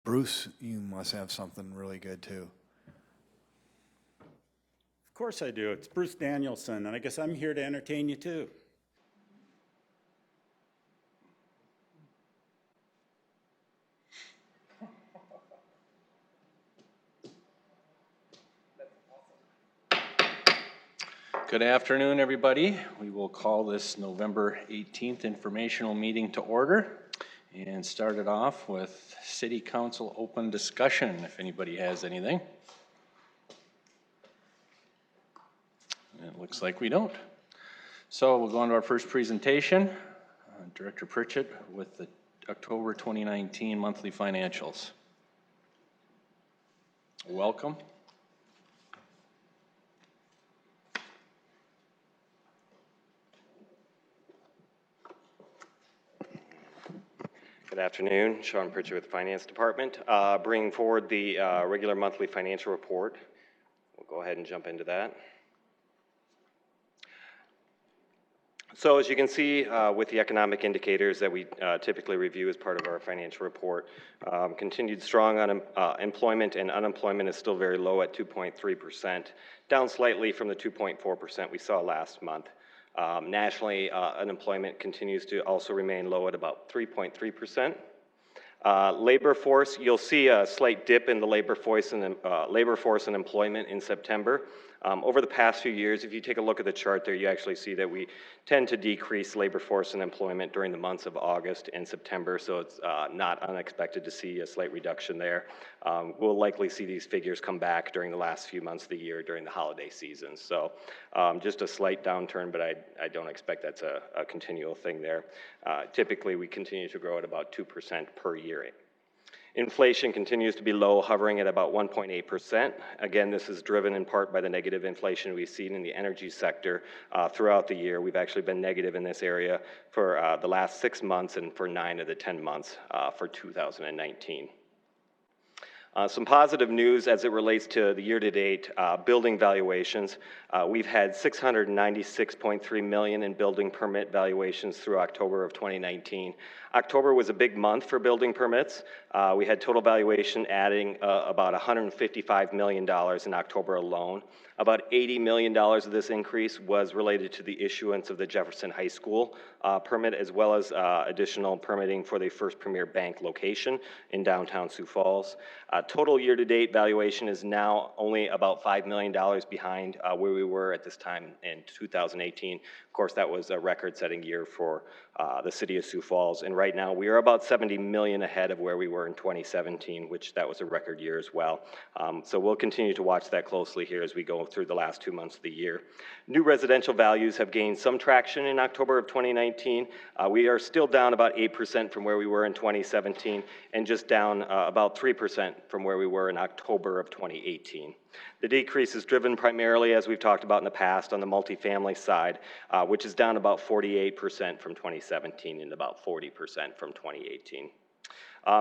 Bruce, you must have something really good too. Of course I do. It's Bruce Danielson, and I guess I'm here to entertain you too. Good afternoon, everybody. We will call this November 18th informational meeting to order and start it off with City Council open discussion, if anybody has anything. It looks like we don't. So we'll go on to our first presentation. Director Pritchett with the October 2019 monthly financials. Welcome. Good afternoon, Sean Pritchett with the Finance Department. Bringing forward the regular monthly financial report. We'll go ahead and jump into that. So as you can see with the economic indicators that we typically review as part of our financial report, continued strong employment and unemployment is still very low at 2.3%, down slightly from the 2.4% we saw last month. Nationally, unemployment continues to also remain low at about 3.3%. Labor force, you'll see a slight dip in the labor force and employment in September. Over the past few years, if you take a look at the chart there, you actually see that we tend to decrease labor force and employment during the months of August and September, so it's not unexpected to see a slight reduction there. We'll likely see these figures come back during the last few months of the year during the holiday season. So just a slight downturn, but I don't expect that's a continual thing there. Typically, we continue to grow at about 2% per year. Inflation continues to be low, hovering at about 1.8%. Again, this is driven in part by the negative inflation we've seen in the energy sector throughout the year. We've actually been negative in this area for the last 6 months and for 9 of the 10 months for 2019. Some positive news as it relates to the year-to-date building valuations. We've had $696.3 million in building permit valuations through October of 2019. October was a big month for building permits. We had total valuation adding about $155 million in October alone. About $80 million of this increase was related to the issuance of the Jefferson High School permit, as well as additional permitting for the First Premier Bank location in downtown Sioux Falls. Total year-to-date valuation is now only about $5 million behind where we were at this time in 2018. Of course, that was a record-setting year for the city of Sioux Falls, and right now we are about $70 million ahead of where we were in 2017, which that was a record year as well. So we'll continue to watch that closely here as we go through the last 2 months of the year. New residential values have gained some traction in October of 2019. We are still down about 8% from where we were in 2017, and just down about 3% from where we were in October of 2018. The decrease is driven primarily, as we've talked about in the past, on the multifamily side, which is down about 48% from 2017 and about 40% from 2018.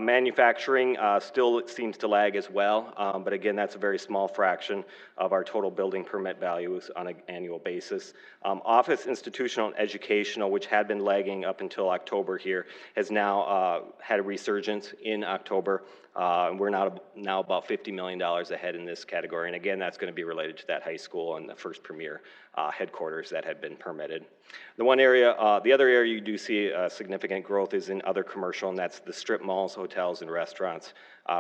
Manufacturing still seems to lag as well, but again, that's a very small fraction of our total building permit values on an annual basis. Office, institutional, and educational, which had been lagging up until October here, has now had a resurgence in October. We're now about $50 million ahead in this category, and again, that's going to be related to that high school and the First Premier headquarters that had been permitted. The other area you do see significant growth is in other commercial, and that's the strip malls, hotels, and restaurants.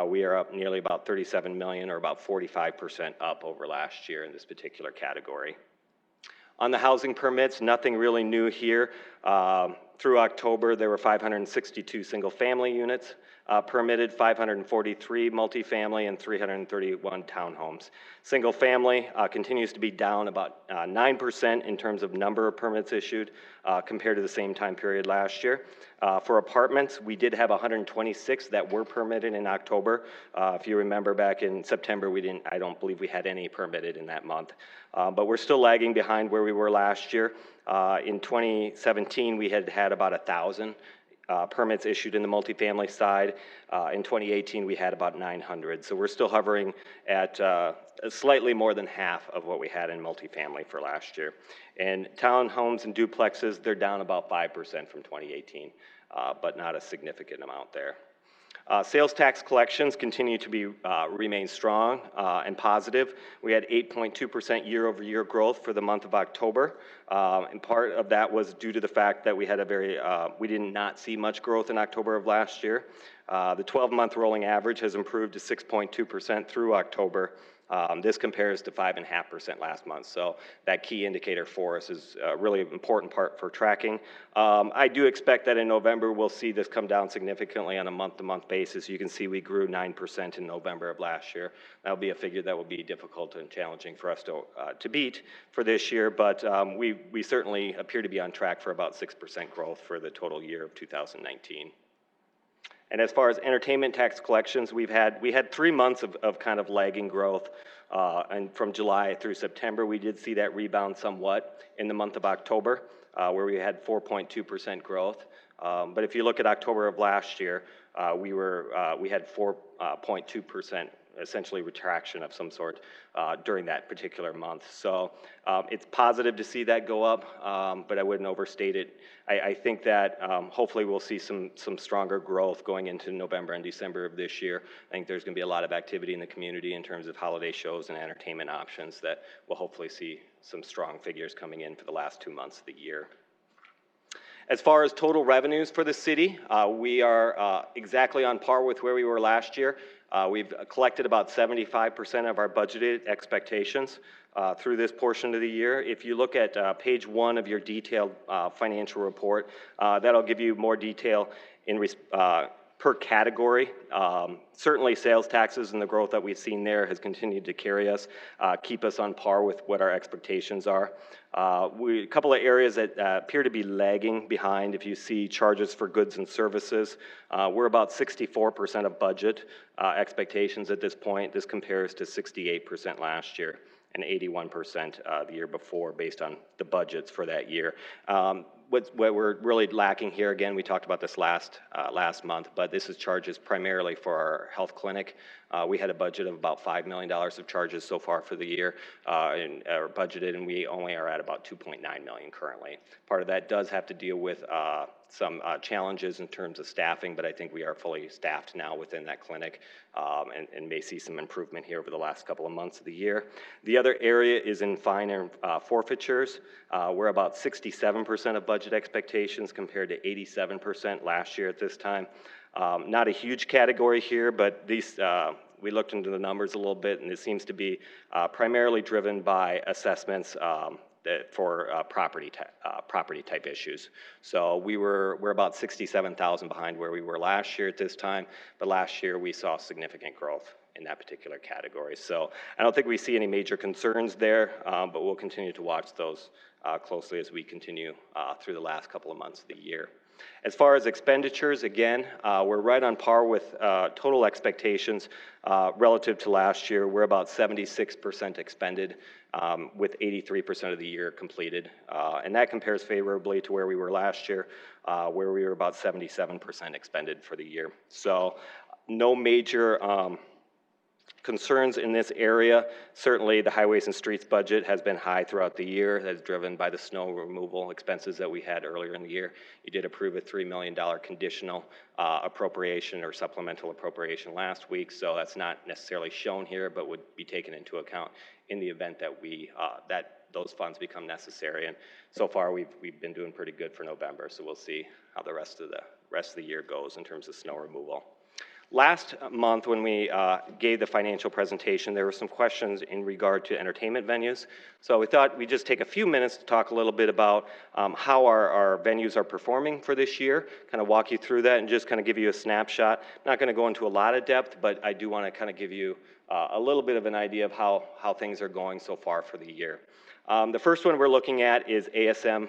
We are up nearly about $37 million, or about 45% up over last year in this particular category. On the housing permits, nothing really new here. Through October, there were 562 single-family units permitted, 543 multifamily, and 331 townhomes. Single-family continues to be down about 9% in terms of number of permits issued compared to the same time period last year. For apartments, we did have 126 that were permitted in October. If you remember back in September, I don't believe we had any permitted in that month. But we're still lagging behind where we were last year. In 2017, we had about 1,000 permits issued in the multifamily side. In 2018, we had about 900. So we're still hovering at slightly more than half of what we had in multifamily for last year. And townhomes and duplexes, they're down about 5% from 2018, but not a significant amount there. Sales tax collections continue to be remain strong and positive. We had 8.2% year-over-year growth for the month of October, and part of that was due to the fact that we had we did not see much growth in October of last year. The 12-month rolling average has improved to 6.2% through October. This compares to 5.5% last month. So that key indicator for us is a really important part for tracking. I do expect that in November we'll see this come down significantly on a month-to-month basis. You can see we grew 9% in November of last year. That'll be a figure that will be difficult and challenging for us to beat for this year, but we certainly appear to be on track for about 6% growth for the total year of 2019. And as far as entertainment tax collections, we had 3 months of kind of lagging growth, and from July through September, we did see that rebound somewhat in the month of October, where we had 4.2% growth. But if you look at October of last year, we had 4.2%. Essentially retraction of some sort during that particular month. So it's positive to see that go up, but I wouldn't overstate it. I think that hopefully we'll see some stronger growth going into November and December of this year. I think there's going to be a lot of activity in the community in terms of holiday shows and entertainment options that we'll hopefully see some strong figures coming in for the last 2 months of the year. As far as total revenues for the city, we are exactly on par with where we were last year. We've collected about 75% of our budgeted expectations through this portion of the year. If you look at page 1 of your detailed financial report, that'll give you more detail in per category. Certainly sales taxes and the growth that we've seen there has continued to carry us, keep us on par with what our expectations are. A couple of areas that appear to be lagging behind. If you see charges for goods and services, we're about 64% of budget expectations at this point. This compares to 68% last year and 81% the year before based on the budgets for that year. What we're really lacking here, again, we talked about this last month, but this is charges primarily for our health clinic. We had a budget of about $5 million of charges so far for the year, and budgeted, and we only are at about $2.9 million currently. Part of that does have to deal with some challenges in terms of staffing, but I think we are fully staffed now within that clinic, and may see some improvement here over the last couple of months of the year. The other area is in fine and forfeitures. We're about 67% of budget expectations compared to 87% last year at this time. Not a huge category here, but these we looked into the numbers a little bit, and it seems to be primarily driven by assessments for property type issues. So we're about $67,000 behind where we were last year at this time, but last year we saw significant growth in that particular category. So I don't think we see any major concerns there, but we'll continue to watch those closely as we continue through the last couple of months of the year. As far as expenditures, again, we're right on par with total expectations relative to last year. We're about 76% expended, with 83% of the year completed. And that compares favorably to where we were last year, where we were about 77% expended for the year. So no major concerns in this area. Certainly the highways and streets budget has been high throughout the year. That's driven by the snow removal expenses that we had earlier in the year. You did approve a $3 million conditional appropriation or supplemental appropriation last week, so that's not necessarily shown here, but would be taken into account in the event that those funds become necessary. And so far we've been doing pretty good for November, so we'll see how the rest of the year goes in terms of snow removal. Last month when we gave the financial presentation, there were some questions in regard to entertainment venues. So we thought we'd just take a few minutes to talk a little bit about how our venues are performing for this year, kind of walk you through that and just kind of give you a snapshot. Not going to go into a lot of depth, but I do want to kind of give you a little bit of an idea of how things are going so far for the year. The first one we're looking at is ASM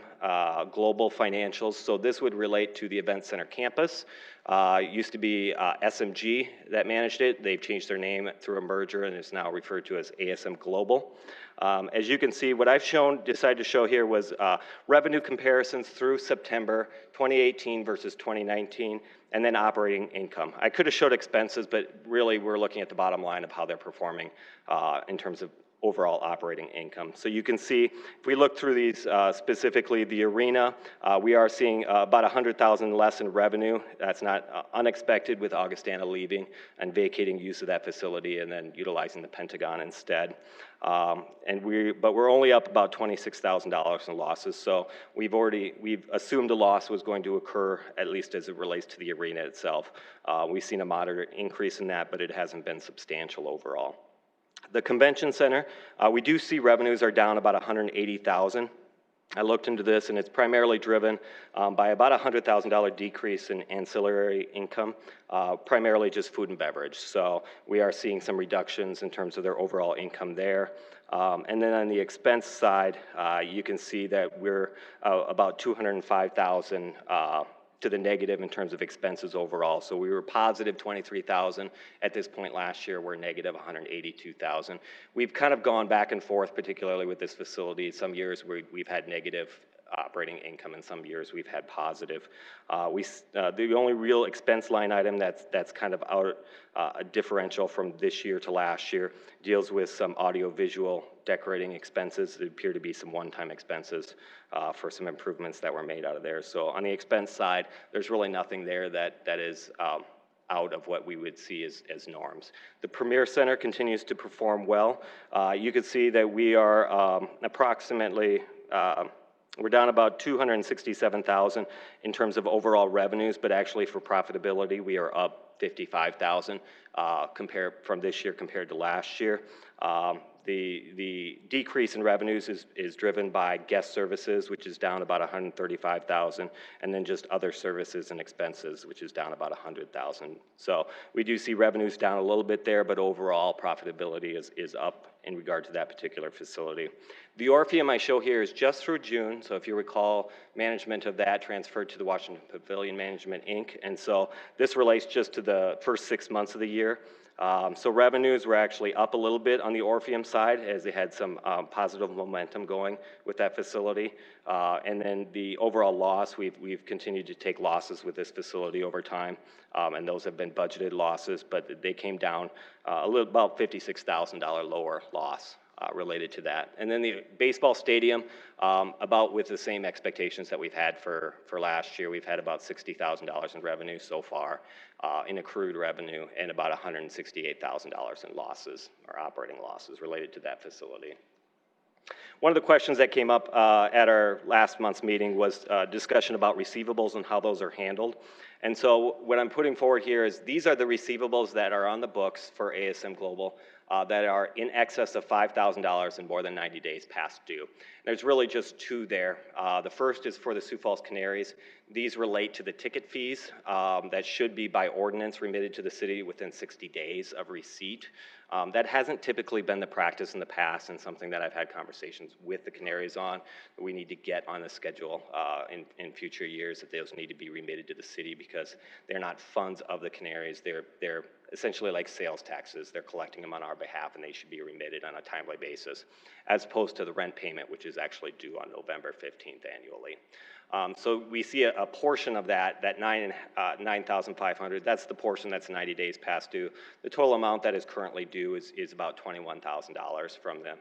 Global Financials. So this would relate to the Event Center campus. It used to be SMG that managed it. They've changed their name through a merger and it's now referred to as ASM Global. As you can see, what I've decided to show here was revenue comparisons through September 2018 versus 2019, and then operating income. I could have showed expenses, but really we're looking at the bottom line of how they're performing in terms of overall operating income. So you can see, if we look through these specifically, the arena, we are seeing about 100,000 less in revenue. That's not unexpected with Augustana leaving and vacating use of that facility and then utilizing the Pentagon instead. But we're only up about $26,000 in losses. So we've assumed a loss was going to occur, at least as it relates to the arena itself. We've seen a moderate increase in that, but it hasn't been substantial overall. The convention center, we do see revenues are down about 180,000. I looked into this, and it's primarily driven by about a $100,000 decrease in ancillary income, primarily just food and beverage. So we are seeing some reductions in terms of their overall income there. And then on the expense side, you can see that we're about 205,000 to the negative in terms of expenses overall. So we were positive 23,000 at this point last year. We're negative 182,000. We've kind of gone back and forth, particularly with this facility. Some years we've had negative operating income, and some years we've had positive. The only real expense line item that's kind of out a differential from this year to last year deals with some audio-visual decorating expenses. There appear to be some one-time expenses for some improvements that were made out of there. So on the expense side, there's really nothing there that is out of what we would see as norms. The Premier Center continues to perform well. You can see that we are approximately we're down about 267,000 in terms of overall revenues, but actually for profitability, we are up 55,000 from this year compared to last year. The decrease in revenues is driven by guest services, which is down about 135,000, and then just other services and expenses, which is down about 100,000. So we do see revenues down a little bit there, but overall profitability is up in regard to that particular facility. The Orpheum I show here is just through June, so if you recall, management of that transferred to the Washington Pavilion Management, Inc., and so this relates just to the first 6 months of the year. So revenues were actually up a little bit on the Orpheum side as they had some positive momentum going with that facility. And then the overall loss, we've continued to take losses with this facility over time, and those have been budgeted losses, but they came down about $56,000 lower loss related to that. And then the baseball stadium, about with the same expectations that we've had for last year. We've had about $60,000 in revenue so far in accrued revenue, and about $168,000 in losses or operating losses related to that facility. One of the questions that came up at our last month's meeting was discussion about receivables and how those are handled. And so what I'm putting forward here is these are the receivables that are on the books for ASM Global that are in excess of $5,000 and more than 90 days past due. There's really just two there. The first is for the Sioux Falls Canaries. These relate to the ticket fees that should be by ordinance remitted to the city within 60 days of receipt. That hasn't typically been the practice in the past, and something that I've had conversations with the Canaries on. We need to get on the schedule in future years that those need to be remitted to the city because they're not funds of the Canaries. They're essentially like sales taxes. They're collecting them on our behalf, and they should be remitted on a timely basis, as opposed to the rent payment, which is actually due on November 15th annually. So we see a portion of that $9,500, that's the portion that's 90 days past due. The total amount that is currently due is about $21,000 from them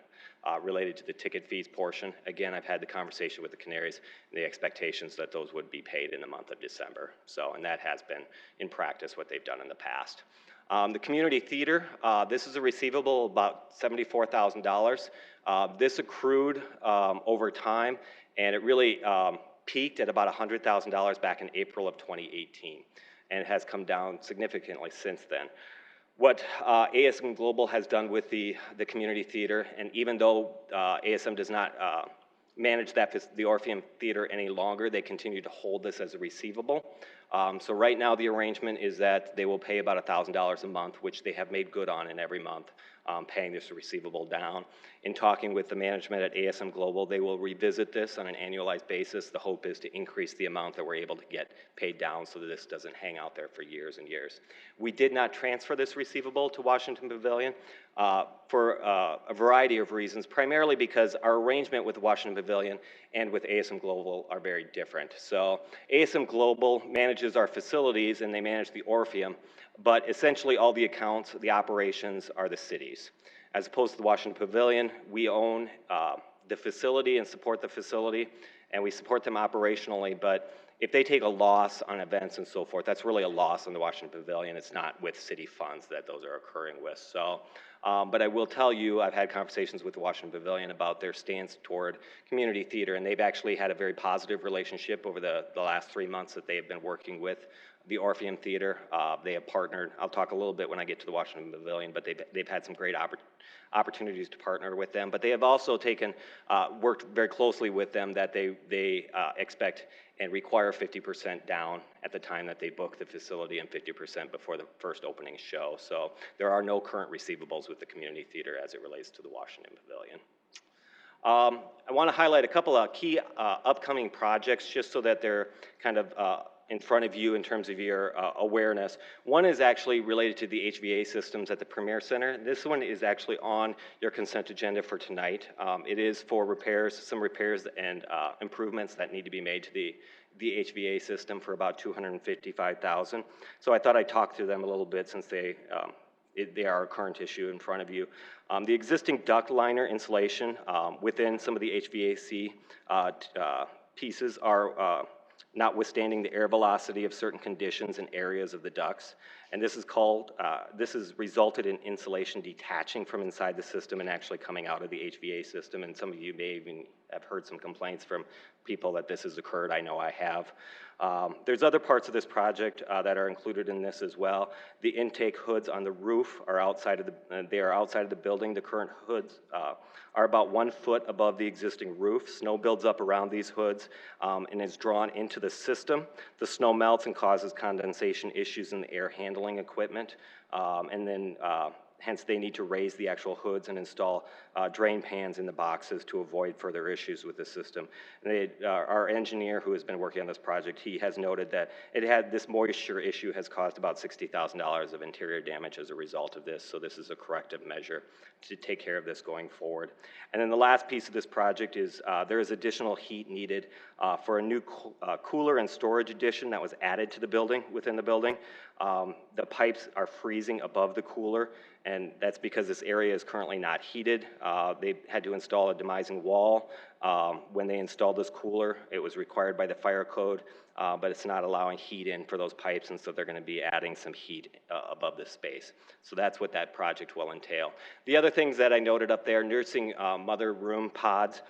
related to the ticket fees portion. Again, I've had the conversation with the Canaries and the expectations that those would be paid in the month of December. So, and that has been in practice what they've done in the past. The community theater, this is a receivable about $74,000. This accrued over time, and it really peaked at about $100,000 back in April of 2018, and it has come down significantly since then. What ASM Global has done with the community theater, and even though ASM does not manage the Orpheum Theater any longer, they continue to hold this as a receivable. So right now the arrangement is that they will pay about $1,000 a month, which they have made good on in every month, paying this receivable down. In talking with the management at ASM Global, they will revisit this on an annualized basis. The hope is to increase the amount that we're able to get paid down so that this doesn't hang out there for years and years. We did not transfer this receivable to Washington Pavilion for a variety of reasons, primarily because our arrangement with Washington Pavilion and with ASM Global are very different. So ASM Global manages our facilities and they manage the Orpheum, but essentially all the accounts, the operations are the cities. As opposed to the Washington Pavilion, we own the facility and support the facility, and we support them operationally, but if they take a loss on events and so forth, that's really a loss on the Washington Pavilion. It's not with city funds that those are occurring with. So, but I will tell you, I've had conversations with the Washington Pavilion about their stance toward community theater, and they've actually had a very positive relationship over the last 3 months that they have been working with the Orpheum Theater. They have partnered. I'll talk a little bit when I get to the Washington Pavilion, but they've had some great opportunities to partner with them. But they have also worked very closely with them that they expect and require 50% down at the time that they book the facility and 50% before the first opening show. So there are no current receivables with the community theater as it relates to the Washington Pavilion. I want to highlight a couple of key upcoming projects just so that they're kind of in front of you in terms of your awareness. One is actually related to the HVA systems at the Premier Center. This one is actually on your consent agenda for tonight. It is for repairs, some repairs and improvements that need to be made to the HVA system for about $255,000. So I thought I'd talk through them a little bit since they are a current issue in front of you. The existing duct liner insulation within some of the HVAC pieces are notwithstanding the air velocity of certain conditions and areas of the ducts. And this has resulted in insulation detaching from inside the system and actually coming out of the HVA system. And some of you may even have heard some complaints from people that this has occurred. I know I have. There's other parts of this project that are included in this as well. The intake hoods on the roof are outside of the building. The current hoods are about 1 foot above the existing roof. Snow builds up around these hoods and is drawn into the system. The snow melts and causes condensation issues in the air handling equipment. Hence, they need to raise the actual hoods and install drain pans in the boxes to avoid further issues with the system. And our engineer who has been working on this project, he has noted that this moisture issue has caused about $60,000 of interior damage as a result of this. So this is a corrective measure to take care of this going forward. And then the last piece of this project is there is additional heat needed for a new cooler and storage addition that was added to the building, within the building. The pipes are freezing above the cooler, and that's because this area is currently not heated. They had to install a demising wall. When they installed this cooler, it was required by the fire code, but it's not allowing heat in for those pipes, and so they're going to be adding some heat above this space. So that's what that project will entail. The other things that I noted up there, nursing mother room pods.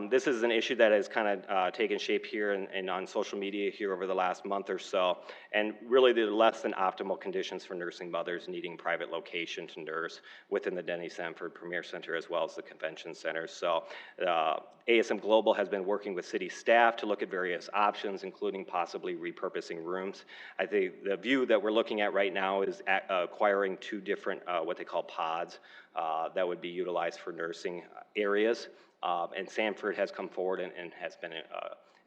This is an issue that has kind of taken shape here and on social media here over the last month or so. And really, there are less than optimal conditions for nursing mothers needing private location to nurse within the Denny Sanford Premier Center as well as the convention center. So ASM Global has been working with city staff to look at various options, including possibly repurposing rooms. I think the view that we're looking at right now is acquiring 2 different what they call pods that would be utilized for nursing areas. And Sanford has come forward and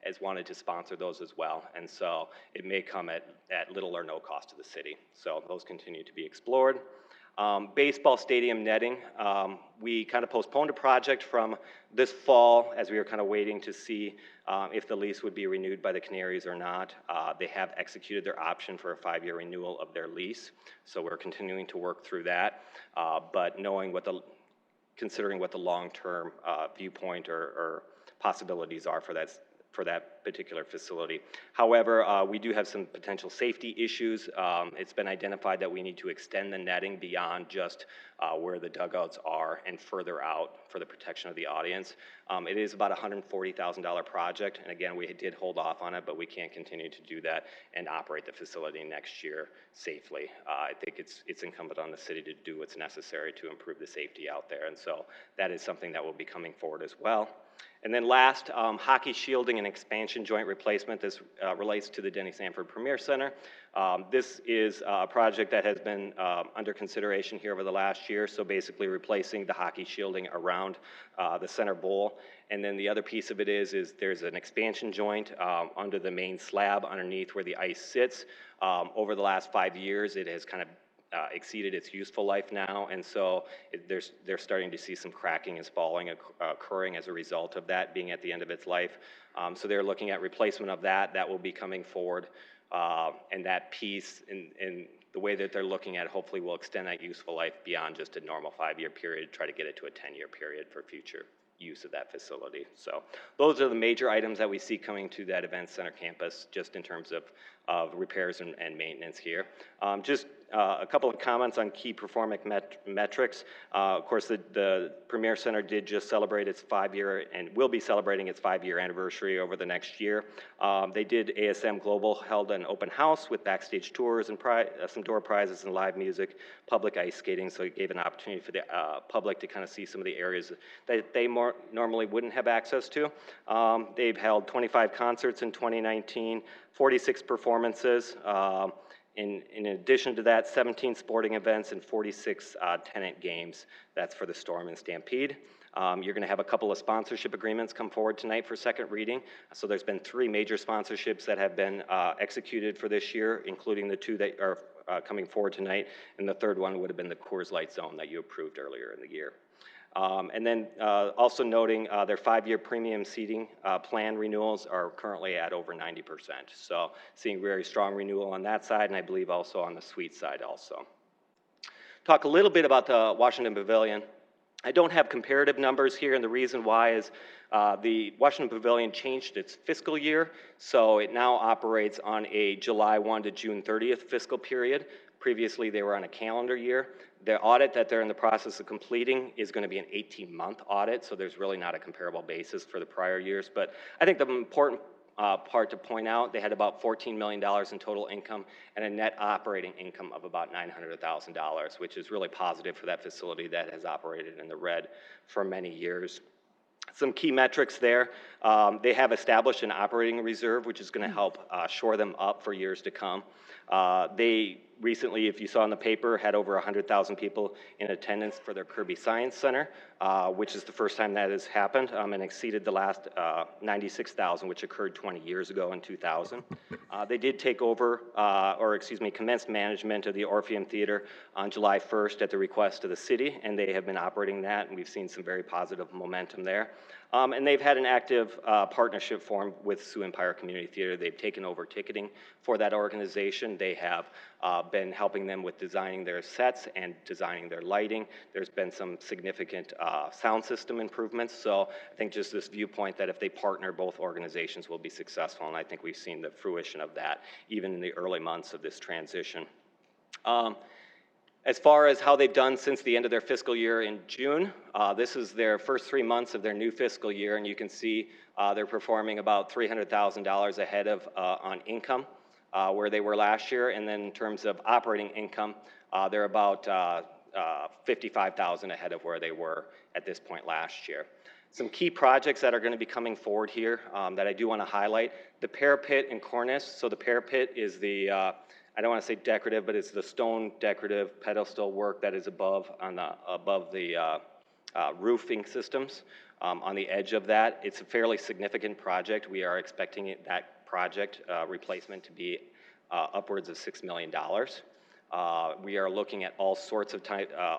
has wanted to sponsor those as well. And so it may come at little or no cost to the city. So those continue to be explored. Baseball stadium netting, we kind of postponed a project from this fall as we were kind of waiting to see if the lease would be renewed by the Canaries or not. They have executed their option for a 5-year renewal of their lease. So we're continuing to work through that. But considering what the long-term viewpoint or possibilities are for that particular facility. However, we do have some potential safety issues. It's been identified that we need to extend the netting beyond just where the dugouts are and further out for the protection of the audience. It is about a $140,000 project, and again, we did hold off on it, but we can't continue to do that and operate the facility next year safely. I think it's incumbent on the city to do what's necessary to improve the safety out there, and so that is something that will be coming forward as well. And then last, hockey shielding and expansion joint replacement. This relates to the Denny Sanford Premier Center. This is a project that has been under consideration here over the last year, so basically replacing the hockey shielding around the center bowl. And then the other piece of it is there's an expansion joint under the main slab underneath where the ice sits. Over the last 5 years, it has kind of exceeded its useful life now, and so they're starting to see some cracking and spalling occurring as a result of that being at the end of its life. So they're looking at replacement of that. That will be coming forward, and that piece, and the way that they're looking at it, hopefully will extend that useful life beyond just a normal 5-year period, try to get it to a 10-year period for future use of that facility. So those are the major items that we see coming to that event center campus, just in terms of repairs and maintenance here. Just a couple of comments on key performance metrics. Of course, the Premier Center did just celebrate its 5-year and will be celebrating its 5-year anniversary over the next year. They did, ASM Global held an open house with backstage tours and some door prizes and live music, public ice skating, so it gave an opportunity for the public to kind of see some of the areas that they normally wouldn't have access to. They've held 25 concerts in 2019, 46 performances. In addition to that, 17 sporting events and 46 tenant games. That's for the Storm and Stampede. You're going to have a couple of sponsorship agreements come forward tonight for second reading. So there's been 3 major sponsorships that have been executed for this year, including the 2 that are coming forward tonight, and the third one would have been the Coors Light Zone that you approved earlier in the year. And then also noting their 5-year premium seating plan renewals are currently at over 90%. So seeing very strong renewal on that side, and I believe also on the suite side also. Talk a little bit about the Washington Pavilion. I don't have comparative numbers here, and the reason why is the Washington Pavilion changed its fiscal year, so it now operates on a July 1 to June 30th fiscal period. Previously, they were on a calendar year. The audit that they're in the process of completing is going to be an 18-month audit, so there's really not a comparable basis for the prior years. But I think the important part to point out, they had about $14 million in total income and a net operating income of about $900,000, which is really positive for that facility that has operated in the red for many years. Some key metrics there. They have established an operating reserve, which is going to help shore them up for years to come. They recently, if you saw in the paper, had over 100,000 people in attendance for their Kirby Science Center, which is the first time that has happened, and exceeded the last 96,000, which occurred 20 years ago in 2000. They did take over, commenced management of the Orpheum Theater on July 1st at the request of the city, and they have been operating that, and we've seen some very positive momentum there. And they've had an active partnership formed with Sioux Empire Community Theater. They've taken over ticketing for that organization. They have been helping them with designing their sets and designing their lighting. There's been some significant sound system improvements. So I think just this viewpoint that if they partner, both organizations will be successful. And I think we've seen the fruition of that even in the early months of this transition. As far as how they've done since the end of their fiscal year in June, this is their first 3 months of their new fiscal year, and you can see they're performing about $300,000 ahead of on income where they were last year, and then in terms of operating income, they're about $55,000 ahead of where they were at this point last year. Some key projects that are going to be coming forward here that I do want to highlight: the parapet and cornice. So the parapet is the I don't want to say decorative, but it's the stone decorative pedestal work that is above the roofing systems on the edge of that. It's a fairly significant project. We are expecting that project replacement to be upwards of $6 million. We are looking at all sorts of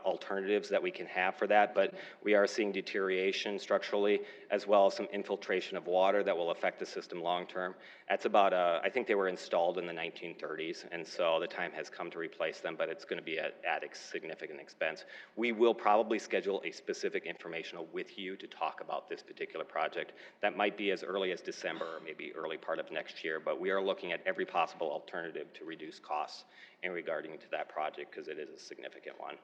alternatives that we can have for that, but we are seeing deterioration structurally, as well as some infiltration of water that will affect the system long term. That's about, I think they were installed in the 1930s, and so the time has come to replace them, but it's going to be at significant expense. We will probably schedule a specific informational with you to talk about this particular project. That might be as early as December or maybe early part of next year, but we are looking at every possible alternative to reduce costs in regarding to that project, because it is a significant one.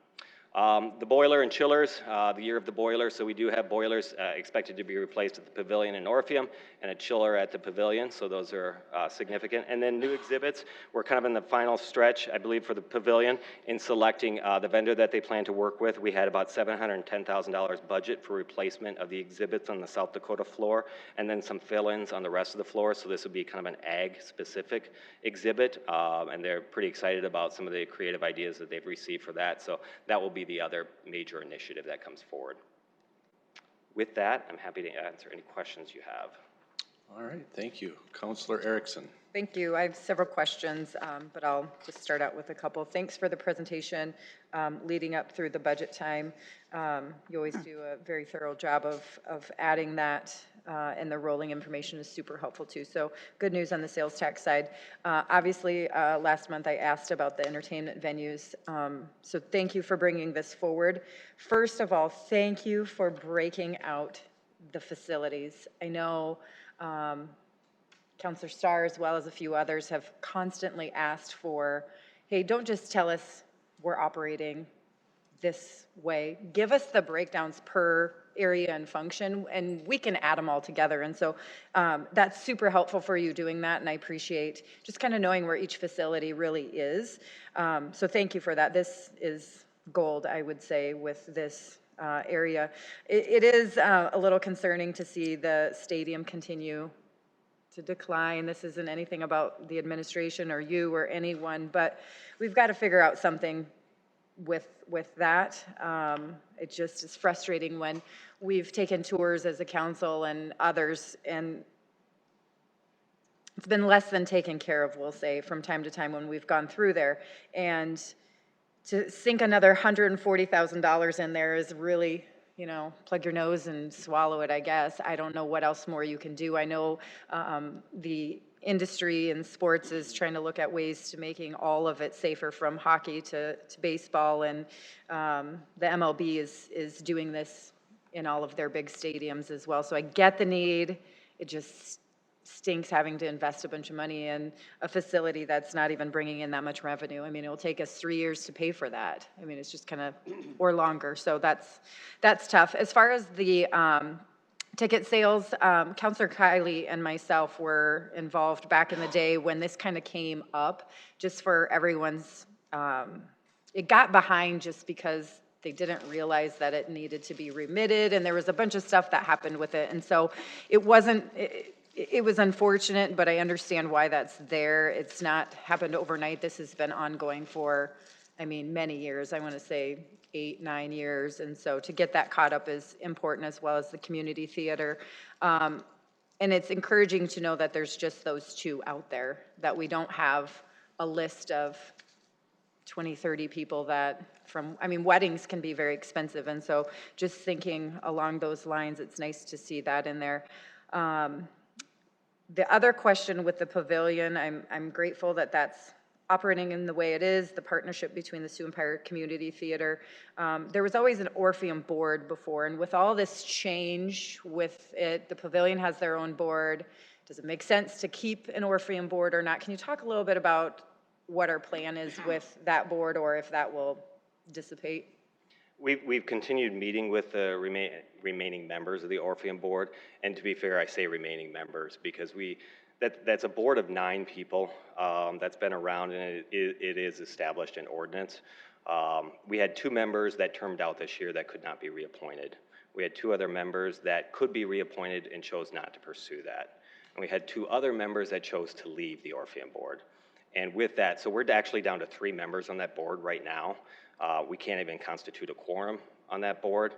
The boiler and chillers, the year of the boiler, so we do have boilers expected to be replaced at the Pavilion and Orpheum, and a chiller at the Pavilion, so those are significant. And then new exhibits, we're kind of in the final stretch, I believe, for the Pavilion in selecting the vendor that they plan to work with. We had about $710,000 budget for replacement of the exhibits on the South Dakota floor, and then some fill-ins on the rest of the floor, so this would be kind of an ag-specific exhibit, and they're pretty excited about some of the creative ideas that they've received for that, so that will be the other major initiative that comes forward. With that, I'm happy to answer any questions you have. All right, thank you. Councilor Erickson. Thank you. I have several questions, but I'll just start out with a couple. Thanks for the presentation leading up through the budget time. You always do a very thorough job of adding that and the rolling information is super helpful too. So good news on the sales tax side. Obviously, last month I asked about the entertainment venues. So thank you for bringing this forward. First of all, thank you for breaking out the facilities. I know Councilor Starr, as well as a few others, have constantly asked for, hey, don't just tell us we're operating this way. Give us the breakdowns per area and function, and we can add them all together. And so that's super helpful for you doing that, and I appreciate just kind of knowing where each facility really is. So thank you for that. This is gold, I would say, with this area. It is a little concerning to see the stadium continue to decline. This isn't anything about the administration or you or anyone, but we've got to figure out something with that. It just is frustrating when we've taken tours as a council and others, and it's been less than taken care of, we'll say, from time to time when we've gone through there. And to sink another $140,000 in there is really, you know, plug your nose and swallow it, I guess. I don't know what else more you can do. I know the industry and sports is trying to look at ways to making all of it safer, from hockey to baseball, and the MLB is doing this in all of their big stadiums as well. So I get the need. It just stinks having to invest a bunch of money in a facility that's not even bringing in that much revenue. I mean, it will take us 3 years to pay for that. I mean, it's just kind of, or longer. So that's tough. As far as the ticket sales, Councilor Kiley and myself were involved back in the day when this kind of came up, just for everyone's, it got behind just because they didn't realize that it needed to be remitted, and there was a bunch of stuff that happened with it. And so it wasn't, it was unfortunate, but I understand why that's there. It's not happened overnight. This has been ongoing for, I mean, many years. I want to say 8, 9 years. And so to get that caught up is important, as well as the community theater. And it's encouraging to know that there's just those two out there, that we don't have a list of 20, 30 people that from, I mean, weddings can be very expensive. And so just thinking along those lines, it's nice to see that in there. The other question with the pavilion, I'm grateful that that's operating in the way it is, the partnership between the Sioux Empire Community Theater. There was always an Orpheum board before, and with all this change with it, the pavilion has their own board. Does it make sense to keep an Orpheum board or not? Can you talk a little bit about what our plan is with that board, or if that will dissipate? We've continued meeting with the remaining members of the Orpheum board, and to be fair, I say remaining members because that's a board of 9 people that's been around, and it is established in ordinance. We had 2 members that termed out this year that could not be reappointed. We had 2 other members that could be reappointed and chose not to pursue that. And we had 2 other members that chose to leave the Orpheum board. And with that, so we're actually down to 3 members on that board right now. We can't even constitute a quorum on that board.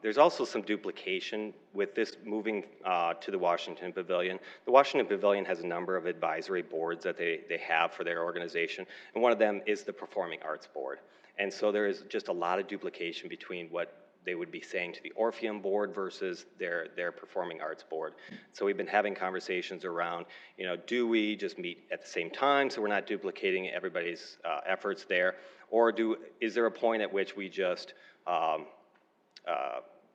There's also some duplication with this moving to the Washington Pavilion. The Washington Pavilion has a number of advisory boards that they have for their organization, and one of them is the Performing Arts Board. And so there is just a lot of duplication between what they would be saying to the Orpheum board versus their Performing Arts Board. So we've been having conversations around, you know, do we just meet at the same time so we're not duplicating everybody's efforts there, or is there a point at which we just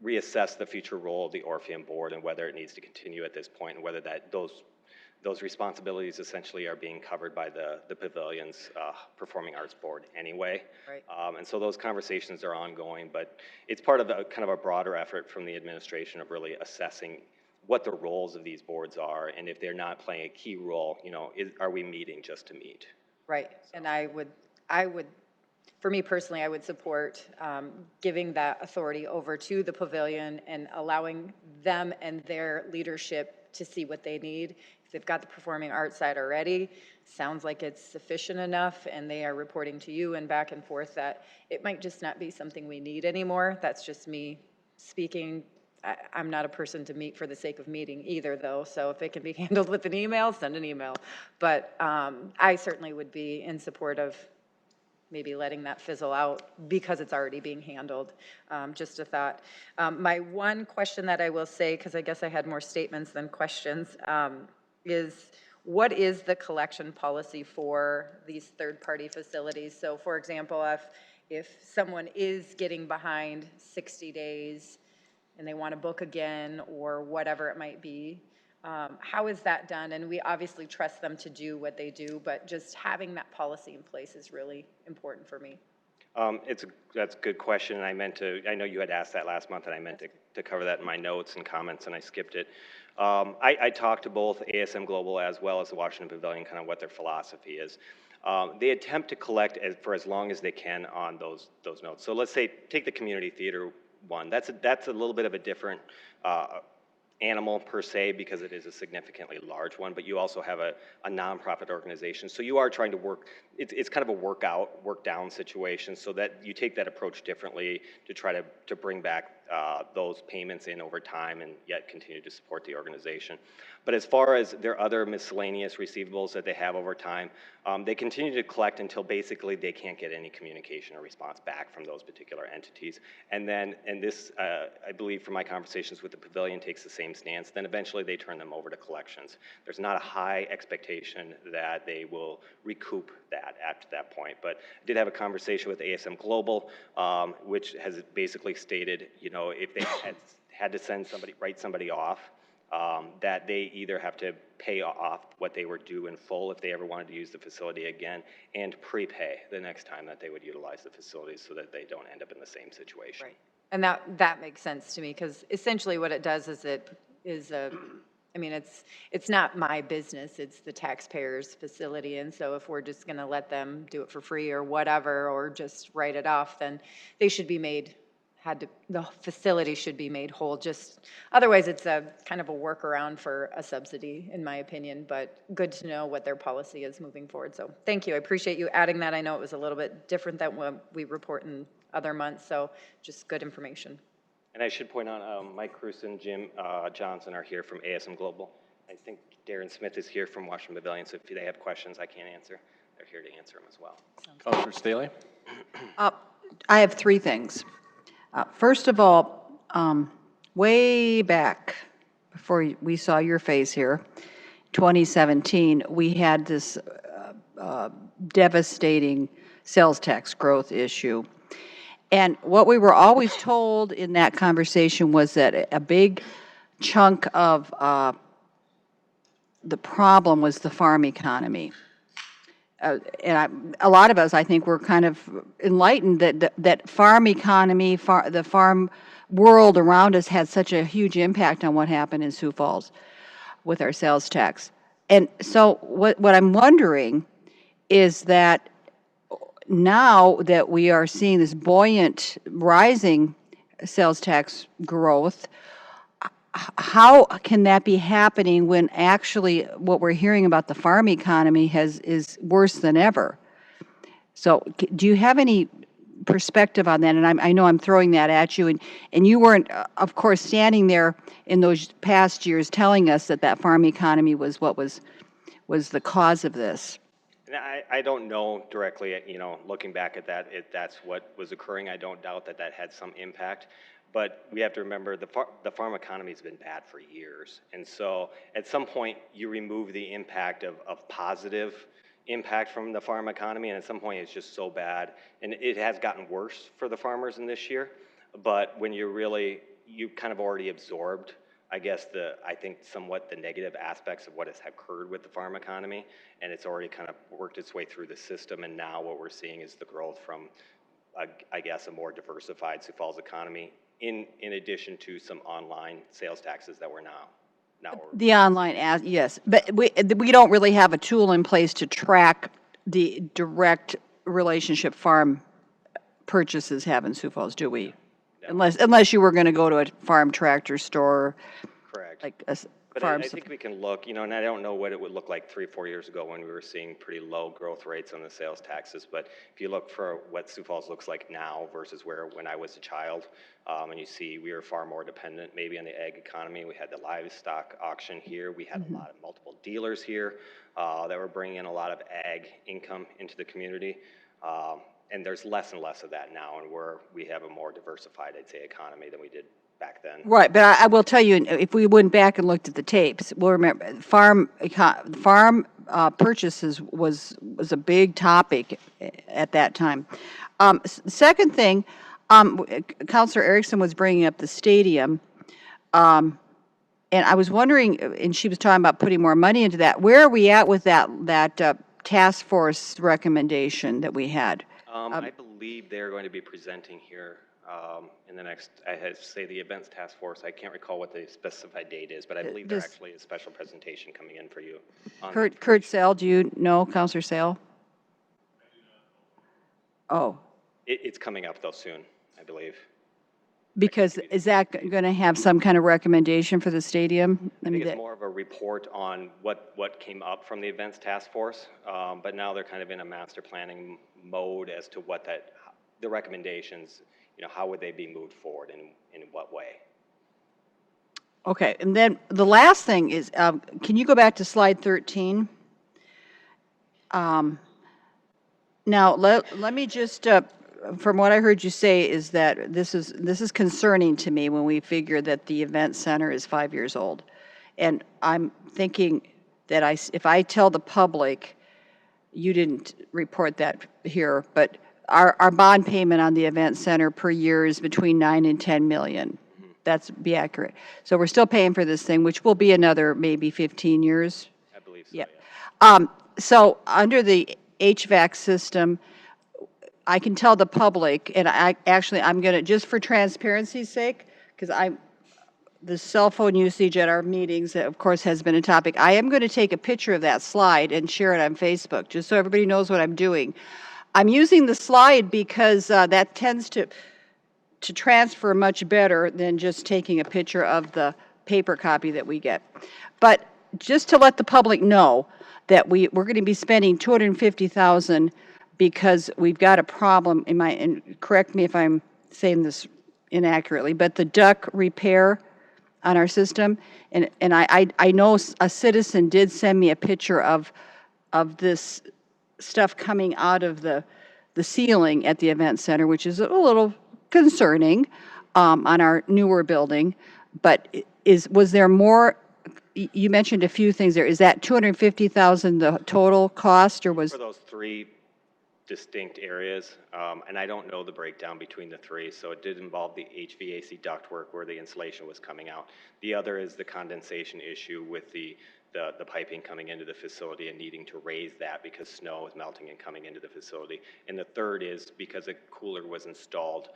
reassess the future role of the Orpheum board and whether it needs to continue at this point, and whether those responsibilities essentially are being covered by the pavilion's Performing Arts Board anyway. Right. And so those conversations are ongoing, but it's part of kind of a broader effort from the administration of really assessing what the roles of these boards are, and if they're not playing a key role, you know, are we meeting just to meet? Right, and I would, for me personally, I would support giving that authority over to the pavilion and allowing them and their leadership to see what they need. If they've got the performing arts side already, sounds like it's sufficient enough, and they are reporting to you and back and forth, that it might just not be something we need anymore. That's just me speaking. I'm not a person to meet for the sake of meeting either, though, so if it can be handled with an email, send an email. But I certainly would be in support of maybe letting that fizzle out because it's already being handled. Just a thought. My one question that I will say, because I guess I had more statements than questions, is what is the collection policy for these third-party facilities? So for example, if someone is getting behind 60 days and they want to book again or whatever it might be, how is that done? And we obviously trust them to do what they do, but just having that policy in place is really important for me. That's a good question, and I know you had asked that last month, and I meant to cover that in my notes and comments, and I skipped it. I talked to both ASM Global as well as the Washington Pavilion, kind of what their philosophy is. They attempt to collect for as long as they can on those notes. So let's say, take the community theater one. That's a little bit of a different animal per se, because it is a significantly large one, but you also have a nonprofit organization. So you are trying to work, it's kind of a work down situation, so that you take that approach differently to try to bring back those payments in over time and yet continue to support the organization. But as far as their other miscellaneous receivables that they have over time, they continue to collect until basically they can't get any communication or response back from those particular entities. And then, and this, I believe from my conversations with the Pavilion, takes the same stance, then eventually they turn them over to collections. There's not a high expectation that they will recoup that after that point. But I did have a conversation with ASM Global, which has basically stated, you know, if they had to write somebody off, that they either have to pay off what they were due in full if they ever wanted to use the facility again, and prepay the next time that they would utilize the facilities so that they don't end up in the same situation. Right. And that makes sense to me, because essentially what it does is I mean, it's not my business, it's the taxpayers' facility, and so if we're just gonna let them do it for free or whatever, or just write it off, then they should be the facility should be made whole. Just otherwise, it's a kind of a workaround for a subsidy, in my opinion. But good to know what their policy is moving forward. So thank you. I appreciate you adding that. I know it was a little bit different than what we report in other months. So just good information. And I should point out, Mike Cruz and Jim Johnson are here from ASM Global. I think Darren Smith is here from Washington Pavilion. So if they have questions I can't answer, they're here to answer them as well. Councilor Staley? I have three things. First of all, way back, before we saw your face here, 2017, we had this devastating sales tax growth issue. And what we were always told in that conversation was that a big chunk of the problem was the farm economy. And a lot of us, I think, were kind of enlightened that farm economy, the farm world around us had such a huge impact on what happened in Sioux Falls with our sales tax. And so what I'm wondering is that now that we are seeing this buoyant, rising sales tax growth, how can that be happening when actually what we're hearing about the farm economy is worse than ever? So do you have any perspective on that? And I know I'm throwing that at you, and you weren't, of course, standing there in those past years telling us that farm economy was what was the cause of this. And I don't know directly, you know, looking back at that, if that's what was occurring. I don't doubt that had some impact. But we have to remember the farm economy has been bad for years. And so at some point you remove the impact of positive impact from the farm economy, and at some point it's just so bad. And it has gotten worse for the farmers in this year. But when you kind of already absorbed, I guess, I think somewhat the negative aspects of what has occurred with the farm economy, and it's already kind of worked its way through the system. And now what we're seeing is the growth from, I guess, a more diversified Sioux Falls economy, in addition to some online sales taxes that we're now. The online ad, yes, but we don't really have a tool in place to track the direct relationship farm purchases have in Sioux Falls, do we? No. Unless you were going to go to a farm tractor store. Correct. Like a But farm. I think we can look, you know, and I don't know what it would look like 3 or 4 years ago when we were seeing pretty low growth rates on the sales taxes. But if you look for what Sioux Falls looks like now versus when I was a child, and you see we were far more dependent maybe on the ag economy. We had the livestock auction here. We had a lot of multiple dealers here that were bringing in a lot of ag income into the community. And there's less and less of that now, and we have a more diversified, I'd say, economy than we did back then. Right, but I will tell you, if we went back and looked at the tapes, we'll remember farm purchases was a big topic at that time. Second thing, Councilor Erickson was bringing up the stadium, and I was wondering, and she was talking about putting more money into that. Where are we at with that task force recommendation that we had? I believe they're going to be presenting here in the next, I had to say the events task force. I can't recall what the specified date is, but I believe there's actually a special presentation coming in for you. Kurt Sale, do you know Councilor Sale? Oh, It's coming up though soon, I believe. because is that going to have some kind of recommendation for the stadium? I think it's more of a report on what came up from the events task force, but now they're kind of in a master planning mode as to what the recommendations, how would they be moved forward and in what way? Okay, and then the last thing is, can you go back to slide 13? Now, let me just, from what I heard you say, is that this is concerning to me when we figure that the event center is 5 years old. And I'm thinking that if I tell the public, you didn't report that here, but our bond payment on the event center per year is between 9 and 10 million. That's be accurate. So we're still paying for this thing, which will be another maybe 15 years. I believe so, Yeah. yeah. So under the HVAC system, I can tell the public, and I'm going to, just for transparency's sake, because the cell phone usage at our meetings, of course, has been a topic. I am going to take a picture of that slide and share it on Facebook, just so everybody knows what I'm doing. I'm using the slide because that tends to transfer much better than just taking a picture of the paper copy that we get. But just to let the public know that we're going to be spending $250,000 because we've got a problem and correct me if I'm saying this inaccurately, but the duct repair on our system, and I know a citizen did send me a picture of this stuff coming out of the ceiling at the event center, which is a little concerning on our newer building. But was there more? You mentioned a few things there. Is that $250,000 the total cost, or was? For those three distinct areas, and I don't know the breakdown between the three, so it did involve the HVAC ductwork where the insulation was coming out. The other is the condensation issue with the piping coming into the facility and needing to raise that because snow is melting and coming into the facility. And the third is because a cooler was installed,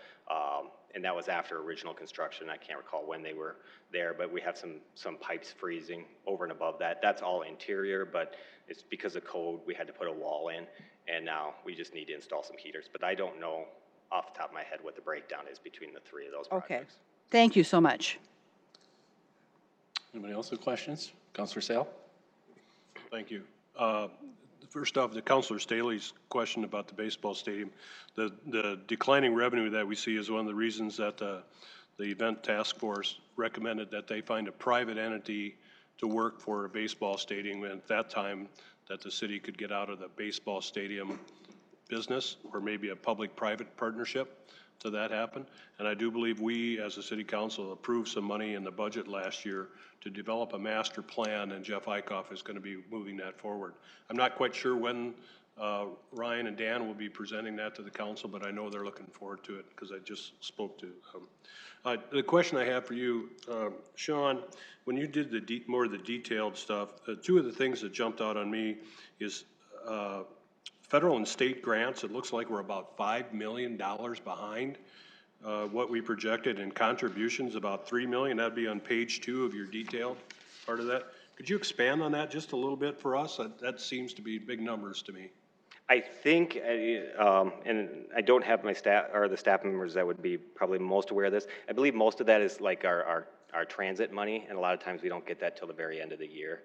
and that was after original construction. I can't recall when they were there, but we have some pipes freezing over and above that. That's all interior, but it's because of code, we had to put a wall in, and now we just need to install some heaters. But I don't know off the top of my head what the breakdown is between the three of those projects. Okay. Thank you so much. Anybody else with questions? Councilor Sale? Thank you. First off, to Councilor Staley's question about the baseball stadium, the declining revenue that we see is one of the reasons that the event task force recommended that they find a private entity to work for a baseball stadium, and at that time that the city could get out of the baseball stadium business, or maybe a public-private partnership to that happen. And I do believe we, as a city council, approved some money in the budget last year to develop a master plan, and Jeff Eichhoff is going to be moving that forward. I'm not quite sure when Ryan and Dan will be presenting that to the council, but I know they're looking forward to it because I just spoke to them. The question I have for you, Sean, when you did more of the detailed stuff, two of the things that jumped out on me is federal and state grants. It looks like we're about $5 million behind what we projected, and contributions about $3 million. That'd be on page 2 of your detailed part of that. Could you expand on that just a little bit for us? That seems to be big numbers to me. I think, and I don't have my staff or the staff members that would be probably most aware of this. I believe most of that is like our transit money, and a lot of times we don't get that till the very end of the year.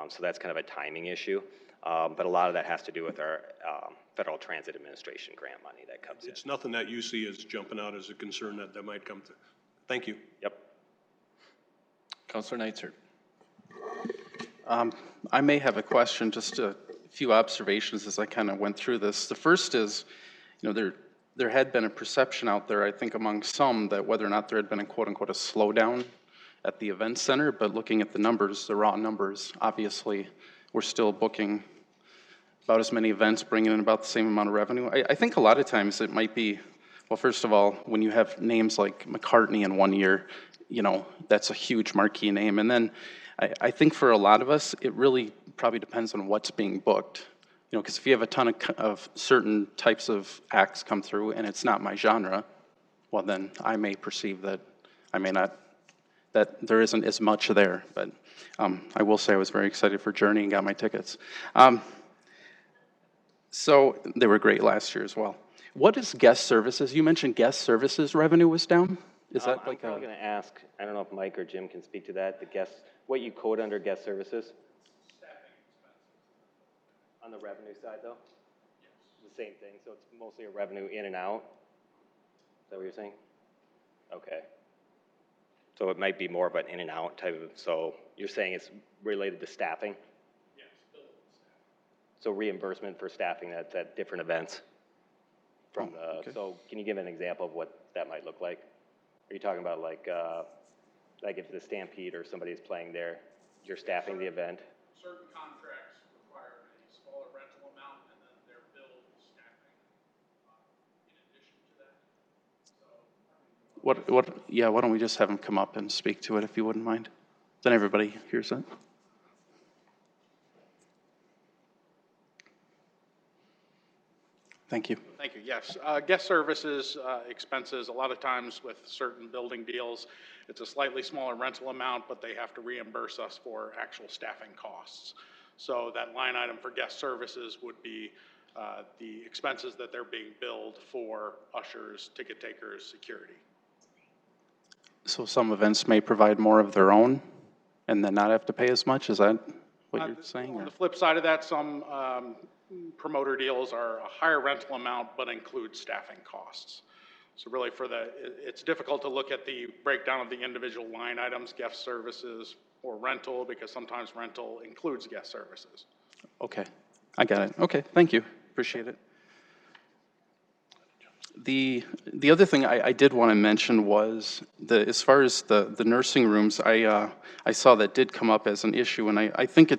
So that's kind of a timing issue. But a lot of that has to do with our Federal Transit Administration grant money that comes in. It's nothing that you see as jumping out as a concern that might come through. Thank you. Yep. Councilor Neitzer. I may have a question, just a few observations as I kind of went through this. The first is, there had been a perception out there, I think among some, that whether or not there had been a quote-unquote a slowdown at the event center, but looking at the numbers, the raw numbers, obviously, we're still booking about as many events, bringing in about the same amount of revenue. I think a lot of times it might be, well, first of all, when you have names like McCartney in one year, that's a huge marquee name. And then I think for a lot of us, it really probably depends on what's being booked. Because if you have a ton of certain types of acts come through and it's not my genre, well, then I may perceive that I may not, that there isn't as much there. But I will say I was very excited for Journey and got my tickets. So they were great last year as well. What is guest services? You mentioned guest services revenue was down? Is that like I'm probably going to ask, I don't know if Mike or Jim can speak to that, what you code under guest services? On the revenue side, though? Yes. The same thing, so it's mostly a revenue in and out? Is that what you're saying? Okay. So it might be more of an in and out type of, so you're saying it's related to staffing? Yes, billable staffing. So reimbursement for staffing that's at different events? Okay. So can you give an example of what that might look like? Are you talking about like if the Stampede or somebody is playing there, you're staffing the event? Certain contracts require a smaller rental amount, and then they're billed staffing in addition to that. So, why don't we just have him come up and speak to it if you wouldn't mind? Then everybody hears it. Thank you. thank you. Yes, guest services expenses, a lot of times with certain building deals, it's a slightly smaller rental amount, but they have to reimburse us for actual staffing costs. So that line item for guest services would be the expenses that they're being billed for ushers, ticket takers, security. So some events may provide more of their own and then not have to pay as much? Is that what you're saying? On the flip side of that, some promoter deals are a higher rental amount but include staffing costs. So really it's difficult to look at the breakdown of the individual line items, guest services or rental, because sometimes rental includes guest services. Okay, I got it. Okay, thank you. Appreciate it. The other thing I did want to mention was as far as the nursing rooms, I saw that did come up as an issue, and I think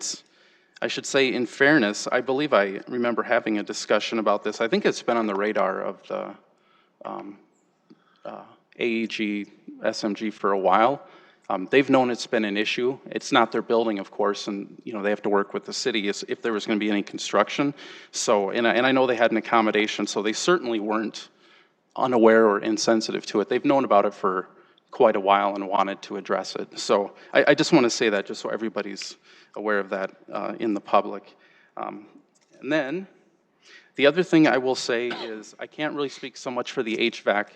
I should say in fairness, I believe I remember having a discussion about this. I think it's been on the radar of the AEG, SMG for a while. They've known it's been an issue. It's not their building, of course, and they have to work with the city if there was going to be any construction. So, and I know they had an accommodation, so they certainly weren't unaware or insensitive to it. They've known about it for quite a while and wanted to address it. So I just want to say that just so everybody's aware of that in the public. And then the other thing I will say is I can't really speak so much for the HVAC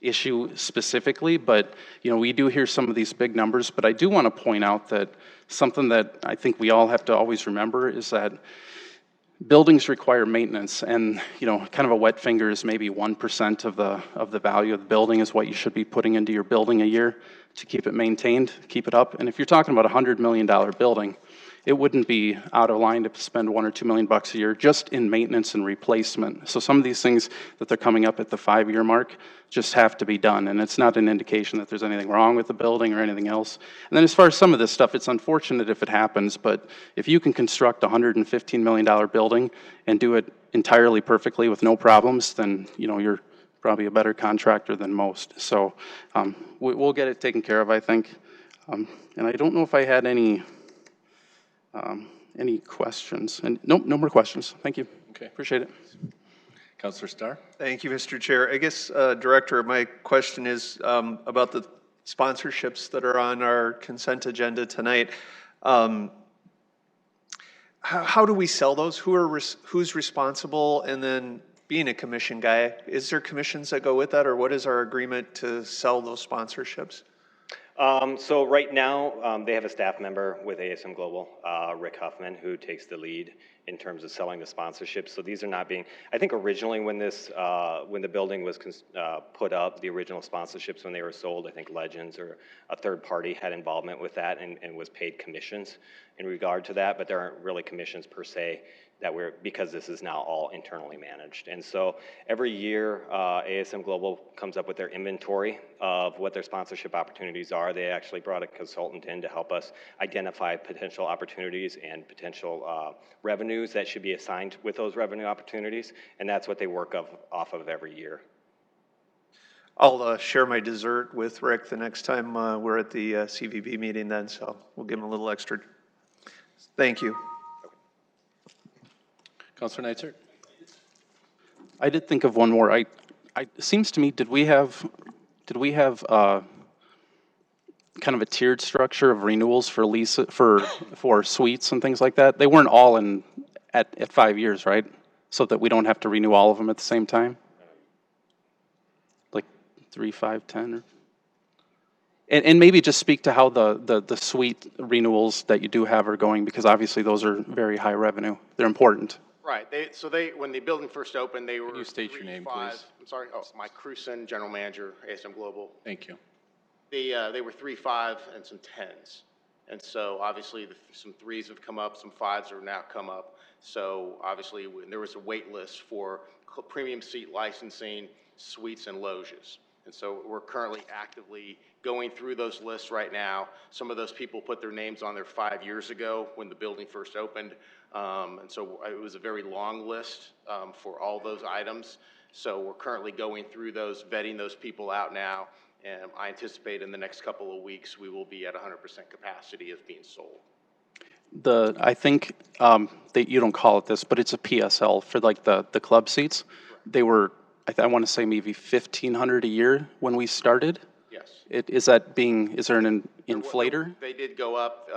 issue specifically, but we do hear some of these big numbers, but I do want to point out that something that I think we all have to always remember is that buildings require maintenance, and kind of a wet finger is maybe 1% of the value of the building is what you should be putting into your building a year to keep it maintained, keep it up. And if you're talking about a $100 million building, it wouldn't be out of line to spend $1 or $2 million a year just in maintenance and replacement. So some of these things that they're coming up at the 5-year mark just have to be done, and it's not an indication that there's anything wrong with the building or anything else. And then as far as some of this stuff, it's unfortunate if it happens, but if you can construct a $115 million building and do it entirely perfectly with no problems, then you're probably a better contractor than most. So we'll get it taken care of, I think. And I don't know if I had any questions. And nope, no more questions. Thank you. Okay. Appreciate it. Councilor Starr? Thank you, Mr. Chair. I guess, Director, my question is about the sponsorships that are on our consent agenda tonight. How do we sell those? Who's responsible? And then being a commission guy, is there commissions that go with that, or what is our agreement to sell those sponsorships? So right now, they have a staff member with ASM Global, Rick Huffman, who takes the lead in terms of selling the sponsorships. So these are not being, I think originally when when the building was put up, the original sponsorships when they were sold, I think Legends or a third party had involvement with that and was paid commissions in regard to that, but there aren't really commissions per se because this is now all internally managed. And so every year, ASM Global comes up with their inventory of what their sponsorship opportunities are. They actually brought a consultant in to help us identify potential opportunities and potential revenues that should be assigned with those revenue opportunities, and that's what they work off of every year. I'll share my dessert with Rick the next time we're at the CVB meeting then, so we'll give him a little extra. Thank you. Councilor Neitzer? I did think of one more. It seems to me, did we have kind of a tiered structure of renewals for lease, for suites and things like that? They weren't all at 5 years, right? So that we don't have to renew all of them at the same time? Like 3, 5, 10, or? And maybe just speak to how the suite renewals that you do have are going, because obviously those are very high revenue. They're important. Right. When the building first opened, they were. Can you state your name, please? I'm sorry. Oh, Mike Cruson, General Manager, ASM Global. Thank you. They were 3, 5, and some 10s. And so obviously some 3s have come up, some 5s have now come up. So obviously there was a wait list for premium seat licensing, suites, and loges. And so we're currently actively going through those lists right now. Some of those people put their names on there 5 years ago when the building first opened. And so it was a very long list for all those items. So we're currently going through those, vetting those people out now. And I anticipate in the next couple of weeks, we will be at 100% capacity of being sold. I think that you don't call it this, but it's a PSL for like the club seats. They were, I want to say maybe $1,500 a year when we started. Yes. Is there an inflator? They did go up.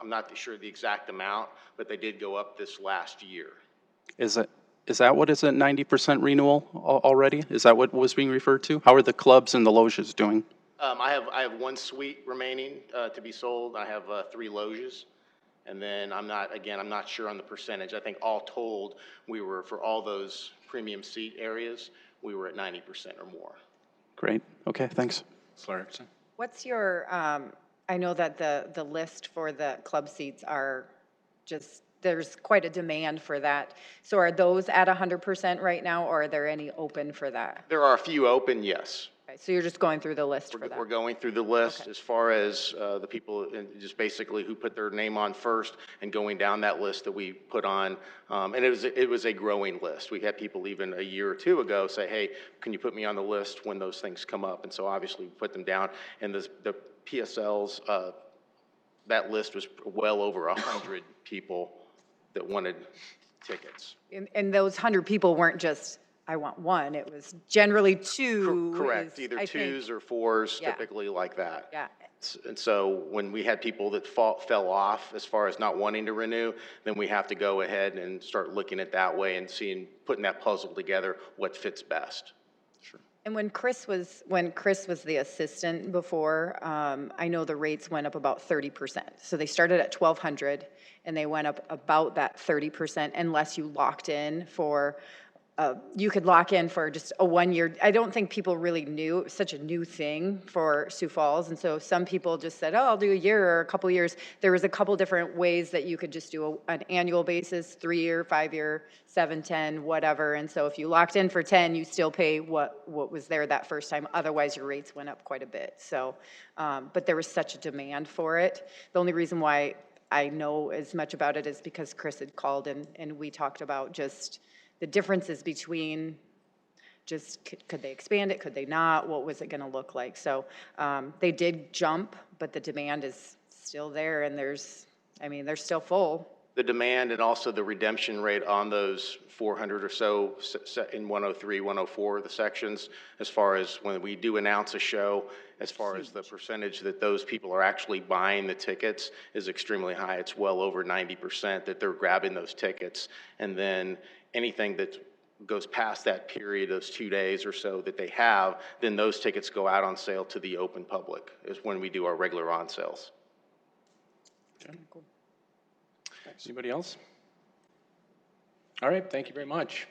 I'm not sure the exact amount, but they did go up this last year. Is that what is a 90% renewal already? Is that what was being referred to? How are the clubs and the loges doing? I have 1 suite remaining to be sold. I have 3 loges. And then I'm not sure on the percentage. I think all told, we were, for all those premium seat areas, we were at 90% or more. Great. Okay, thanks. Erickson? What's your, I know that the list for the club seats are just, there's quite a demand for that. So are those at 100% right now, or are there any open for that? There are a few open, yes. Okay, so you're just going through the list for that? We're going through the list Okay. as far as the people, just basically who put their name on first, and going down that list that we put on. And it was a growing list. We had people even a year or 2 ago say, hey, can you put me on the list when those things come up? And so obviously we put them down. And the PSLs, that list was well over 100 people that wanted tickets. And those 100 people weren't just, I want 1, it was generally 2. Correct, either 2s or 4s, Yeah. typically like that. Yeah. And so when we had people that fell off as far as not wanting to renew, then we have to go ahead and start looking at that way and putting that puzzle together, what fits best. Sure. And when Chris was the assistant before, I know the rates went up about 30%. So they started at $1,200 and they went up about that 30% unless you locked in for, you could lock in for just a 1 year. I don't think people really knew it was such a new thing for Sioux Falls. And so some people just said, oh, I'll do a year or a couple years. There was a couple different ways that you could just do an annual basis, 3-year, 5-year, 7, 10, whatever. And so if you locked in for 10, you still pay what was there that first time. Otherwise, your rates went up quite a bit. So, but there was such a demand for it. The only reason why I know as much about it is because Chris had called and we talked about just the differences between just could they expand it, could they not, what was it going to look like? So they did jump, but the demand is still there, and they're still full. The demand and also the redemption rate on those 400 or so in 103, 104, the sections, as far as when we do announce a show, as far as the percentage that those people are actually buying the tickets is extremely high. It's well over 90% that they're grabbing those tickets. And then anything that goes past that period, those 2 days or so that they have, then those tickets go out on sale to the open public, is when we do our regular on sales. Okay. Cool. Anybody else? All right, thank you very much.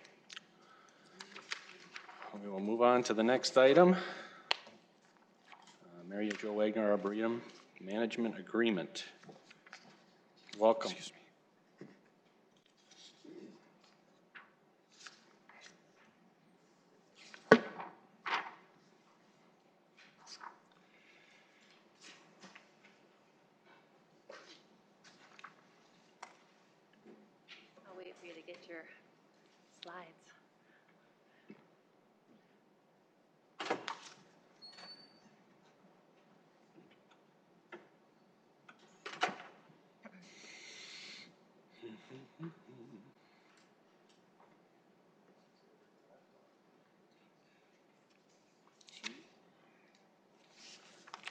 We will move on to the next item. Mary Jo Wagner, Arboretum Management Agreement. Welcome. Excuse me. get your slides.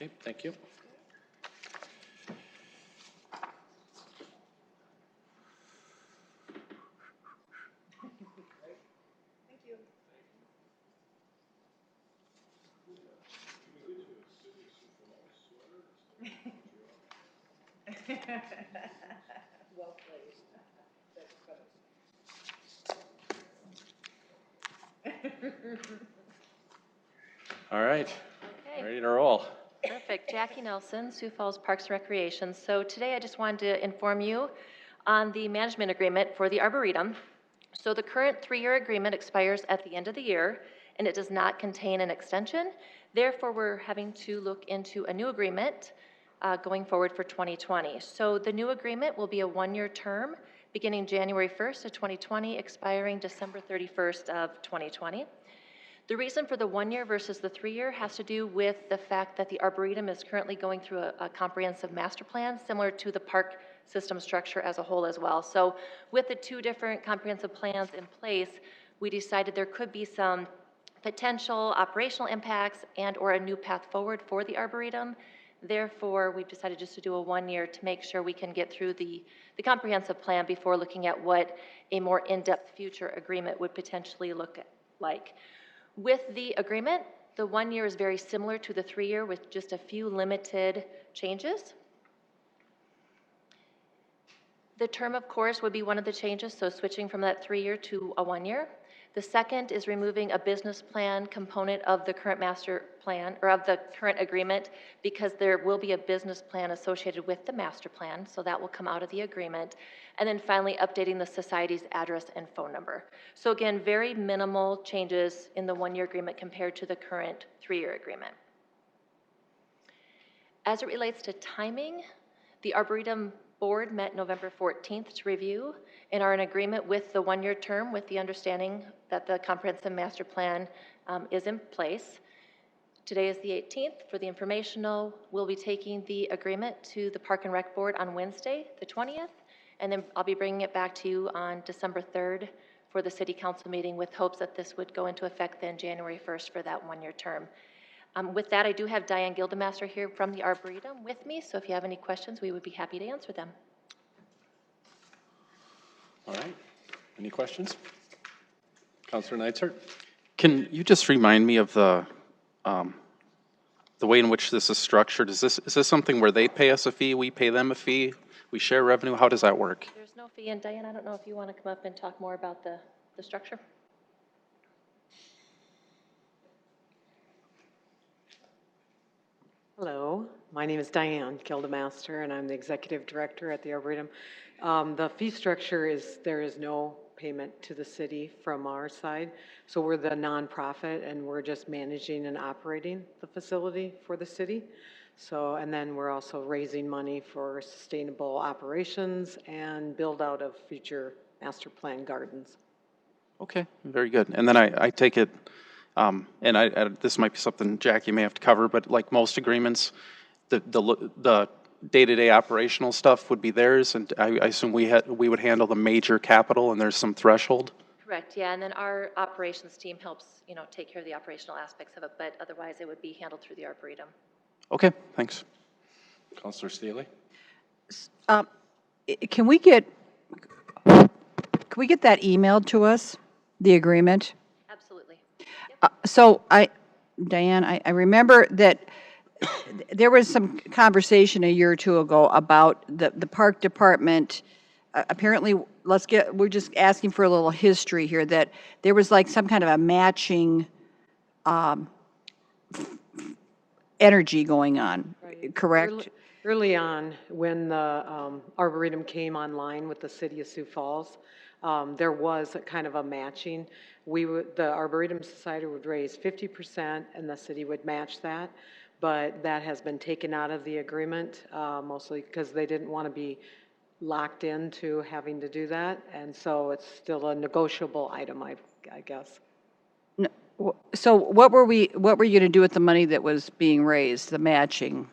Okay, thank you. Well played. All right, Okay. ready to roll. Perfect. Jackie Nelson, Sioux Falls Parks and Recreation. So today I just wanted to inform you on the management agreement for the Arboretum. So the current 3-year agreement expires at the end of the year, and it does not contain an extension. Therefore, we're having to look into a new agreement going forward for 2020. So the new agreement will be a 1-year term beginning January 1st of 2020, expiring December 31st of 2020. The reason for the 1-year versus the 3-year has to do with the fact that the Arboretum is currently going through a comprehensive master plan, similar to the park system structure as a whole as well. So with the 2 different comprehensive plans in place, we decided there could be some potential operational impacts and or a new path forward for the Arboretum. Therefore, we've decided just to do a 1-year to make sure we can get through the comprehensive plan before looking at what a more in-depth future agreement would potentially look like. With the agreement, the 1-year is very similar to the 3-year with just a few limited changes. The term, of course, would be one of the changes, so switching from that 3-year to a 1-year. The second is removing a business plan component of the current master plan, or of the current agreement, because there will be a business plan associated with the master plan, so that will come out of the agreement. And then finally, updating the society's address and phone number. So again, very minimal changes in the 1-year agreement compared to the current 3-year agreement. As it relates to timing, the Arboretum Board met November 14th to review and are in agreement with the 1-year term with the understanding that the comprehensive master plan is in place. Today is the 18th for the informational. We'll be taking the agreement to the Park and Rec Board on Wednesday, the 20th, and then I'll be bringing it back to you on December 3rd for the City Council meeting with hopes that this would go into effect then January 1st for that 1-year term. With that, I do have Diane Gildemaster here from the Arboretum with me, so if you have any questions, we would be happy to answer them. All right, any questions? Councilor Neitzer? Can you just remind me of the way in which this is structured? Is this something where they pay us a fee, we pay them a fee, we share revenue? How does that work? There's no fee, and Diane, I don't know if you want to come up and talk more about the structure. Hello, my name is Diane Gildemaster, and I'm the Executive Director at the Arboretum. The fee structure is, there is no payment to the city from our side. So we're the nonprofit, and we're just managing and operating the facility for the city. So, and then we're also raising money for sustainable operations and build out of future master plan gardens. Okay, very good. And then I take it, and this might be something Jackie may have to cover, but like most agreements, the day-to-day operational stuff would be theirs, and I assume we would handle the major capital, and there's some threshold? Correct, yeah, and then our operations team helps, take care of the operational aspects of it, but otherwise it would be handled through the Arboretum. Okay, thanks. Councilor Steele? Can we get that emailed to us, the agreement? Absolutely. So Diane, I remember that there was some conversation a year or two ago about the park department. Apparently, we're just asking for a little history here, that there was like some kind of a matching energy going on, correct? Early on, when the Arboretum came online with the city of Sioux Falls, there was a kind of a matching. The Arboretum Society would raise 50% and the city would match that, but that has been taken out of the agreement, mostly because they didn't want to be locked into having to do that, and so it's still a negotiable item, I guess. So what were you going to do with the money that was being raised, the matching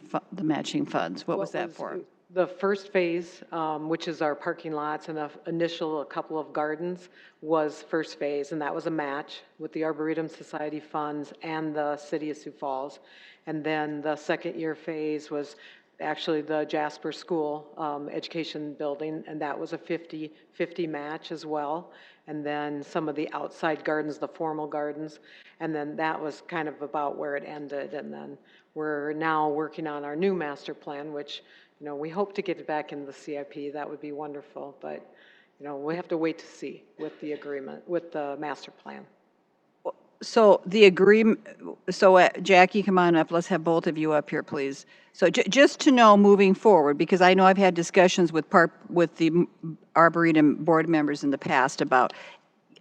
funds? What was that for? The first phase, which is our parking lots and the initial couple of gardens, was first phase, and that was a match with the Arboretum Society funds and the City of Sioux Falls. And then the second year phase was actually the Jasper School education building, and that was a 50-50 match as well. And then some of the outside gardens, the formal gardens, and then that was kind of about where it ended. And then we're now working on our new master plan, which, you know, we hope to get it back in the CIP. That would be wonderful, but, you know, we have to wait to see with the agreement, with the master plan. So the agreement, so Jackie, come on up. Let's have both of you up here, please. So just to know moving forward, because I know I've had discussions with the Arboretum board members in the past about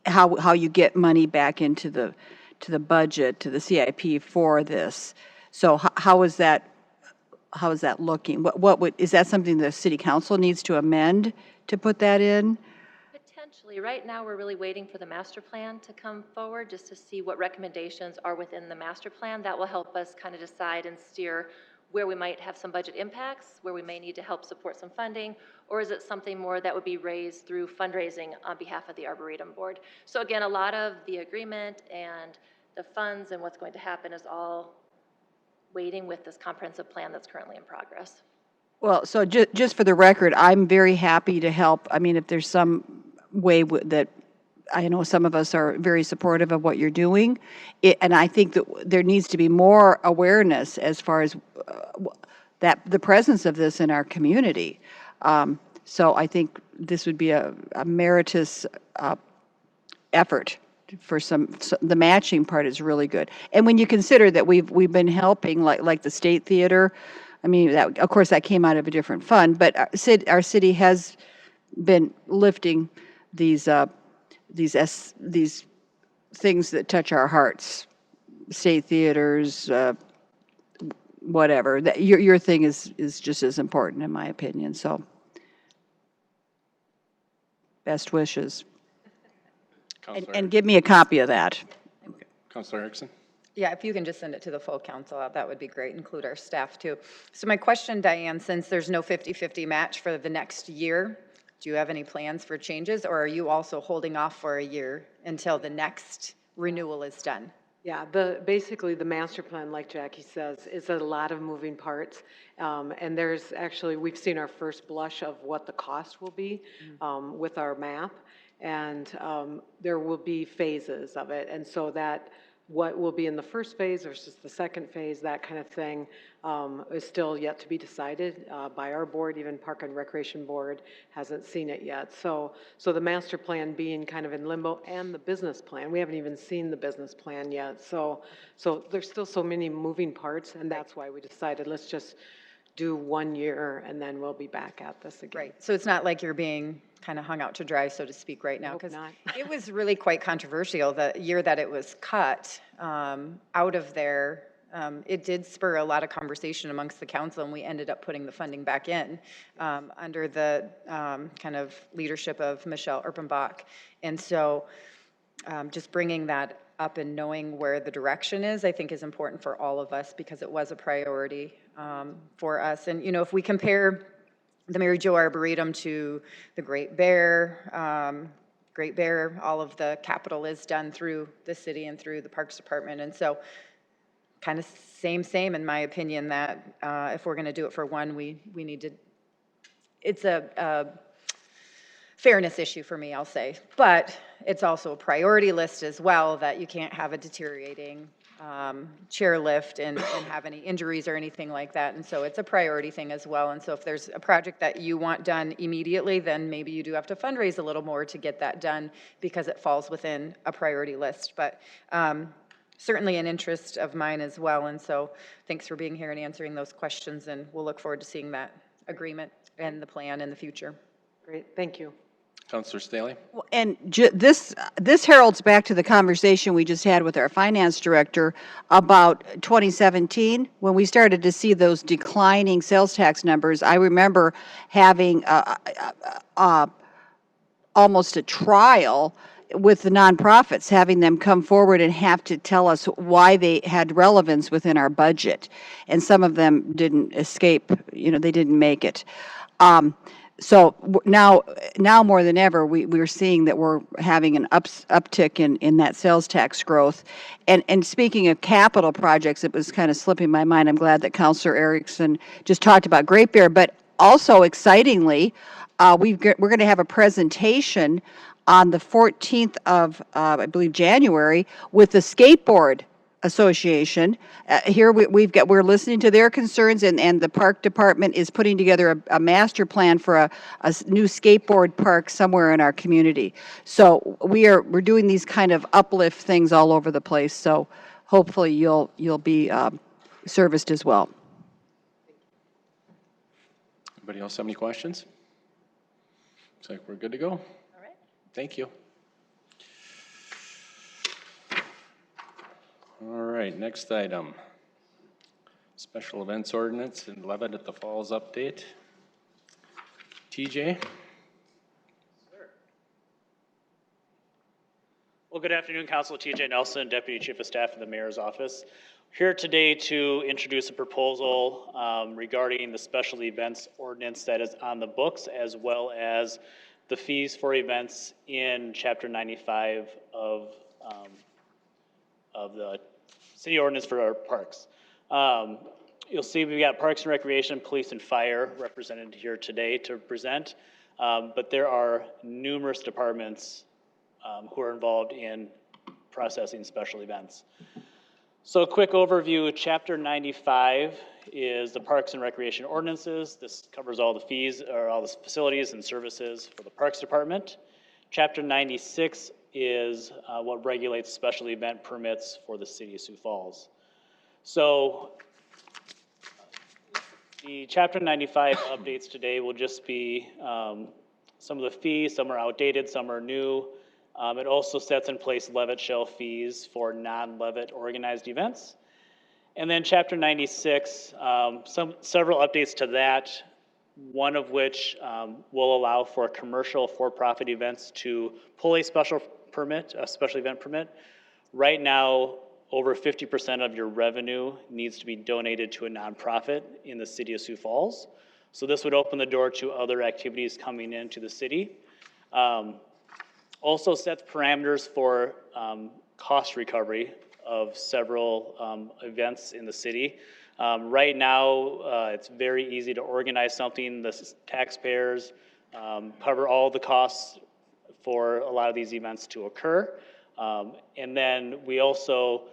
how you get money back into the budget, to the CIP for this. So how is that looking? Is that something the city council needs to amend to put that in? Potentially. Right now, we're really waiting for the master plan to come forward just to see what recommendations are within the master plan. That will help us kind of decide and steer where we might have some budget impacts, where we may need to help support some funding, or is it something more that would be raised through fundraising on behalf of the Arboretum board? So again, a lot of the agreement and the funds and what's going to happen is all waiting with this comprehensive plan that's currently in progress. Well, so just for the record, I'm very happy to help. I mean, if there's some way that, I know some of us are very supportive of what you're doing, and I think that there needs to be more awareness as far as that the presence of this in our community. So I think this would be a meritorious effort for the matching part is really good. And when you consider that we've been helping like the State Theater, I mean, that, of course, that came out of a different fund, but our city has been lifting these things that touch our hearts, state theaters, whatever. Your thing is just as important, in my opinion. So, best wishes. And give me a copy of that. Councilor Erickson? Yeah, if you can just send it to the full council, that would be great, include our staff too. So my question, Diane, since there's no 50-50 match for the next year, do you have any plans for changes, or are you also holding off for a year until the next renewal is done? Yeah, basically the master plan, like Jackie says, is a lot of moving parts. And there's actually, we've seen our first blush of what the cost will be with our map. And there will be phases of it. And so that what will be in the first phase versus the second phase, that kind of thing, is still yet to be decided by our board. Even Park and Recreation Board hasn't seen it yet. So the master plan being kind of in limbo, and the business plan, we haven't even seen the business plan yet. So there's still so many moving parts, and that's why we decided let's just do 1 year and then we'll be back at this again. Right. So it's not like you're being kind of hung out to dry, so to speak, right now, because it was really quite controversial the year that it was cut out of there. It did spur a lot of conversation amongst the council, and we ended up putting the funding back in under the kind of leadership of Michelle Erpenbach. And so just bringing that up and knowing where the direction is, I think is important for all of us, because it was a priority for us. And, you know, if we compare the Mary Jo Arboretum to the Great Bear, all of the capital is done through the city and through the Parks Department. And so kind of same in my opinion, that if we're going to do it for one, we need to, it's a fairness issue for me, I'll say. But it's also a priority list as well, that you can't have a deteriorating chairlift and have any injuries or anything like that. And so it's a priority thing as well. And so if there's a project that you want done immediately, then maybe you do have to fundraise a little more to get that done, because it falls within a priority list. But certainly an interest of mine as well. And so thanks for being here and answering those questions. And we'll look forward to seeing that agreement and the plan in the future. Great, thank you. Counselor Staley? And this heralds back to the conversation we just had with our finance director about 2017, when we started to see those declining sales tax numbers. I remember having almost a trial with the nonprofits, having them come forward and have to tell us why they had relevance within our budget. And some of them didn't escape, they didn't make it. So now more than ever, we're seeing that we're having an uptick in that sales tax growth. And speaking of capital projects, it was kind of slipping my mind. I'm glad that Councilor Erickson just talked about Great Bear, but also excitingly, we're going to have a presentation on the 14th of, I believe, January with the Skateboard Association. Here we're listening to their concerns, and the park department is putting together a master plan for a new skateboard park somewhere in our community. So we're doing these kind of uplift things all over the place. So hopefully you'll be serviced as well. Anybody else have any questions? Looks like we're good to go. All right. Thank you. All right, next item. Special events ordinance and Levitt at the Falls update. TJ? Well, good afternoon, Council. TJ Nelson, Deputy Chief of Staff in the Mayor's Office. Here today to introduce a proposal regarding the special events ordinance that is on the books, as well as the fees for events in Chapter 95 of the city ordinance for our parks. You'll see we've got Parks and Recreation, Police, and Fire represented here today to present, but there are numerous departments who are involved in processing special events. So a quick overview, Chapter 95 is the Parks and Recreation ordinances. This covers all the fees, or all the facilities and services for the Parks Department. Chapter 96 is what regulates special event permits for the city of Sioux Falls. So the Chapter 95 updates today will just be some of the fees. Some are outdated, some are new. It also sets in place Levitt shell fees for non-Levitt organized events. And then Chapter 96, several updates to that, one of which will allow for commercial for-profit events to pull a special event permit. Right now, over 50% of your revenue needs to be donated to a nonprofit in the city of Sioux Falls. So this would open the door to other activities coming into the city. Also sets parameters for cost recovery of several events in the city. Right now, it's very easy to organize something. The taxpayers cover all the costs for a lot of these events to occur. And then we also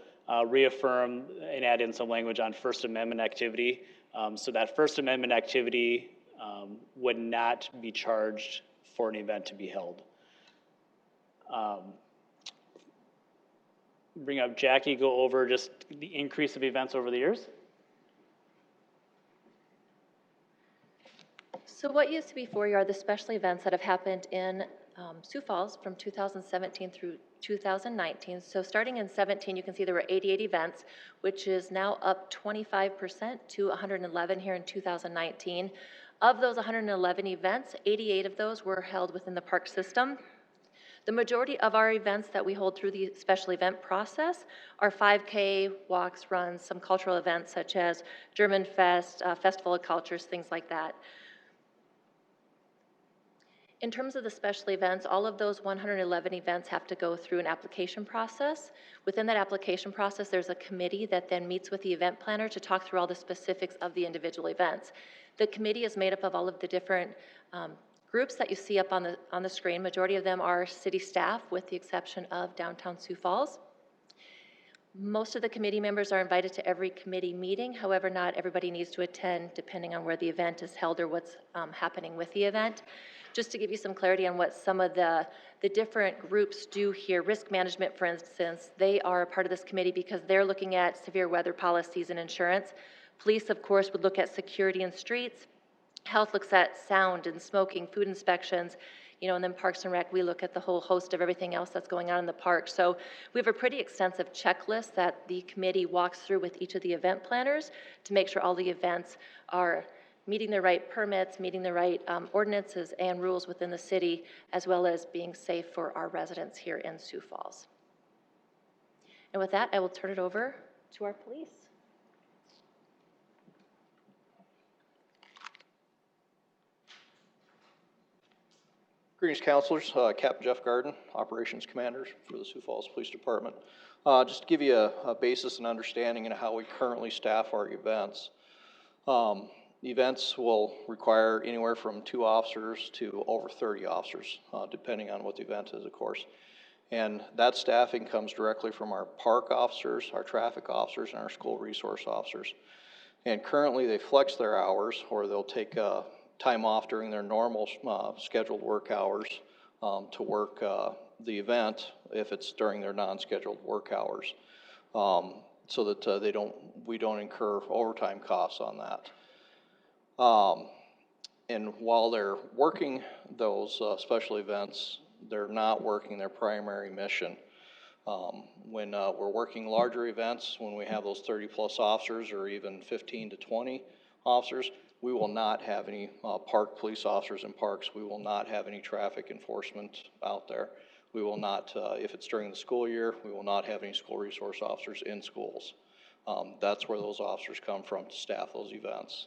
reaffirm and add in some language on First Amendment activity. So that First Amendment activity would not be charged for an event to be held. Bring up Jackie, go over just the increase of events over the years. So what used to be for you are the special events that have happened in Sioux Falls from 2017 through 2019. So starting in 17, you can see there were 88 events, which is now up 25% to 111 here in 2019. Of those 111 events, 88 of those were held within the park system. The majority of our events that we hold through the special event process are 5K, walks, runs, some cultural events such as German Fest, Festival of Cultures, things like that. In terms of the special events, all of those 111 events have to go through an application process. Within that application process, there's a committee that then meets with the event planner to talk through all the specifics of the individual events. The committee is made up of all of the different groups that you see up on the screen. Majority of them are city staff, with the exception of downtown Sioux Falls. Most of the committee members are invited to every committee meeting. However, not everybody needs to attend depending on where the event is held or what's happening with the event. Just to give you some clarity on what some of the different groups do here, risk management, for instance, they are a part of this committee because they're looking at severe weather policies and insurance. Police, of course, would look at security in streets. Health looks at sound and smoking, food inspections. and then Parks and Rec, we look at the whole host of everything else that's going on in the park. So we have a pretty extensive checklist that the committee walks through with each of the event planners to make sure all the events are meeting the right permits, meeting the right ordinances and rules within the city, as well as being safe for our residents here in Sioux Falls. And with that, I will turn it over to our police. Greetings, councilors. Captain Jeff Garden, Operations Commander for the Sioux Falls Police Department. Just to give you a basis and understanding of how we currently staff our events. Events will require anywhere from 2 officers to over 30 officers, depending on what the event is, of course. And that staffing comes directly from our park officers, our traffic officers, and our school resource officers. And currently they flex their hours, or they'll take time off during their normal scheduled work hours to work the event if it's during their non-scheduled work hours, so that we don't incur overtime costs on that. And while they're working those special events, they're not working their primary mission. When we're working larger events, when we have those 30-plus officers or even 15 to 20 officers, we will not have any park police officers in parks. We will not have any traffic enforcement out there. We will not, if it's during the school year, we will not have any school resource officers in schools. That's where those officers come from to staff those events.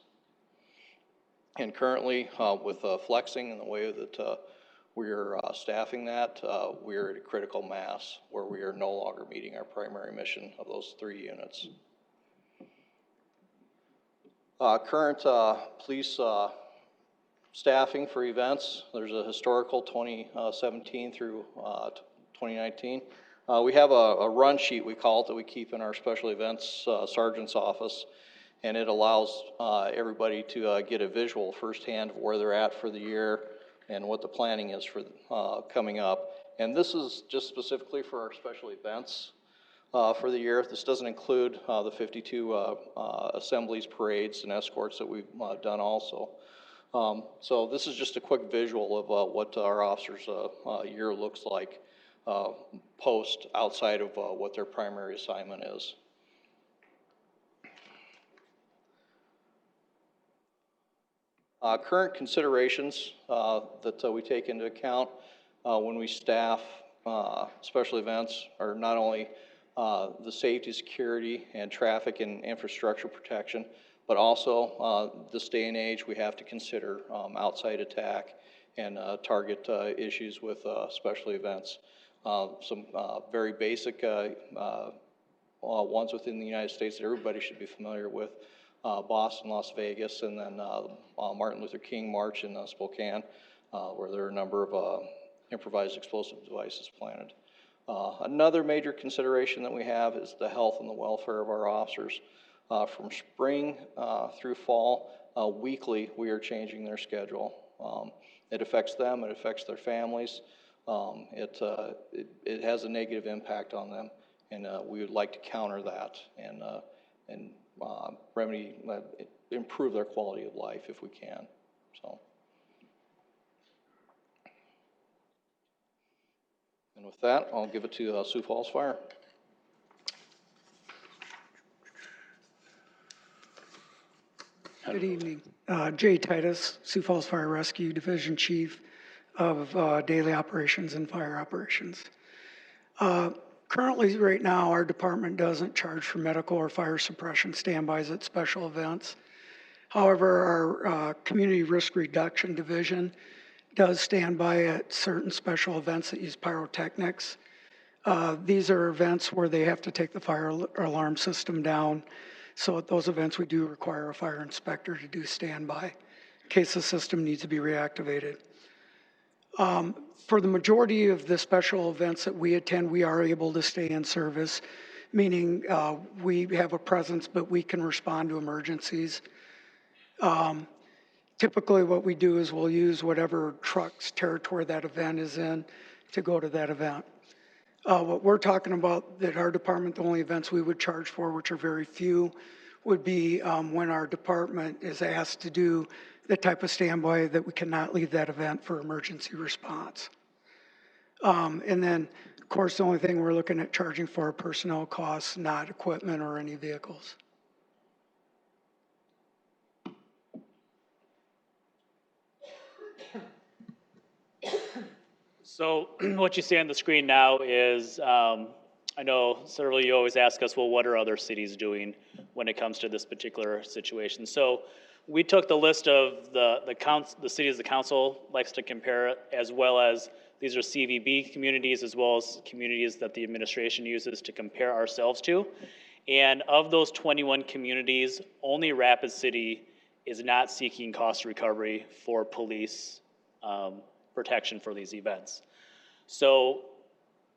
And currently, with flexing and the way that we're staffing that, we're at a critical mass where we are no longer meeting our primary mission of those 3 units. Current police staffing for events, there's a historical 2017 through 2019. We have a run sheet, we call it, that we keep in our special events sergeant's office. And it allows everybody to get a visual firsthand of where they're at for the year and what the planning is for coming up. And this is just specifically for our special events for the year. This doesn't include the 52 assemblies, parades, and escorts that we've done also. So this is just a quick visual of what our officers' year looks like post outside of what their primary assignment is. Current considerations that we take into account when we staff special events are not only the safety, security, and traffic and infrastructure protection, but also this day and age we have to consider outside attack and target issues with special events. Some very basic ones within the United States that everybody should be familiar with. Boston, Las Vegas, and then Martin Luther King March in Spokane, where there are a number of improvised explosive devices planted. Another major consideration that we have is the health and the welfare of our officers. From spring through fall, weekly we are changing their schedule. It affects them, it affects their families. It has a negative impact on them, and we would like to counter that and remedy, improve their quality of life if we can. So, and with that, I'll give it to Sioux Falls Fire. Good evening. Jay Titus, Sioux Falls Fire Rescue Division Chief of Daily Operations and Fire Operations. Currently, right now, our department doesn't charge for medical or fire suppression standbys at special events. However, our Community Risk Reduction Division does stand by at certain special events that use pyrotechnics. These are events where they have to take the fire alarm system down. So at those events, we do require a fire inspector to do standby in case the system needs to be reactivated. For the majority of the special events that we attend, we are able to stay in service, meaning we have a presence, but we can respond to emergencies. Typically what we do is we'll use whatever truck's territory that event is in to go to that event. What we're talking about that our department, the only events we would charge for, which are very few, would be when our department is asked to do the type of standby that we cannot leave that event for emergency response. And then, of course, the only thing we're looking at charging for are personnel costs, not equipment or any vehicles. So what you see on the screen now is, I know several of you always ask us, well, what are other cities doing when it comes to this particular situation? So we took the list of the cities the council likes to compare, as well as these are CVB communities, as well as communities that the administration uses to compare ourselves to. And of those 21 communities, only Rapid City is not seeking cost recovery for police protection for these events. So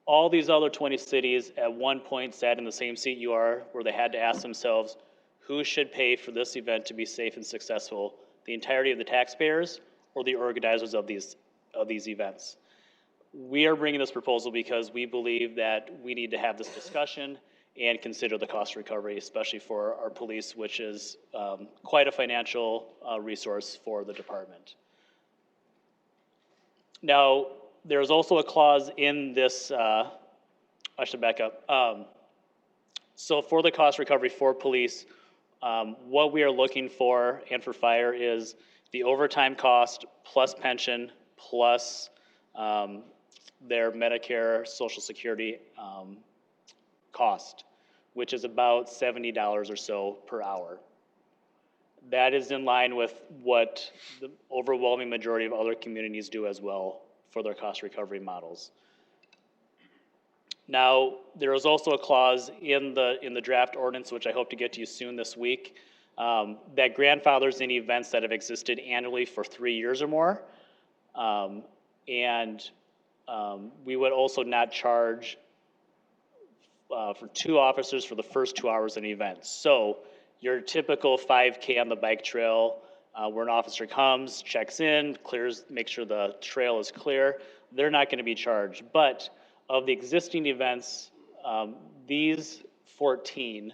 all these other 20 cities at one point sat in the same seat you are, where they had to ask themselves, who should pay for this event to be safe and successful? The entirety of the taxpayers or the organizers of these events? We are bringing this proposal because we believe that we need to have this discussion and consider the cost recovery, especially for our police, which is quite a financial resource for the department. Now, there's also a clause in this, I should back up. So for the cost recovery for police, what we are looking for and for fire is the overtime cost plus pension plus their Medicare, Social Security cost, which is about $70 or so per hour. That is in line with what the overwhelming majority of other communities do as well for their cost recovery models. Now, there is also a clause in the draft ordinance, which I hope to get to you soon this week, that grandfathers any events that have existed annually for 3 years or more. We would also not charge for 2 officers for the first 2 hours of an event. So your typical 5K on the bike trail, where an officer comes, checks in, clears, makes sure the trail is clear, they're not going to be charged. But of the existing events, these 14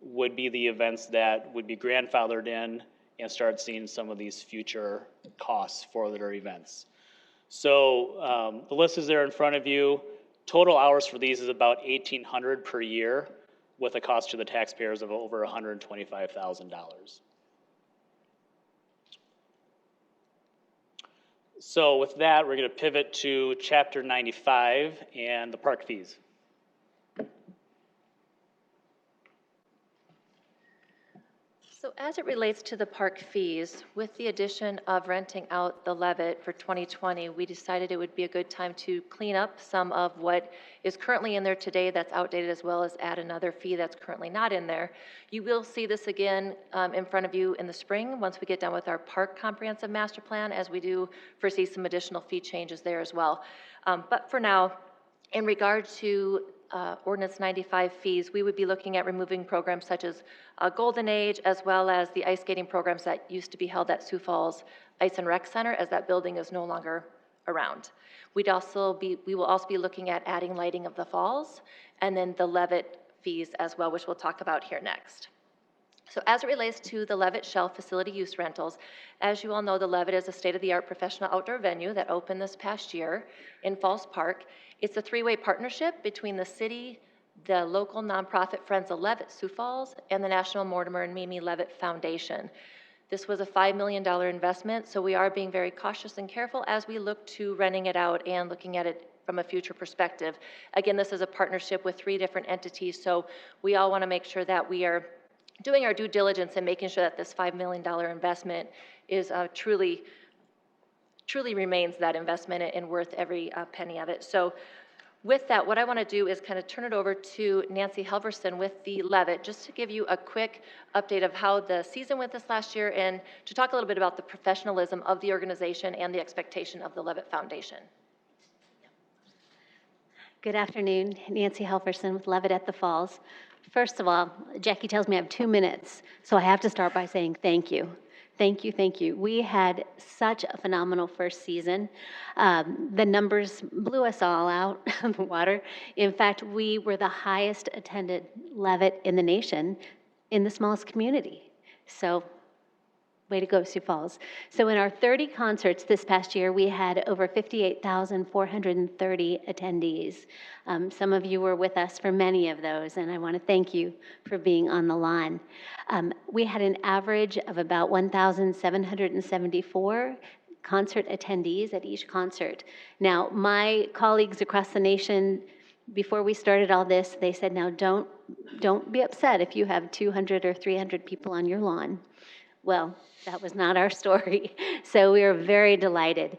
would be the events that would be grandfathered in and start seeing some of these future costs for their events. So the list is there in front of you. Total hours for these is about 1,800 per year, with a cost to the taxpayers of over $125,000. So with that, we're going to pivot to Chapter 95 and the park fees. So as it relates to the park fees, with the addition of renting out the Levitt for 2020, we decided it would be a good time to clean up some of what is currently in there today that's outdated, as well as add another fee that's currently not in there. You will see this again in front of you in the spring once we get done with our park comprehensive master plan, as we do foresee some additional fee changes there as well. But for now, in regard to Ordinance 95 fees, we would be looking at removing programs such as Golden Age, as well as the ice skating programs that used to be held at Sioux Falls Ice and Rec Center, as that building is no longer around. We will also be looking at adding lighting of the falls, and then the Levitt fees as well, which we'll talk about here next. So as it relates to the Levitt Shelf facility use rentals, as you all know, the Levitt is a state-of-the-art professional outdoor venue that opened this past year in Falls Park. It's a 3-way partnership between the city, the local nonprofit Friends of Levitt Sioux Falls, and the National Mortimer and Mimi Levitt Foundation. This was a $5 million investment, so we are being very cautious and careful as we look to renting it out and looking at it from a future perspective. Again, this is a partnership with 3 different entities, so we all want to make sure that we are doing our due diligence and making sure that this $5 million investment is truly remains that investment and worth every penny of it. So with that, what I want to do is kind of turn it over to Nancy Helverson with the Levitt, just to give you a quick update of how the season went this last year and to talk a little bit about the professionalism of the organization and the expectation of the Levitt Foundation. Good afternoon, Nancy Helverson with Levitt at the Falls. First of all, Jackie tells me I have 2 minutes, so I have to start by saying thank you. Thank you, thank you. We had such a phenomenal first season. The numbers blew us all out of the water. In fact, we were the highest attended Levitt in the nation in the smallest community. So Way to go, Sioux Falls. So in our 30 concerts this past year, we had over 58,430 attendees. Some of you were with us for many of those, and I want to thank you for being on the lawn. We had an average of about 1,774 concert attendees at each concert. Now, my colleagues across the nation, before we started all this, they said, now don't be upset if you have 200 or 300 people on your lawn. Well, that was not our story. So we were very delighted.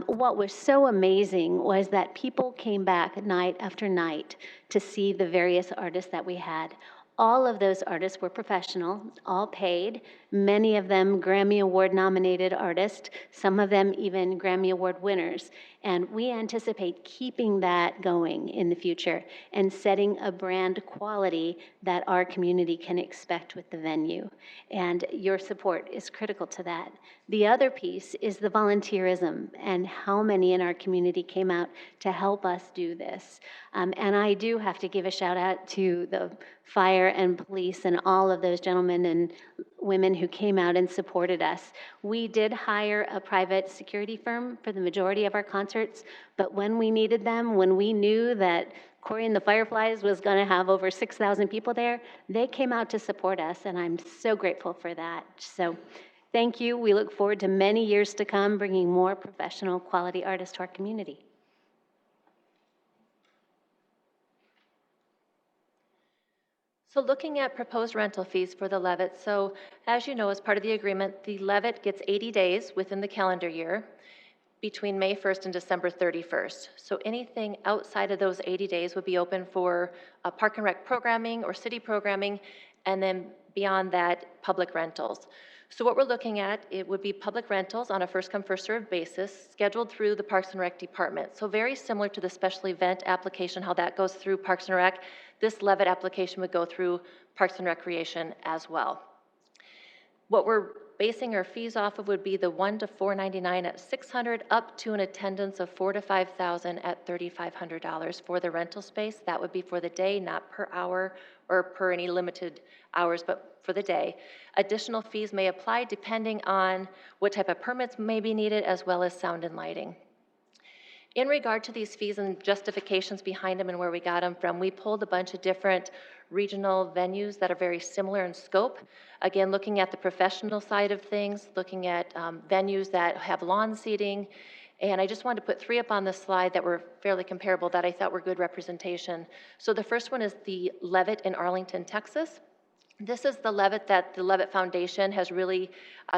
What was so amazing was that people came back night after night to see the various artists that we had. All of those artists were professional, all paid, many of them Grammy Award nominated artists, some of them even Grammy Award winners. And we anticipate keeping that going in the future and setting a brand quality that our community can expect with the venue. And your support is critical to that. The other piece is the volunteerism and how many in our community came out to help us do this. And I do have to give a shout out to the fire and police and all of those gentlemen and women who came out and supported us. We did hire a private security firm for the majority of our concerts, but when we needed them, when we knew that Corey and the Fireflies was going to have over 6,000 people there, they came out to support us, and I'm so grateful for that. So thank you. We look forward to many years to come bringing more professional quality artists to our community. So looking at proposed rental fees for the Levitt, so as you know, as part of the agreement, the Levitt gets 80 days within the calendar year between May 1st and December 31st. So anything outside of those 80 days would be open for park and rec programming or city programming, and then beyond that, public rentals. So what we're looking at, it would be public rentals on a first-come, first-served basis, scheduled through the Parks and Rec Department. So very similar to the special event application, how that goes through Parks and Rec, this Levitt application would go through Parks and Recreation as well. What we're basing our fees off of would be the $1 to $499 at $600, up to an attendance of $4,000 to $5,000 at $3,500 for the rental space. That would be for the day, not per hour or per any limited hours, but for the day. Additional fees may apply depending on what type of permits may be needed, as well as sound and lighting. In regard to these fees and justifications behind them and where we got them from, we pulled a bunch of different regional venues that are very similar in scope. Again, looking at the professional side of things, looking at venues that have lawn seating, and I just wanted to put 3 up on this slide that were fairly comparable that I thought were good representation. So the first one is the Levitt in Arlington, Texas. This is the Levitt that the Levitt Foundation has really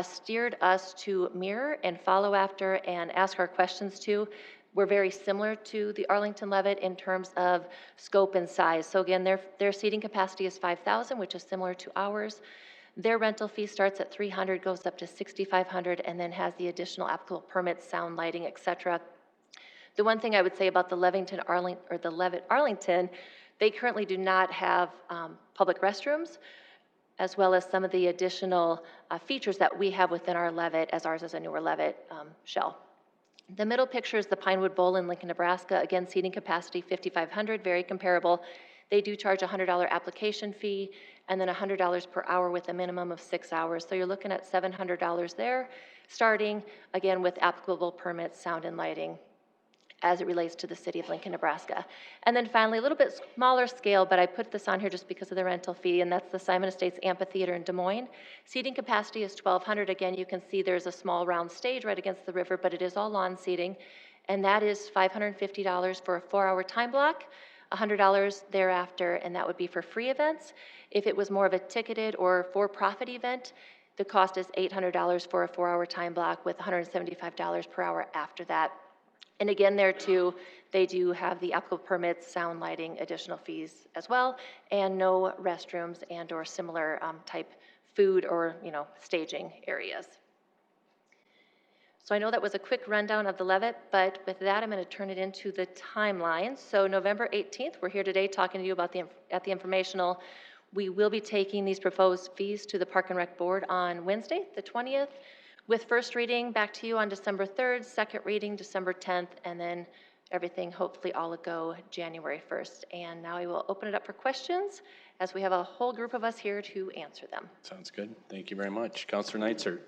steered us to mirror and follow after and ask our questions to. We're very similar to the Arlington Levitt in terms of scope and size. So again, their seating capacity is 5,000, which is similar to ours. Their rental fee starts at $300, goes up to $6,500, and then has the additional applicable permits, sound, lighting, etc. The one thing I would say about the Levitt Arlington, they currently do not have public restrooms, as well as some of the additional features that we have within our Levitt, as ours is a newer Levitt shell. The middle picture is the Pinewood Bowl in Lincoln, Nebraska. Again, seating capacity 5,500, very comparable. They do charge a $100 application fee and then $100 per hour with a minimum of 6 hours. So you're looking at $700 there, starting again with applicable permits, sound and lighting, as it relates to the city of Lincoln, Nebraska. And then finally, a little bit smaller scale, but I put this on here just because of the rental fee, and that's the Simon Estates Amphitheater in Des Moines. Seating capacity is 1,200. Again, you can see there's a small round stage right against the river, but it is all lawn seating, and that is $550 for a 4-hour time block, $100 thereafter, and that would be for free events. If it was more of a ticketed or for-profit event, the cost is $800 for a 4-hour time block with $175 per hour after that. And again, there too, they do have the applicable permits, sound, lighting, additional fees as well, and no restrooms and or similar type food or staging areas. So I know that was a quick rundown of the Levitt, but with that, I'm going to turn it into the timeline. So November 18th, we're here today talking to you about at the Informational. We will be taking these proposed fees to the Park and Rec Board on Wednesday, the 20th. With first reading back to you on December 3rd, second reading December 10th, and then everything hopefully all a go January 1st. And now I will open it up for questions as we have a whole group of us here to answer them. Sounds good. Thank you very much. Councilor Neitzer.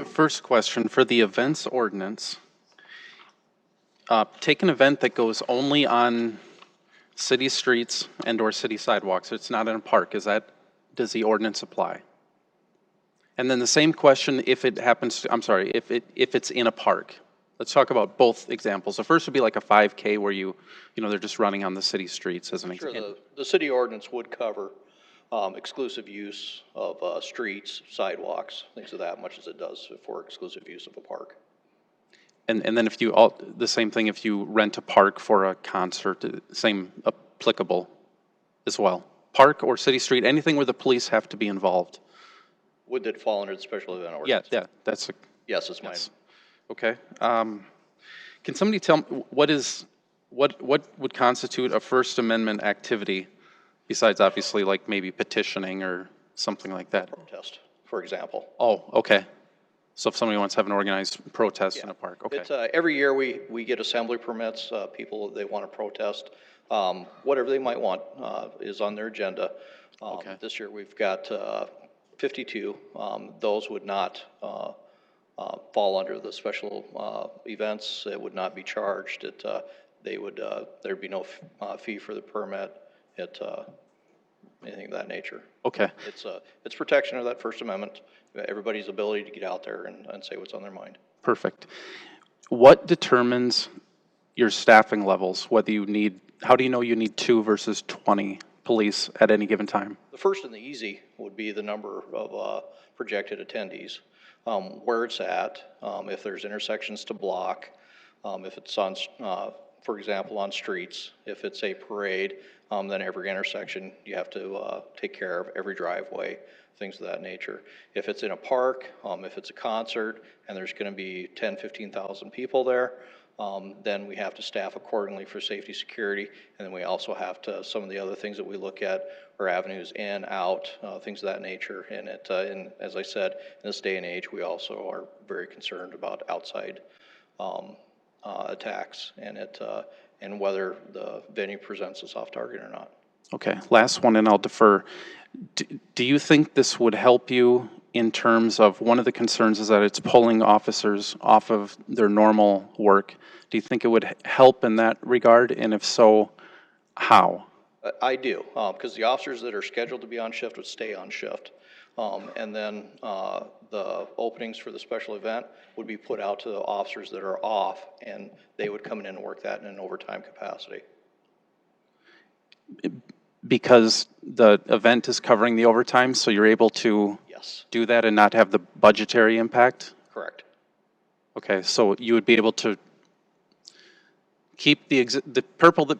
First question, for the events ordinance, take an event that goes only on city streets and/or city sidewalks. It's not in a park. Does the ordinance apply? And then the same question if it happens to, I'm sorry, if it's in a park. Let's talk about both examples. The first would be like a 5K where they're just running on the city streets as an Sure, example. the city ordinance would cover exclusive use of streets, sidewalks, things of that much as it does for exclusive use of a park. And then the same thing if you rent a park for a concert, same applicable as well. Park or city street, anything where the police have to be involved. Would that fall under the special event ordinance? Yeah, that's Yes, it's mine. yes. Okay. Can somebody tell me what would constitute a First Amendment activity besides obviously like maybe petitioning or something like that? Protest, for example. Oh, okay. So if somebody wants to have an organized protest in a park, okay. It's, every year we get assembly permits, people, they want to protest. Whatever they might want is on their agenda. Okay. This year we've got 52. Those would not fall under the special events. It would not be charged. There'd be no fee for the permit, anything of that nature. Okay. It's protection of that First Amendment, everybody's ability to get out there and say what's on their mind. Perfect. What determines your staffing levels, how do you know you need 2 versus 20 police at any given time? The first and the easy would be the number of projected attendees, where it's at, if there's intersections to block, if it's on, for example, on streets, if it's a parade, then every intersection you have to take care of, every driveway, things of that nature. If it's in a park, if it's a concert, and there's going to be 10, 15,000 people there, then we have to staff accordingly for safety, security, and then we also have to, some of the other things that we look at are avenues in, out, things of that nature. And as I said, in this day and age, we also are very concerned about outside attacks and whether the venue presents a soft target or not. Okay, last one, and I'll defer. Do you think this would help you in terms of, one of the concerns is that it's pulling officers off of their normal work? Do you think it would help in that regard? And if so, how? I do, because the officers that are scheduled to be on shift would stay on shift. And then the openings for the special event would be put out to the officers that are off, and they would come in and work that in an overtime capacity. Because the event is covering the overtime, so you're able to do that and not have the budgetary impact? Correct. Okay, so you would be able to keep the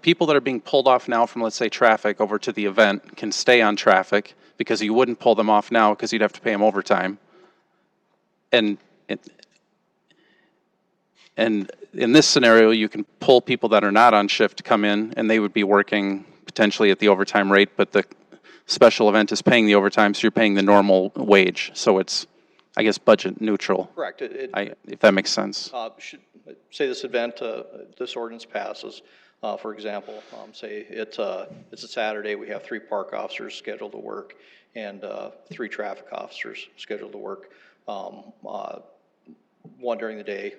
people that are being pulled off now from, let's say, traffic over to the event can stay on traffic, because you wouldn't pull them off now because you'd have to pay them overtime. And in this scenario, you can pull people that are not on shift to come in, and they would be working potentially at the overtime rate, but the special event is paying the overtime, so you're paying the normal wage. So it's, I guess, budget neutral. Correct. If that makes sense. Say this event, this ordinance passes, for example, say it's a Saturday, we have 3 park officers scheduled to work and 3 traffic officers scheduled to work, 1 during the day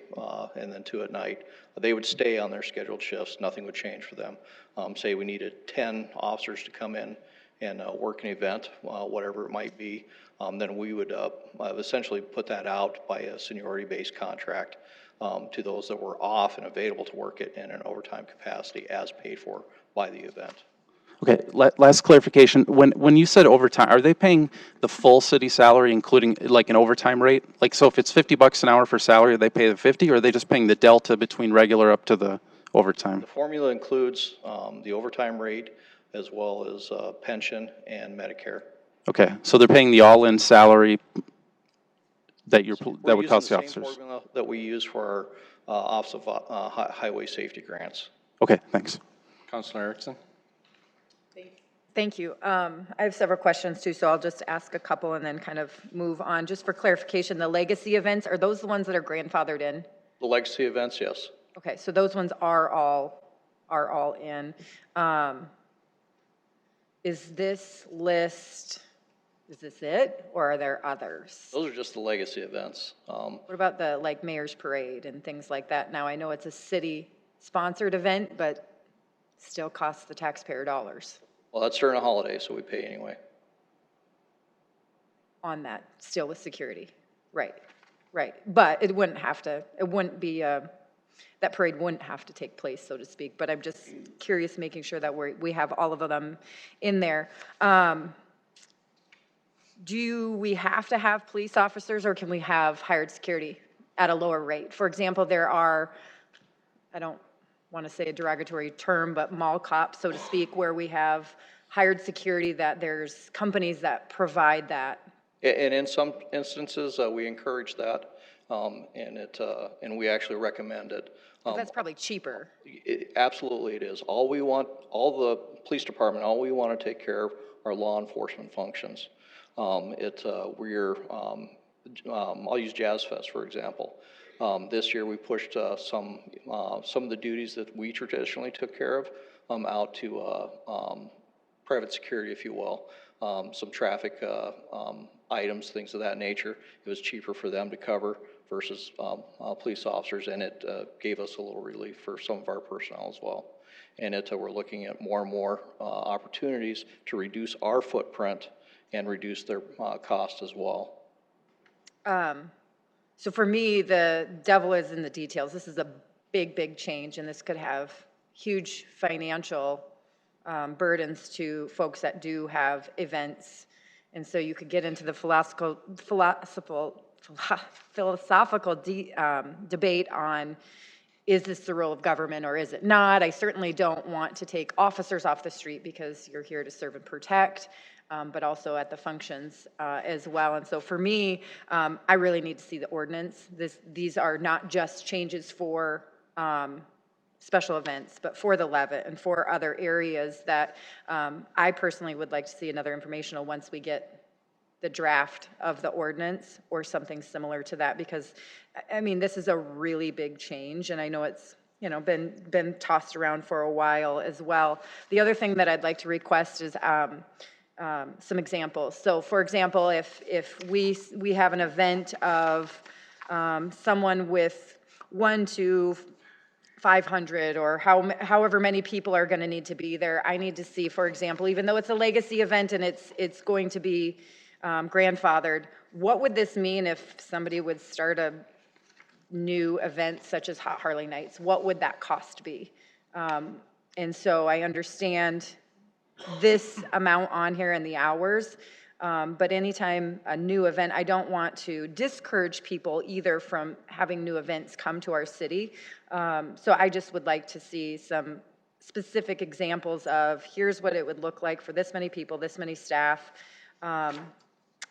and then 2 at night. They would stay on their scheduled shifts, nothing would change for them. Say we needed 10 officers to come in and work an event, whatever it might be, then we would essentially put that out by a seniority-based contract to those that were off and available to work it in an overtime capacity as paid for by the event. Okay, last clarification. When you said overtime, are they paying the full city salary, including like an overtime rate? Like, so if it's $50 an hour for salary, they pay the 50, or are they just paying the delta between regular up to the overtime? The formula includes the overtime rate as well as pension and Medicare. Okay, so they're paying the all-in salary that would cost the officers. We're using the same formula that we use for our Office of Highway Safety grants. Okay, thanks. Councilor Erickson? Thank you. I have several questions too, so I'll just ask a couple and then kind of move on. Just for clarification, the legacy events, are those the ones that are grandfathered in? The legacy events, yes. Okay, so those ones are all in. Is this list Is this it, or are there others? Those are just the legacy events. What about the, like, Mayor's Parade and things like that? Now, I know it's a city-sponsored event, but still costs the taxpayer dollars Well, that's during a holiday, so we pay anyway. on that, still with security. Right, right. But it wouldn't have to, it wouldn't be, that parade wouldn't have to take place, so to speak. But I'm just curious, making sure that we have all of them in there. Do we have to have police officers, or can we have hired security at a lower rate? For example, there are, I don't want to say a derogatory term, but mall cops, so to speak, where we have hired security, that there's companies that provide that. And in some instances, we encourage that, and we actually recommend it. That's probably cheaper. Absolutely it is. All the police department, all we want to take care of are law enforcement functions. I'll use Jazz Fest, for example. This year we pushed some of the duties that we traditionally took care of out to private security, if you will. Some traffic items, things of that nature. It was cheaper for them to cover versus police officers, and it gave us a little relief for some of our personnel as well. And we're looking at more and more opportunities to reduce our footprint and reduce their cost as well. So for me, the devil is in the details. This is a big, big change, and this could have huge financial burdens to folks that do have events. And so you could get into the philosophical debate on, is this the role of government or is it not? I certainly don't want to take officers off the street, because you're here to serve and protect, but also at the functions as well. And so for me, I really need to see the ordinance. These are not just changes for special events, but for the Levitt and for other areas that I personally would like to see another informational once we get the draft of the ordinance or something similar to that, because I mean, this is a really big change, and I know it's, you know, been tossed around for a while as well. The other thing that I'd like to request is some examples. So for example, if we have an event of someone with 1 to 500 or however many people are going to need to be there, I need to see, for example, even though it's a legacy event and it's going to be grandfathered, what would this mean if somebody would start a new event such as Hot Harley Nights? What would that cost be? And so I understand this amount on here and the hours, but anytime a new event, I don't want to discourage people either from having new events come to our city. So I just would like to see some specific examples of, here's what it would look like for this many people, this many staff,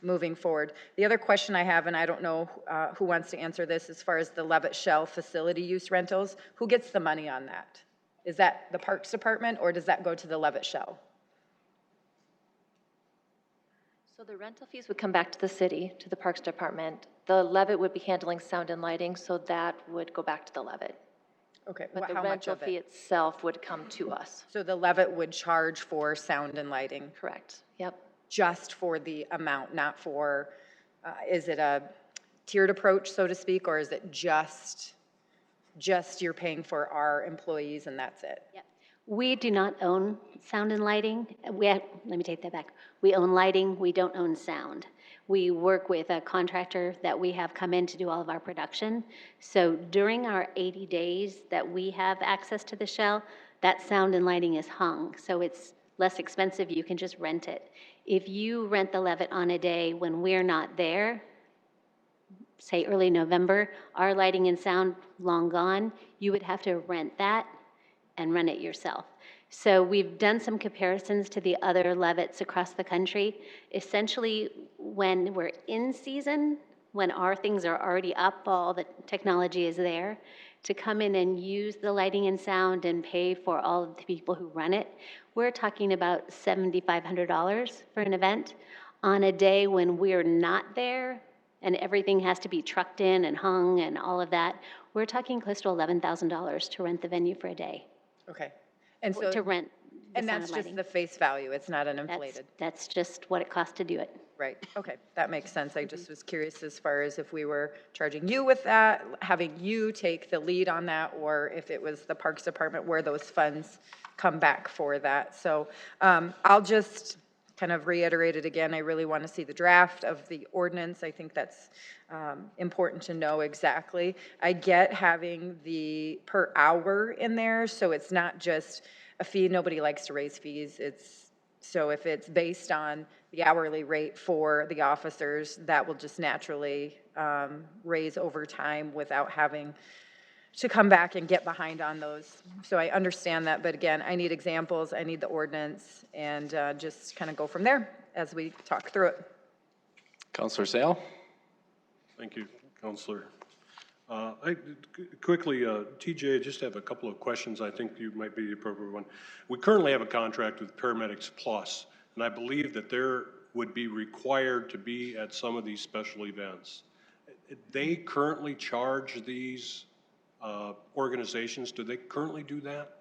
moving forward. The other question I have, and I don't know who wants to answer this, as far as the Levitt Shell facility use rentals, who gets the money on that? Is that the Parks Department, or does that go to the Levitt Shell? So the rental fees would come back to the city, to the Parks Department. The Levitt would be handling sound and lighting, so that would go back to the Levitt. Okay, But the how much rental of it? fee itself would come to us. So the Levitt would charge for sound and lighting? Correct, yep. Just for the amount, not for, is it a tiered approach, so to speak, or is it just you're paying for our employees and that's it? Yep. We do not own sound and lighting. Let me take that back. We own lighting, we don't own sound. We work with a contractor that we have come in to do all of our production. So during our 80 days that we have access to the shell, that sound and lighting is hung. So it's less expensive, you can just rent it. If you rent the Levitt on a day when we're not there, say early November, our lighting and sound long gone, you would have to rent that and run it yourself. So we've done some comparisons to the other Levitts across the country. Essentially, when we're in season, when our things are already up, all the technology is there, to come in and use the lighting and sound and pay for all of the people who run it, we're talking about $7,500 for an event. On a day when we're not there and everything has to be trucked in and hung and all of that, we're talking close to $11,000 to rent the venue for a day. Okay. And so, To rent the And sound that's and just lighting. the face value, it's not an That's, inflated. that's just what it costs to do it. Right, okay, that makes sense. I just was curious as far as if we were charging you with that, having you take the lead on that, or if it was the Parks Department where those funds come back for that. So I'll just kind of reiterate it again. I really want to see the draft of the ordinance. I think that's important to know exactly. I get having the per hour in there, so it's not just a fee. Nobody likes to raise fees. So if it's based on the hourly rate for the officers, that will just naturally raise over time without having to come back and get behind on those. So I understand that, but again, I need examples, I need the ordinance, and just kind of go from there as we talk through it. Counselor Sale? Thank you, Counselor. Quickly, TJ, I just have a couple of questions. I think you might be the appropriate one. We currently have a contract with Paramedics Plus, and I believe that there would be required to be at some of these special events. They currently charge these organizations. Do they currently do that?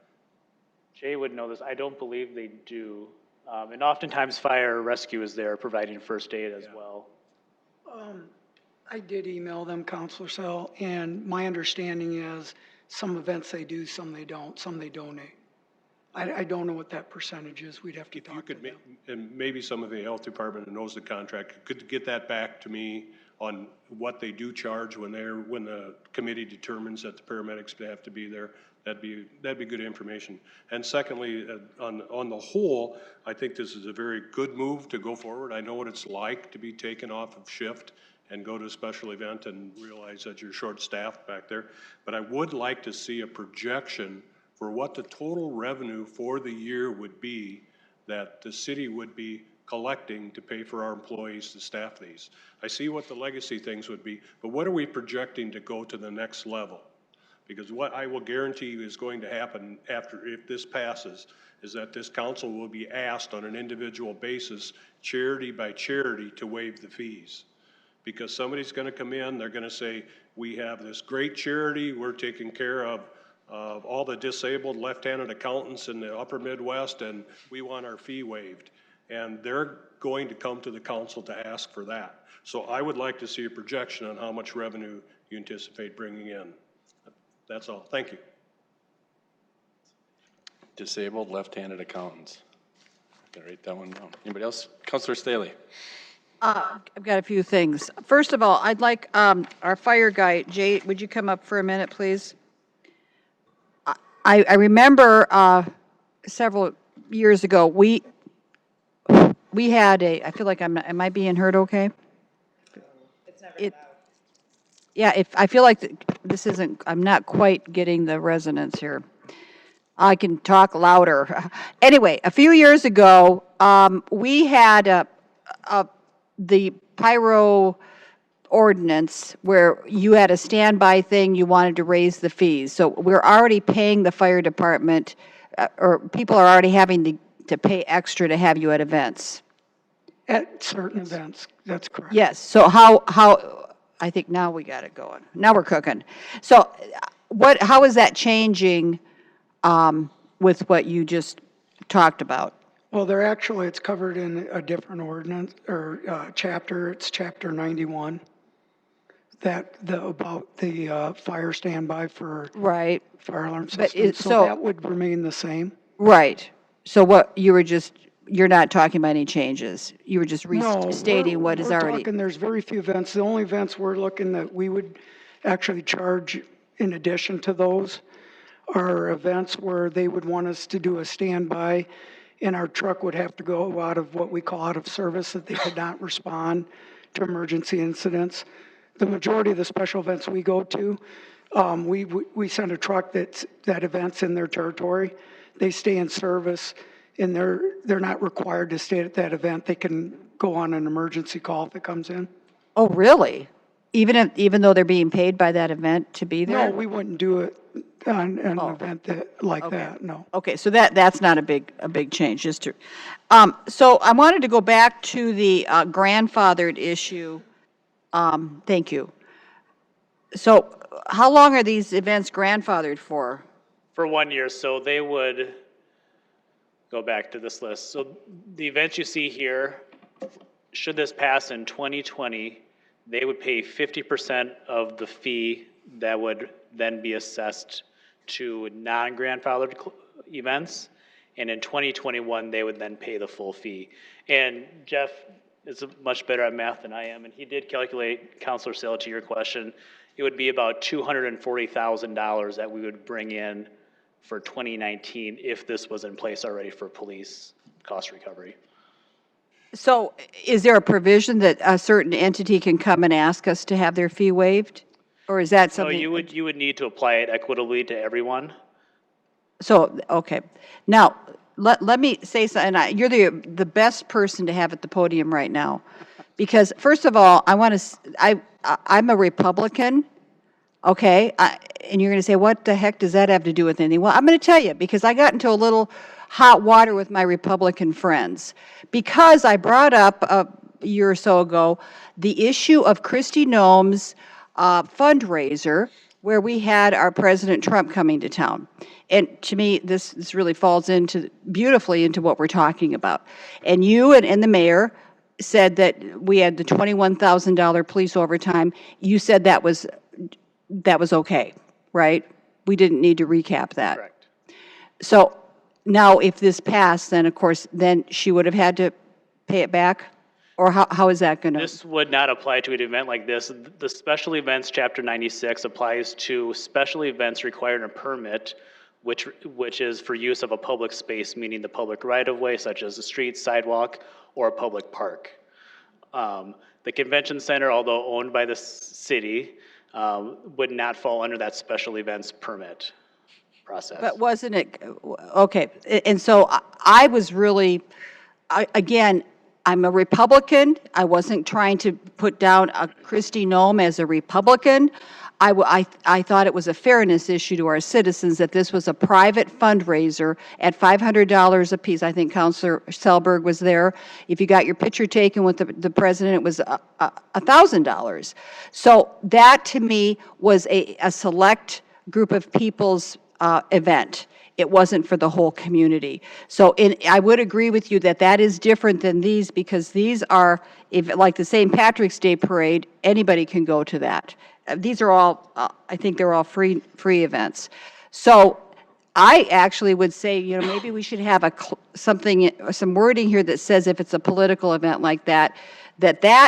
Jay would know this. I don't believe they do. And oftentimes fire rescue is there providing first aid as well. I did email them, Counselor Sell, and my understanding is some events they do, some they don't, some they donate. I don't know what that percentage is. We'd have to talk to them. And maybe some of the health department that knows the contract could get that back to me on what they do charge when the committee determines that the paramedics have to be there. That'd be good information. And secondly, on the whole, I think this is a very good move to go forward. I know what it's like to be taken off of shift and go to a special event and realize that you're short-staffed back there. But I would like to see a projection for what the total revenue for the year would be that the city would be collecting to pay for our employees to staff these. I see what the legacy things would be, but what are we projecting to go to the next level? Because what I will guarantee you is going to happen if this passes, is that this council will be asked on an individual basis, charity by charity, to waive the fees. Because somebody's gonna come in, they're gonna say, we have this great charity, we're taking care of all the disabled left-handed accountants in the upper Midwest, and we want our fee waived. And they're going to come to the council to ask for that. So I would like to see a projection on how much revenue you anticipate bringing in. That's all. Thank you. Disabled left-handed accountants. I'm gonna write that one down. Anybody else? Counselor Staley? I've got a few things. First of all, I'd like our fire guy, Jay, would you come up for a minute, please? I remember several years ago, we had I feel like am I being heard okay? It's never loud. Yeah, I feel like this isn't, I'm not quite getting the resonance here. I can talk louder. Anyway, a few years ago, we had the pyro ordinance where you had a standby thing, you wanted to raise the fees. So we're already paying the fire department, or people are already having to pay extra to have you at events. At certain events, that's correct. Yes, so how, I think now we got it going. Now we're cooking. So how is that changing with what you just talked about? Well, it's covered in a different ordinance or chapter. It's chapter 91. About the fire standby for Right. fire alarm But system. So that would remain the same. Right. So you're not talking about any changes. You were just restating what is already. We're talking, there's very few events. The only events we're looking that we would actually charge in addition to those are events where they would want us to do a standby and our truck would have to go out of what we call out of service, that they could not respond to emergency incidents. The majority of the special events we go to, we send a truck that event's in their territory. They stay in service, and they're not required to stay at that event. They can go on an emergency call if it comes in. Oh, really? Even though they're being paid by that event to be there? No, we wouldn't do it on an event that, no. Okay, so that's not a big change, just to. So I wanted to go back to the grandfathered issue. Thank you. So how long are these events grandfathered for? For 1 year, so they would, go back to this list. So the events you see here, should this pass in 2020, they would pay 50% of the fee that would then be assessed to non-grandfathered events. And in 2021, they would then pay the full fee. And Jeff is much better at math than I am, and he did calculate, Counselor Silla, to your question, it would be about $240,000 that we would bring in for 2019 if this was in place already for police cost recovery. So is there a provision that a certain entity can come and ask us to have their fee waived? Or is that So something? you would need to apply it equitably to everyone. So, okay. Now, let me say something. You're the best person to have at the podium right now. Because first of all, I'm a Republican, okay? And you're going to say, what the heck does that have to do with anything? Well, I'm going to tell you, because I got into a little hot water with my Republican friends. Because I brought up a year or so ago the issue of Kristi Noem's fundraiser, where we had our President Trump coming to town. And to me, this really falls beautifully into what we're talking about. And you and the mayor said that we had the $21,000 police overtime. You said that was okay, right? We didn't need to recap that. Correct. So now if this passed, then of course, then she would have had to pay it back? Or how is that going to? This would not apply to an event like this. The special events, Chapter 96, applies to special events requiring a permit, which is for use of a public space, meaning the public right-of-way, such as a street, sidewalk, or a public park. The convention center, although owned by the city, would not fall under that special events permit process. But wasn't it, okay, and so I was really, again, I'm a Republican. I wasn't trying to put down Kristi Noem as a Republican. I thought it was a fairness issue to our citizens that this was a private fundraiser at $500 apiece. I think Councilor Selberg was there. If you got your picture taken with the president, it was $1,000. So that to me was a select group of people's event. It wasn't for the whole community. So I would agree with you that is different than these, because these are, like the St. Patrick's Day Parade, anybody can go to that. These are all, I think they're all free events. So I actually would say, maybe we should have some wording here that says if it's a political event like that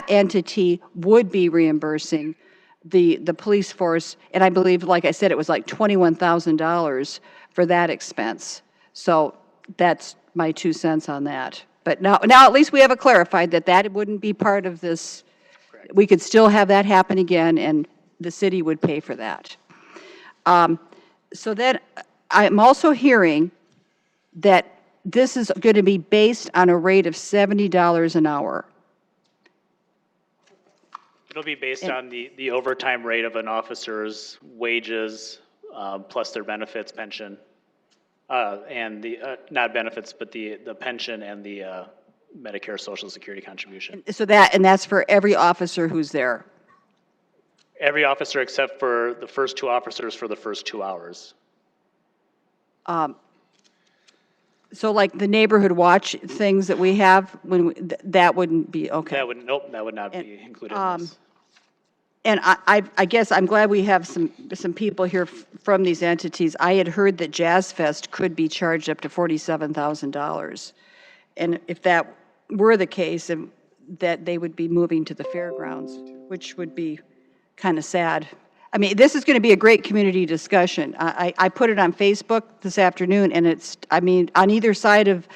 entity would be reimbursing the police force. And I believe, like I said, it was like $21,000 for that expense. So that's my 2 cents on that. But now at least we have it clarified that wouldn't be part of this. Correct. We could still have that happen again, and the city would pay for that. So then I'm also hearing that this is going to be based on a rate of $70 an hour. It'll be based on the overtime rate of an officer's wages, plus their benefits, pension, and not benefits, but the pension and the Medicare Social Security contribution. So that's for every officer who's there? Every officer except for the first 2 officers for the first 2 hours. So like the neighborhood watch things that we have, that wouldn't be, okay. That would not be included in this. And I guess I'm glad we have some people here from these entities. I had heard that Jazz Fest could be charged up to $47,000. And if that were the case, and that they would be moving to the fairgrounds, which would be kind of sad. I mean, this is going to be a great community discussion. I put it on Facebook this afternoon, and on either side of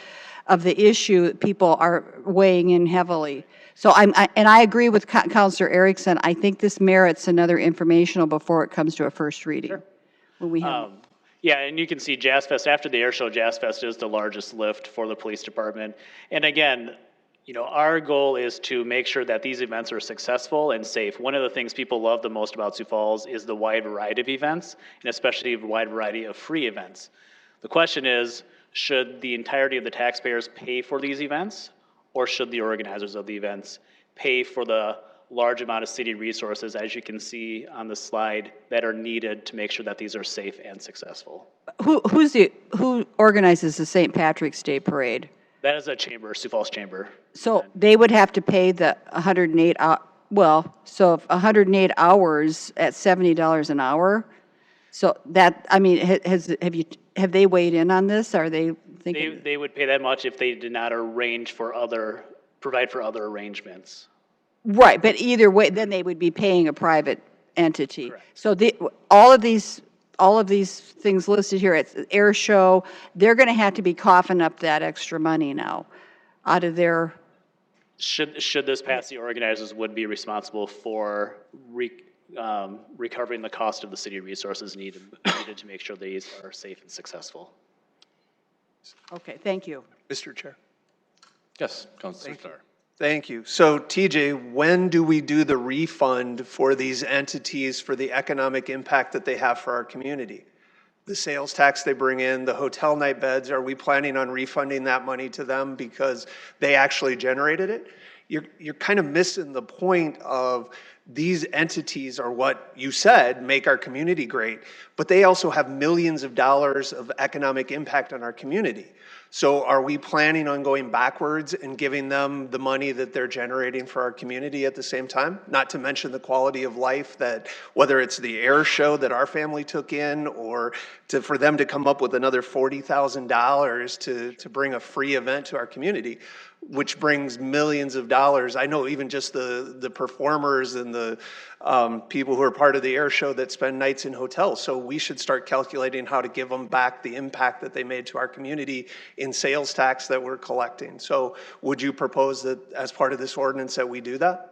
the issue, people are weighing in heavily. So I agree with Councilor Erickson. I think this merits another informational before it comes to a first reading. Sure. When we have. Yeah, and you can see Jazz Fest, after the air show, Jazz Fest is the largest lift for the police department. And again, our goal is to make sure that these events are successful and safe. One of the things people love the most about Sioux Falls is the wide variety of events, and especially the wide variety of free events. The question is, should the entirety of the taxpayers pay for these events, or should the organizers of the events pay for the large amount of city resources, as you can see on the slide, that are needed to make sure that these are safe and successful. Who organizes the St. Patrick's Day Parade? That is a chamber, Sioux Falls Chamber. So they would have to pay the 108, so if 108 hours at $70 an hour, so that, I mean, have they weighed in on this? Are they thinking? They would pay that much if they did not provide for other arrangements. Right, but either way, then they would be paying a private entity. Correct. So all of these things listed here, it's air show, they're going to have to be coughing up that extra money now out of their. Should this pass, the organizers would be responsible for recovering the cost of the city resources needed to make sure these are safe and successful. Okay, thank you. Mr. Chair. Yes, Councilor Starr. Thank you. So TJ, when do we do the refund for these entities for the economic impact that they have for our community? The sales tax they bring in, the hotel night beds, are we planning on refunding that money to them because they actually generated it? You're kind of missing the point of these entities are what you said make our community great, but they also have millions of dollars of economic impact on our community. So are we planning on going backwards and giving them the money that they're generating for our community at the same time? Not to mention the quality of life that, whether it's the air show that our family took in, or for them to come up with another $40,000 to bring a free event to our community, which brings millions of dollars. I know even just the performers and the people who are part of the air show that spend nights in hotels. So we should start calculating how to give them back the impact that they made to our community in sales tax that we're collecting. So would you propose that as part of this ordinance that we do that?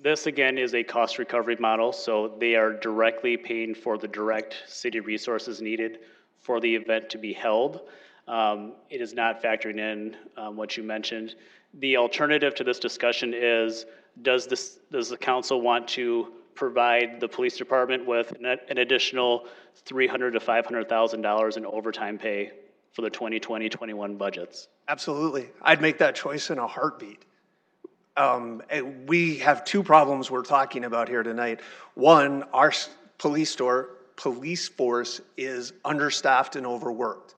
This again is a cost recovery model, so they are directly paying for the direct city resources needed for the event to be held. It is not factoring in what you mentioned. The alternative to this discussion is, does the council want to provide the police department with an additional $300,000 to $500,000 in overtime pay for the 2020-21 budgets? Absolutely. I'd make that choice in a heartbeat. We have two problems we're talking about here tonight. One, our police force is understaffed and overworked.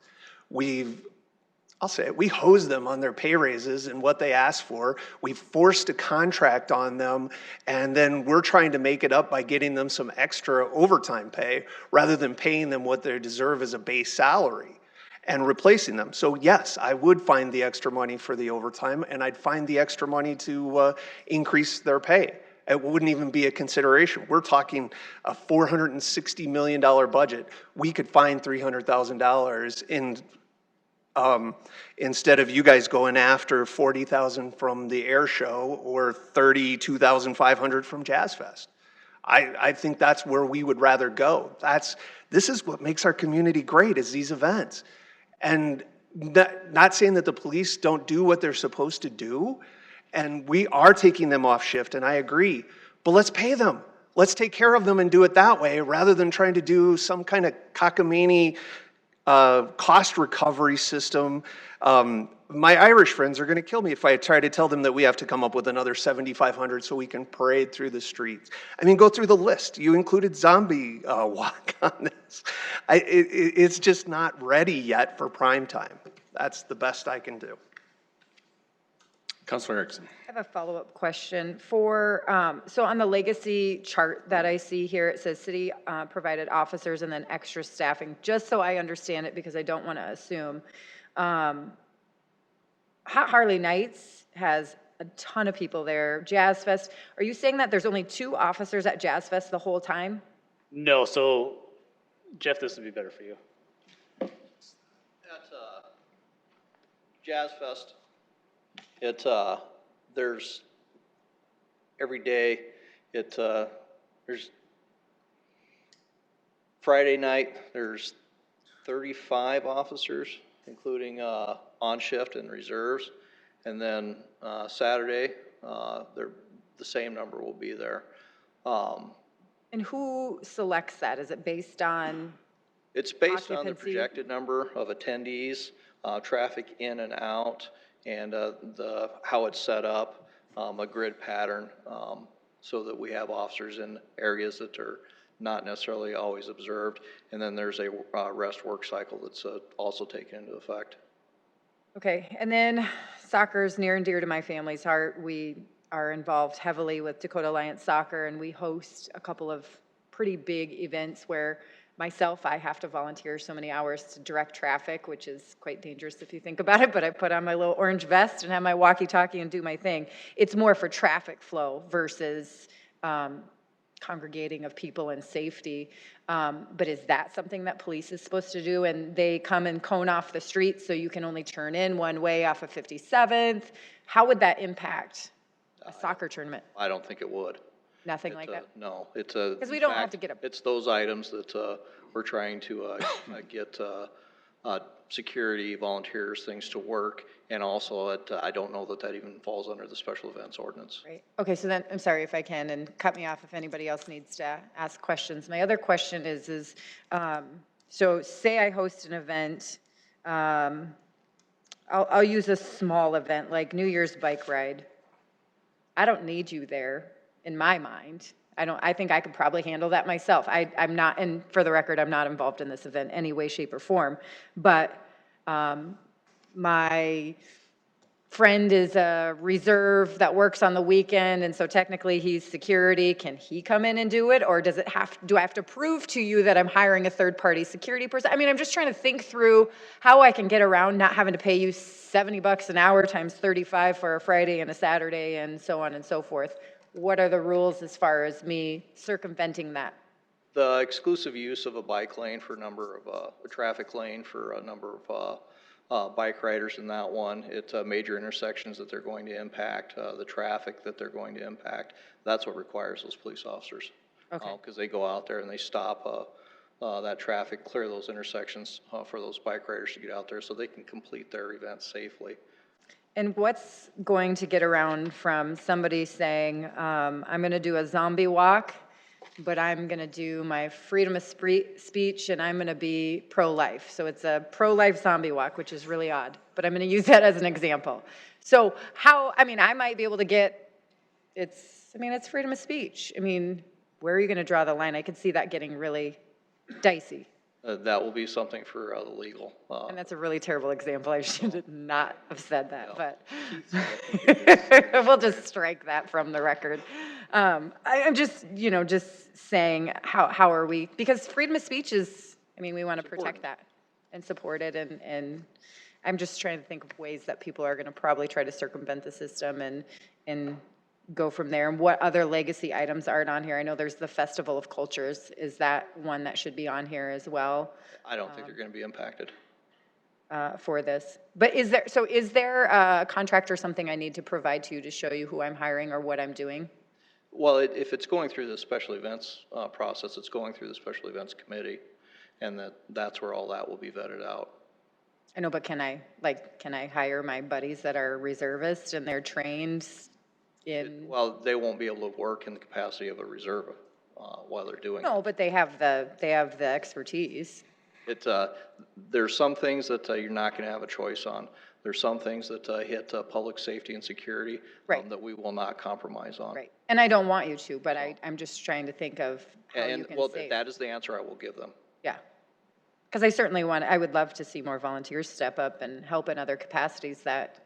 I'll say it, we hose them on their pay raises and what they ask for. We forced a contract on them, and then we're trying to make it up by getting them some extra overtime pay rather than paying them what they deserve as a base salary and replacing them. So yes, I would find the extra money for the overtime, and I'd find the extra money to increase their pay. It wouldn't even be a consideration. We're talking a $460 million budget. We could find $300,000 in instead of you guys going after $40,000 from the air show or $32,500 from Jazz Fest. I think that's where we would rather go. This is what makes our community great, is these events. And not saying that the police don't do what they're supposed to do, and we are taking them off shift, and I agree, but let's pay them. Let's take care of them and do it that way rather than trying to do some kind of cockamamie cost recovery system. My Irish friends are going to kill me if I try to tell them that we have to come up with another $7,500 so we can parade through the streets. I mean, go through the list. You included zombie walk on this. It's just not ready yet for prime time. That's the best I can do. Councilor Erickson. I have a follow-up question for, so on the legacy chart that I see here, it says city provided officers and then extra staffing, just so I understand it because I don't want to assume. Hot Harley Nights has a ton of people there. Jazz Fest, are you saying that there's only 2 officers at Jazz Fest the whole time? No, so Jeff, this would be better for you. At Jazz Fest, there's every day, there's Friday night, there's 35 officers, including on shift and reserves. And then Saturday, the same number will be there. And who selects that? Is it based on? It's based on the projected number of attendees, traffic in and out, and how it's set up, a grid pattern. so that we have officers in areas that are not necessarily always observed. And then there's a rest work cycle that's also taken into effect. Okay, and then soccer is near and dear to my family's heart. We are involved heavily with Dakota Alliance Soccer, and we host a couple of pretty big events where myself, I have to volunteer so many hours to direct traffic, which is quite dangerous if you think about it, but I put on my little orange vest and have my walkie-talkie and do my thing. It's more for traffic flow versus congregating of people and safety. But is that something that police is supposed to do? And they come and cone off the street so you can only turn in one way off of 57th? How would that impact a soccer tournament? I don't think it would. Nothing like that? No, it's a. Because we don't have to get a. It's those items that we're trying to get security, volunteers, things to work, and also I don't know that even falls under the special events ordinance. Right. Okay, so then, I'm sorry if I can, and cut me off if anybody else needs to ask questions. My other question is so say I host an event, I'll use a small event like New Year's bike ride. I don't need you there, in my mind. I think I could probably handle that myself. I'm not, and for the record, I'm not involved in this event any way, shape, or form. But my friend is a reserve that works on the weekend, and so technically he's security. Can he come in and do it, or do I have to prove to you that I'm hiring a third-party security person? I mean, I'm just trying to think through how I can get around not having to pay you $70 an hour times 35 for a Friday and a Saturday, and so on and so forth. What are the rules as far as me circumventing that? The exclusive use of a bike lane for a number of, a traffic lane for a number of bike riders in that one. It's major intersections that they're going to impact, the traffic that they're going to impact. That's what requires those police officers. Okay. Because they go out there and they stop that traffic, clear those intersections for those bike riders to get out there so they can complete their event safely. And what's going to get around from somebody saying, I'm going to do a zombie walk, but I'm going to do my freedom of speech and I'm going to be pro-life. So it's a pro-life zombie walk, which is really odd, but I'm going to use that as an example. So I might be able to get, it's freedom of speech. I mean, where are you going to draw the line? I could see that getting really dicey. That will be something for the legal. And that's a really terrible example. I should not have said that, but we'll just strike that from the record. I'm just, just saying how are we, because freedom of speech is, we want to protect that and support it. And I'm just trying to think of ways that people are going to probably try to circumvent the system and go from there. And what other legacy items aren't on here? I know there's the Festival of Cultures. Is that one that should be on here as well? I don't think they're going to be impacted. For this. But is there a contract or something I need to provide to you to show you who I'm hiring or what I'm doing? Well, if it's going through the special events process, it's going through the special events committee, and that's where all that will be vetted out. I know, but can I hire my buddies that are reservists and they're trained in? Well, they won't be able to work in the capacity of a reserve while they're doing it. No, but they have the expertise. There's some things that you're not going to have a choice on. There's some things that hit public safety and security that we will not compromise on. Right, and I don't want you to, but I'm just trying to think of how you can save. That is the answer I will give them. Yeah, because I would love to see more volunteers step up and help in other capacities that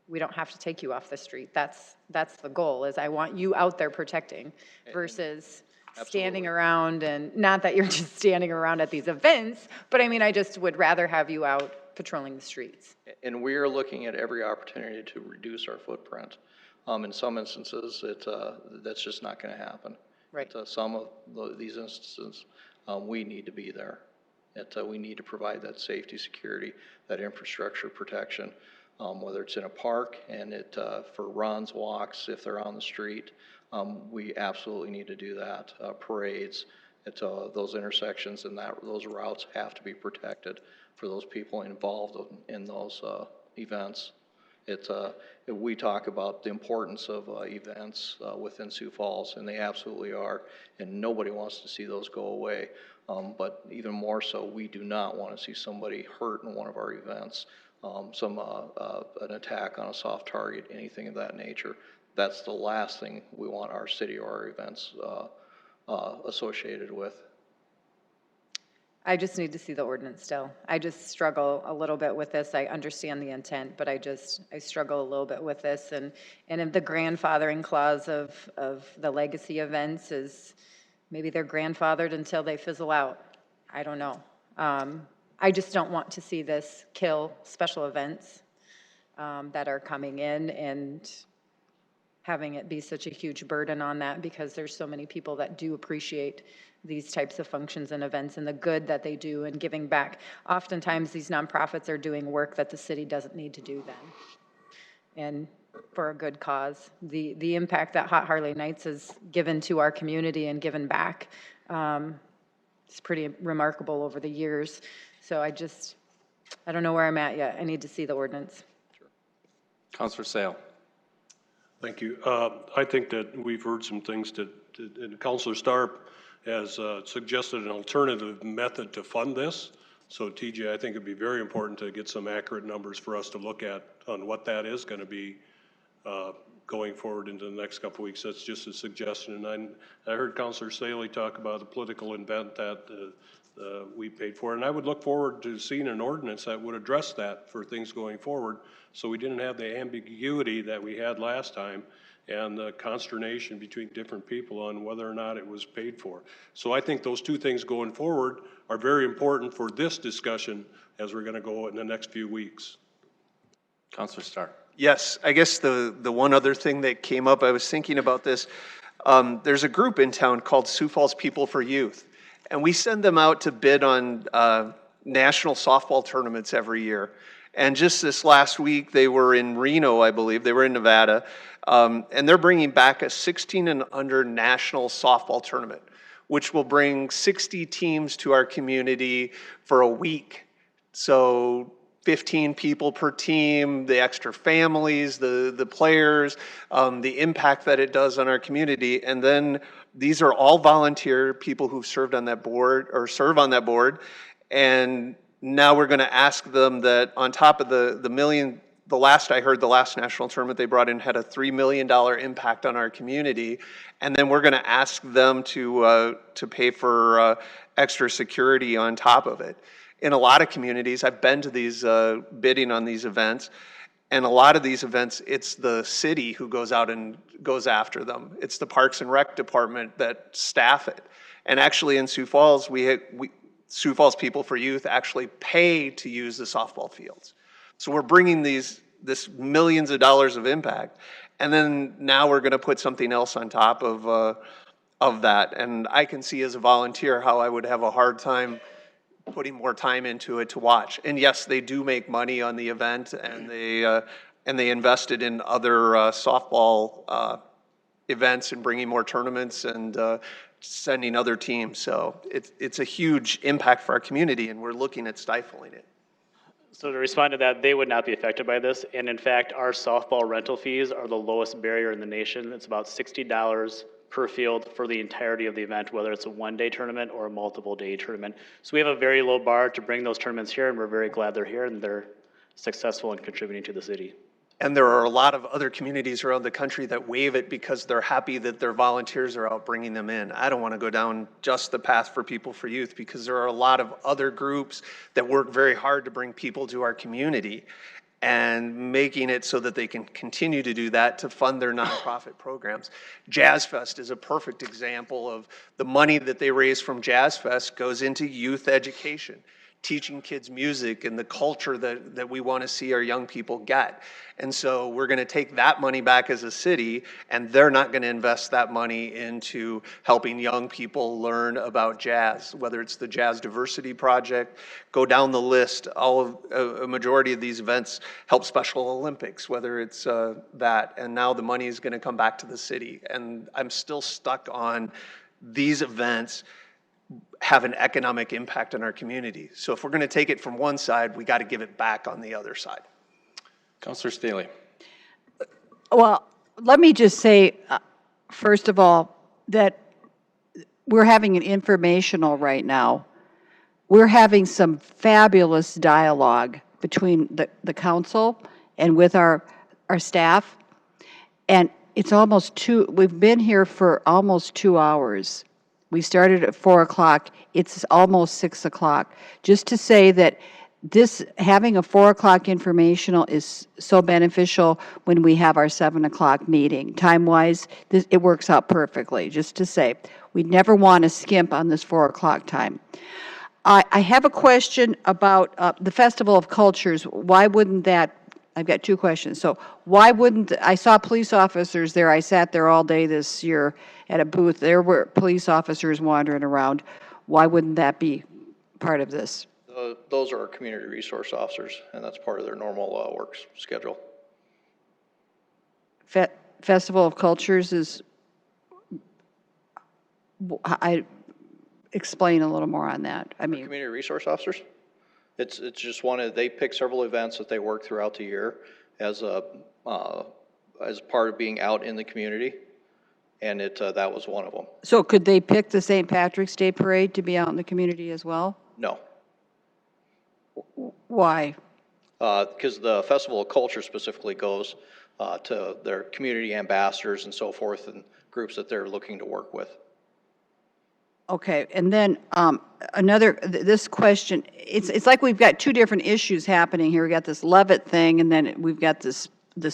we don't have to take you off the street. That's the goal, is I want you out there protecting versus standing around, and not that you're just standing around at these events, but I just would rather have you out patrolling the streets. And we are looking at every opportunity to reduce our footprint. In some instances, that's just not going to happen. Right. Some of these instances, we need to be there. We need to provide that safety, security, that infrastructure protection, whether it's in a park and for runs, walks, if they're on the street. We absolutely need to do that. Parades, those intersections and those routes have to be protected for those people involved in those events. We talk about the importance of events within Sioux Falls, and they absolutely are, and nobody wants to see those go away. But even more so, we do not want to see somebody hurt in one of our events, an attack on a soft target, anything of that nature. that's the last thing we want our city or our events associated with. I just need to see the ordinance still. I just struggle a little bit with this. I understand the intent, but I struggle a little bit with this. And if the grandfathering clause of the legacy events is, maybe they're grandfathered until they fizzle out. I don't know. I just don't want to see this kill special events that are coming in and having it be such a huge burden on that, because there's so many people that do appreciate these types of functions and events and the good that they do and giving back. Oftentimes these nonprofits are doing work that the city doesn't need to do then, and for a good cause. The impact that Hot Harley Nights has given to our community and given back is pretty remarkable over the years. So I don't know where I'm at yet. I need to see the ordinance. Councilor Sale. Thank you. I think that we've heard some things and Councilor Starp has suggested an alternative method to fund this. So TJ, I think it'd be very important to get some accurate numbers for us to look at on what that is going to be going forward into the next couple of weeks. That's just a suggestion. And I heard Councilor Staley talk about the political event that we paid for. And I would look forward to seeing an ordinance that would address that for things going forward, so we didn't have the ambiguity that we had last time and the consternation between different people on whether or not it was paid for. So I think those two things going forward are very important for this discussion as we're going to go in the next few weeks. Councilor Starr. Yes, I guess the one other thing that came up, I was thinking about this. There's a group in town called Sioux Falls People for Youth, and we send them out to bid on national softball tournaments every year. And just this last week, they were in Reno, I believe. They were in Nevada. And they're bringing back a 16 and under national softball tournament, which will bring 60 teams to our community for a week. So 15 people per team, the extra families, the players, the impact that it does on our community. And then these are all volunteer people who've served on that board or serve on that board. And now we're going to ask them that on top of the million, the last I heard, the last national tournament they brought in had a $3 million impact on our community. And then we're going to ask them to pay for extra security on top of it. In a lot of communities, I've been to these bidding on these events, and a lot of these events, it's the city who goes out and goes after them. It's the Parks and Rec Department that staff it. And actually in Sioux Falls, Sioux Falls People for Youth actually pay to use the softball fields. So we're bringing this millions of dollars of impact, and then now we're going to put something else on top of that. And I can see as a volunteer how I would have a hard time putting more time into it to watch. And yes, they do make money on the event, and they invested in other softball events and bringing more tournaments and sending other teams. So it's a huge impact for our community, and we're looking at stifling it. So to respond to that, they would not be affected by this. And in fact, our softball rental fees are the lowest barrier in the nation. It's about $60 per field for the entirety of the event, whether it's a one-day tournament or a multiple-day tournament. So we have a very low bar to bring those tournaments here, and we're very glad they're here and they're successful in contributing to the city. And there are a lot of other communities around the country that waive it because they're happy that their volunteers are out bringing them in. I don't want to go down just the path for People for Youth, because there are a lot of other groups that work very hard to bring people to our community and making it so that they can continue to do that to fund their nonprofit programs. Jazz Fest is a perfect example of the money that they raise from Jazz Fest goes into youth education, teaching kids music and the culture that we want to see our young people get. And so we're going to take that money back as a city, and they're not going to invest that money into helping young people learn about jazz, whether it's the Jazz Diversity Project, go down the list. A majority of these events help Special Olympics, whether it's that, and now the money is going to come back to the city. And I'm still stuck on these events have an economic impact on our community. So if we're going to take it from one side, we got to give it back on the other side. Councilor Staley. Well, let me just say, first of all, that we're having an informational right now. We're having some fabulous dialogue between the council and with our staff. And it's almost we've been here for almost 2 hours. We started at 4 o'clock. It's almost 6 o'clock. Just to say that having a 4 o'clock informational is so beneficial when we have our 7 o'clock meeting. Time-wise, it works out perfectly, just to say. We never want to skimp on this 4 o'clock time. I have a question about the Festival of Cultures. Why wouldn't that, I've got 2 questions. So why wouldn't, I saw police officers there. I sat there all day this year at a booth. There were police officers wandering around. Why wouldn't that be part of this? Those are our community resource officers, and that's part of their normal work schedule. Festival of Cultures is, explain a little more on that. I mean, Community resource officers? It's just they pick several events that they work throughout the year as part of being out in the community, and that was one of them. so could they pick the St. Patrick's Day Parade to be out in the community as well? No. Why? Because the Festival of Culture specifically goes to their community ambassadors and so forth, and groups that they're looking to work with. Okay, and then this question, it's like we've got 2 different issues happening here. We got this Levitt thing, and then we've got this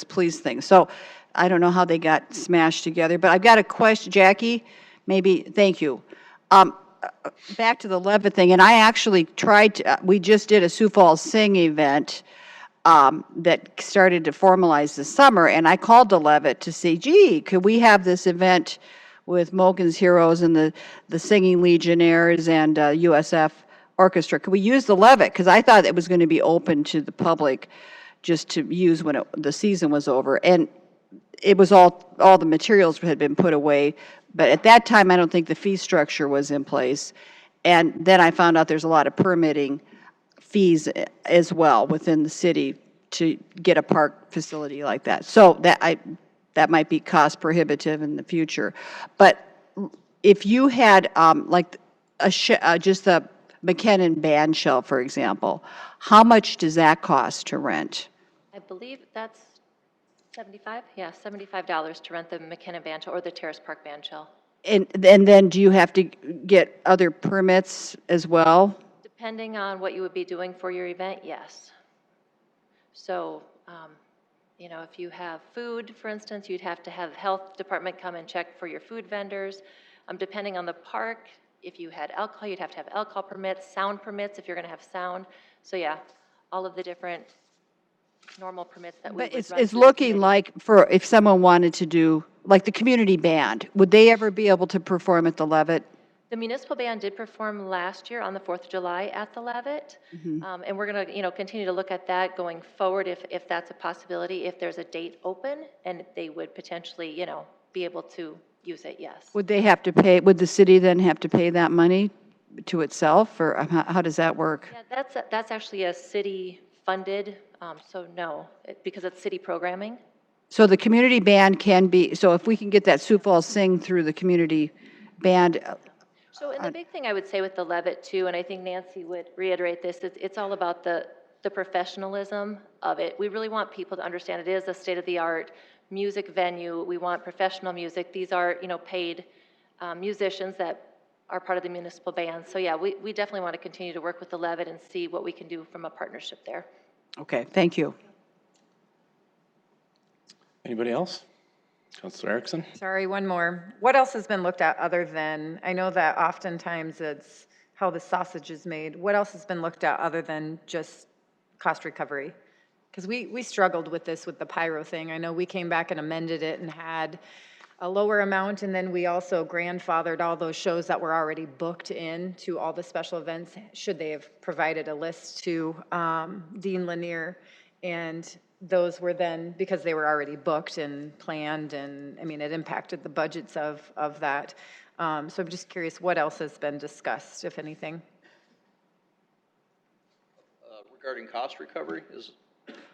police thing. So I don't know how they got smashed together, but I've got a question, Jackie, maybe, thank you. Back to the Levitt thing, and I actually we just did a Sioux Falls Sing event that started to formalize this summer, and I called to Levitt to say, gee, could we have this event with Mogen's Heroes and the Singing Legionnaires and USF Orchestra? Could we use the Levitt? Because I thought it was going to be open to the public just to use when the season was over. And it was all the materials had been put away. But at that time, I don't think the fee structure was in place. And then I found out there's a lot of permitting fees as well within the city to get a park facility like that. So that might be cost prohibitive in the future. But if you had like just the McKinnon band shell, for example, how much does that cost to rent? I believe that's $75, yeah, $75 to rent the McKinnon band shell or the Terrace Park band shell. And then do you have to get other permits as well? Depending on what you would be doing for your event, yes. So, you know, if you have food, for instance, you'd have to have health department come and check for your food vendors. Depending on the park, if you had alcohol, you'd have to have alcohol permits, sound permits if you're going to have sound. So yeah, all of the different normal permits that we would run. But it's looking like if someone wanted to do, like the community band, would they ever be able to perform at the Levitt? The municipal band did perform last year on the 4th of July at the Levitt. And we're going to, continue to look at that going forward if that's a possibility, if there's a date open and they would potentially, be able to use it, yes. Would they have to pay, would the city then have to pay that money to itself, or how does that work? Yeah, that's actually a city-funded, so no, because it's city programming. So the community band can be, so if we can get that Sioux Falls Sing through the community band. So, and the big thing I would say with the Levitt too, and I think Nancy would reiterate this, it's all about the professionalism of it. We really want people to understand it is a state-of-the-art music venue. We want professional music. These are, paid musicians that are part of the municipal band. So yeah, we definitely want to continue to work with the Levitt and see what we can do from a partnership there. Okay, thank you. Anybody else? Councilor Erickson? Sorry, one more. What else has been looked at other than, I know that oftentimes it's how the sausage is made. What else has been looked at other than just cost recovery? Because we struggled with this with the pyro thing. I know we came back and amended it and had a lower amount, and then we also grandfathered all those shows that were already booked in to all the special events, should they have provided a list to Dean Lanier. And those were then, because they were already booked and planned, and I mean, it impacted the budgets of that. So I'm just curious what else has been discussed, if anything. Regarding cost recovery is?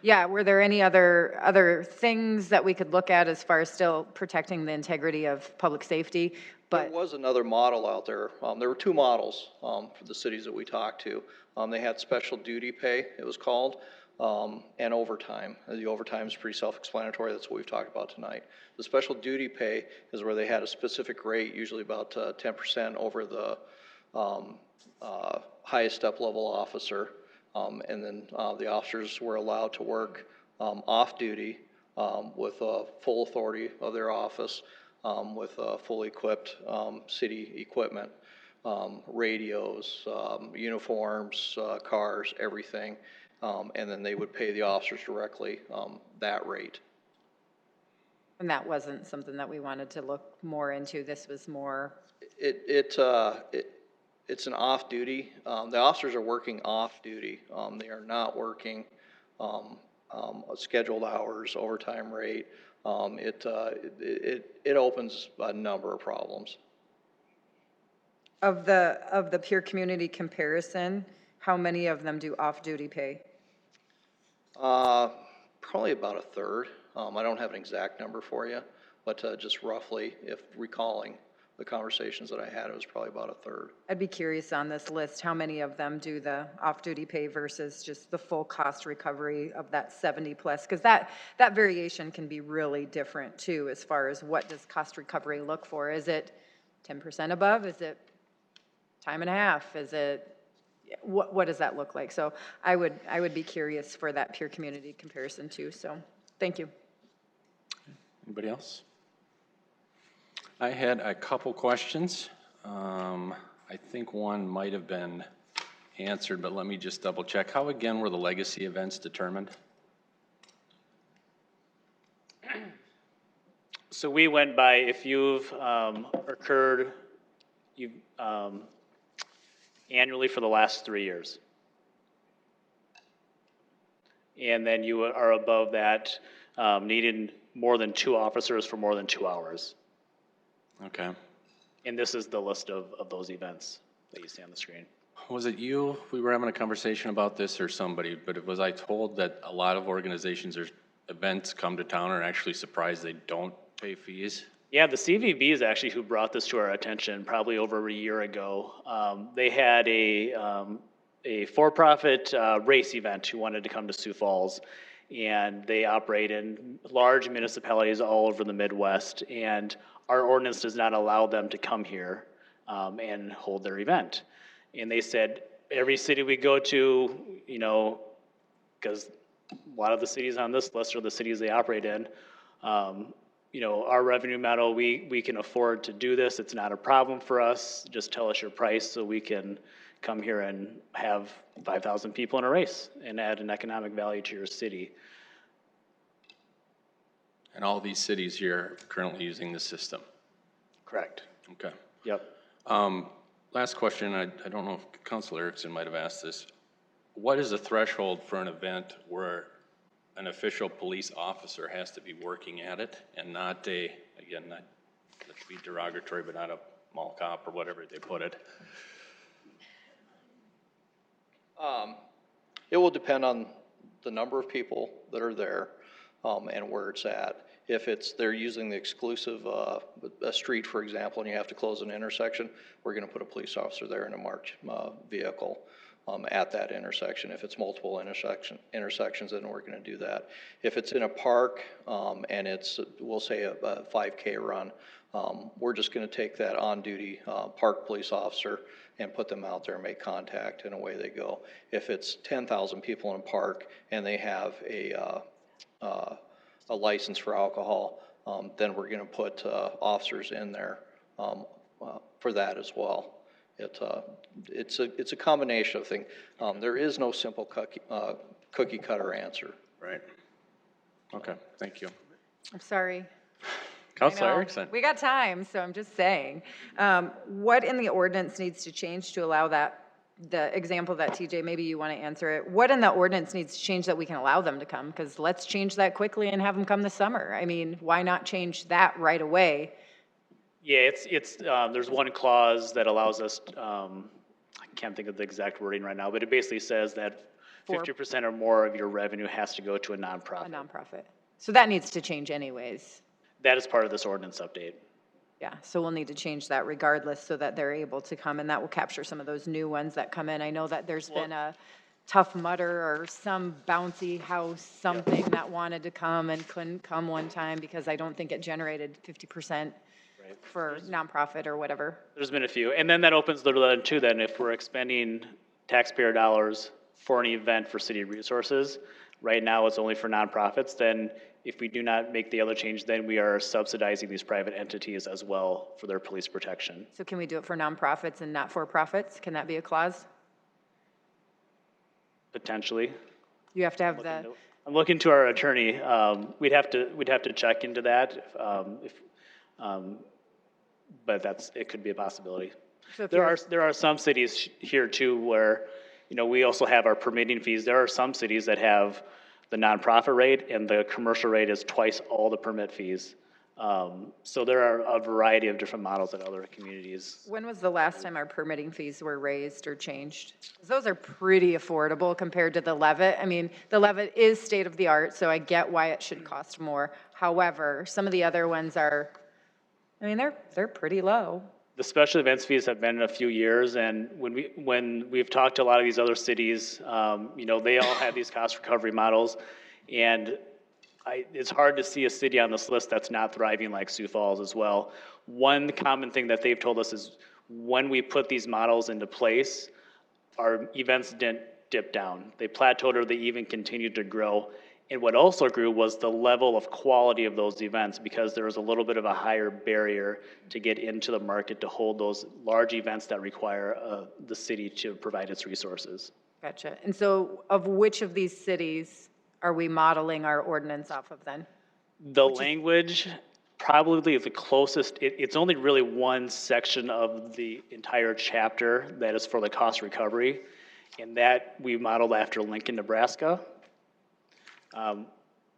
Yeah, were there any other things that we could look at as far as still protecting the integrity of public safety? But there was another model out there. There were 2 models for the cities that we talked to. They had special duty pay, it was called. and overtime. The overtime is pretty self-explanatory. That's what we've talked about tonight. The special duty pay is where they had a specific rate, usually about 10% over the highest step level officer. And then the officers were allowed to work off-duty with full authority of their office, with fully equipped city equipment, radios, uniforms, cars, everything. And then they would pay the officers directly that rate. And that wasn't something that we wanted to look more into. This was more. It's an off-duty. The officers are working off-duty. They are not working scheduled hours, overtime rate. It opens a number of problems. Of the peer community comparison, how many of them do off-duty pay? Probably about a third. I don't have an exact number for you, but just roughly, if recalling the conversations that I had, it was probably about a third. I'd be curious on this list, how many of them do the off-duty pay versus just the full cost recovery of that 70 plus? Because that variation can be really different too, as far as what does cost recovery look for? Is it 10% above? Is it time and a half? Is it, what does that look like? So I would be curious for that peer community comparison too. So thank you. Anybody else? I had a couple questions. I think one might have been answered, but let me just double check. How again were the legacy events determined? So we went by if you've occurred annually for the last 3 years. And then you are above that, needing more than 2 officers for more than 2 hours. Okay. And this is the list of those events that you see on the screen. Was it you? We were having a conversation about this or somebody, but was I told that a lot of organizations or events come to town are actually surprised they don't pay fees? Yeah, the CVB is actually who brought this to our attention probably over a year ago. They had a for-profit race event who wanted to come to Sioux Falls, and they operate in large municipalities all over the Midwest, and our ordinance does not allow them to come here and hold their event. And they said, every city we go to, you know, because a lot of the cities on this list are the cities they operate in, you know, our revenue model, we can afford to do this. It's not a problem for us. Just tell us your price so we can come here and have 5,000 people in a race and add an economic value to your city. And all these cities here are currently using this system? Correct. Okay. Yep. Last question, I don't know if Councilor Erickson might have asked this. What is the threshold for an event where an official police officer has to be working at it and not a, again, not to be derogatory, but not a mall cop or whatever they put it? It will depend on the number of people that are there and where it's at. If they're using the exclusive a street, for example, and you have to close an intersection, we're going to put a police officer there in a marked vehicle at that intersection. If it's multiple intersections, then we're going to do that. If it's in a park and it's, we'll say a 5K run, we're just going to take that on-duty park police officer and put them out there and make contact, and away they go. If it's 10,000 people in a park and they have a license for alcohol, then we're going to put officers in there for that as well. It's a combination of things. There is no simple cookie cutter answer. Right. Okay, thank you. I'm sorry. Councilor Erickson. We got time, so I'm just saying. What in the ordinance needs to change to allow that, the example that TJ, maybe you want to answer it. What in the ordinance needs to change that we can allow them to come? Because let's change that quickly and have them come this summer. I mean, why not change that right away? Yeah, there's one clause that allows us, I can't think of the exact wording right now, but it basically says that 50% or more of your revenue has to go to a nonprofit. A nonprofit. So that needs to change anyways. That is part of this ordinance update. Yeah, so we'll need to change that regardless so that they're able to come, and that will capture some of those new ones that come in. I know that there's been Tough Mudder or some bouncy house, something that wanted to come and couldn't come one time because I don't think it generated 50% for nonprofit or whatever. There's been a few. And then that opens the door too, then if we're expending taxpayer dollars for an event for city resources, right now it's only for nonprofits, then if we do not make the other change, then we are subsidizing these private entities as well for their police protection. So can we do it for nonprofits and not for profits? Can that be a clause? Potentially. You have to have the, I'm looking to our attorney. We'd have to check into that, but it could be a possibility. so if There are some cities here too where, we also have our permitting fees. There are some cities that have the nonprofit rate and the commercial rate is twice all the permit fees. So there are a variety of different models in other communities. when was the last time our permitting fees were raised or changed? 'Cause those are pretty affordable compared to the Levitt. I mean, the Levitt is state of the art, so I get why it should cost more. However, some of the other ones are, I mean, they're pretty low. The special events fees have been in a few years, and when we've talked to a lot of these other cities, they all have these cost recovery models, and it's hard to see a city on this list that's not thriving like Sioux Falls as well. One common thing that they've told us is when we put these models into place, our events didn't dip down. They plateaued or they even continued to grow. And what also grew was the level of quality of those events because there was a little bit of a higher barrier to get into the market to hold those large events that require the city to provide its resources. Gotcha. And so of which of these cities are we modeling our ordinance off of then? The language, probably the closest, it's only really one section of the entire chapter that is for the cost recovery, and that we modeled after Lincoln, Nebraska.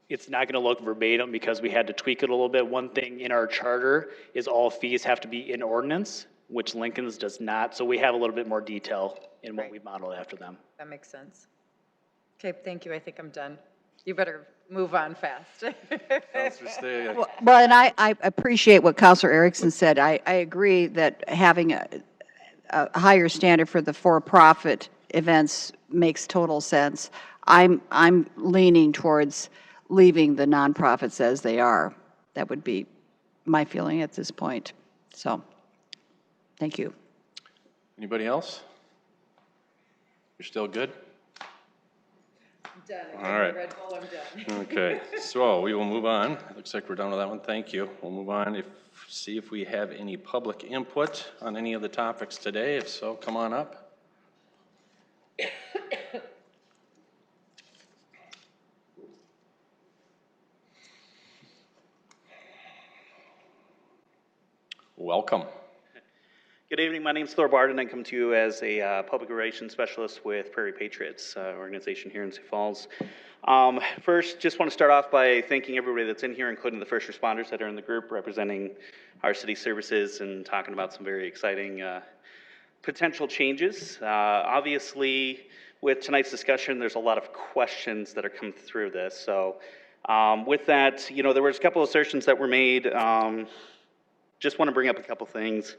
It's not gonna look verbatim because we had to tweak it a little bit. One thing in our charter is all fees have to be in ordinance, which Lincoln's does not, so we have a little bit more detail in what we modeled after them. That makes sense. Okay, thank you. I think I'm done. You better move on fast. Well, and I appreciate what Counselor Erickson said. I agree that having a higher standard for the for-profit events makes total sense. I'm leaning towards leaving the nonprofits as they are. That would be my feeling at this point. So, thank you. Anybody else? You're still good? I'm done. All right. Red Bull, I'm done. Okay, so we will move on. Looks like we're done with that one. Thank you. We'll move on. See if we have any public input on any of the topics today. If so, come on up. Welcome. Good evening. My name is Thor Barden. I come to you as a public relations specialist with Prairie Patriots organization here in Sioux Falls. First, just want to start off by thanking everybody that's in here, including the first responders that are in the group representing our city services and talking about some very exciting potential changes. Obviously, with tonight's discussion, there's a lot of questions that are coming through this. So with that, there was a couple of assertions that were made. Just want to bring up a couple things.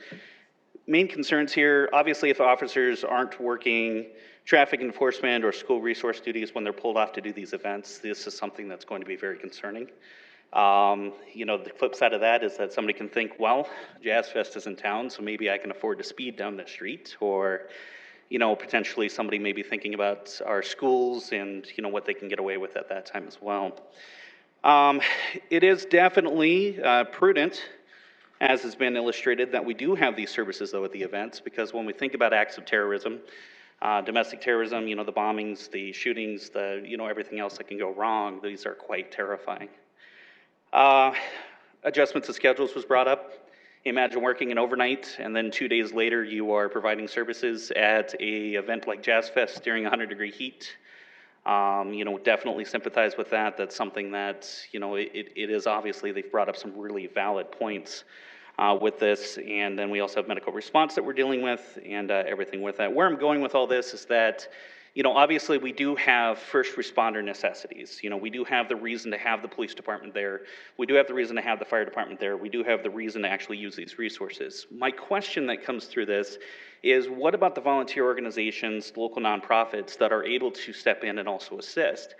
Main concerns here, obviously, if officers aren't working traffic enforcement or school resource duties when they're pulled off to do these events, this is something that's going to be very concerning. The flip side of that is that somebody can think, well, Jazz Fest is in town, so maybe I can afford to speed down the street, or, potentially somebody may be thinking about our schools and, what they can get away with at that time as well. It is definitely prudent, as has been illustrated, that we do have these services, though, at the events, because when we think about acts of terrorism, domestic terrorism, the bombings, the shootings, everything else that can go wrong, these are quite terrifying. Adjustments of schedules was brought up. Imagine working an overnight, and then 2 days later, you are providing services at a event like Jazz Fest during 100-degree heat. Definitely sympathize with that. That's something that, it is obviously, they've brought up some really valid points with this. And then we also have medical response that we're dealing with and everything with that. Where I'm going with all this is that, Obviously we do have first responder necessities. We do have the reason to have the police department there. We do have the reason to have the fire department there. We do have the reason to actually use these resources. My question that comes through this is, what about the volunteer organizations, local nonprofits that are able to step in and also assist?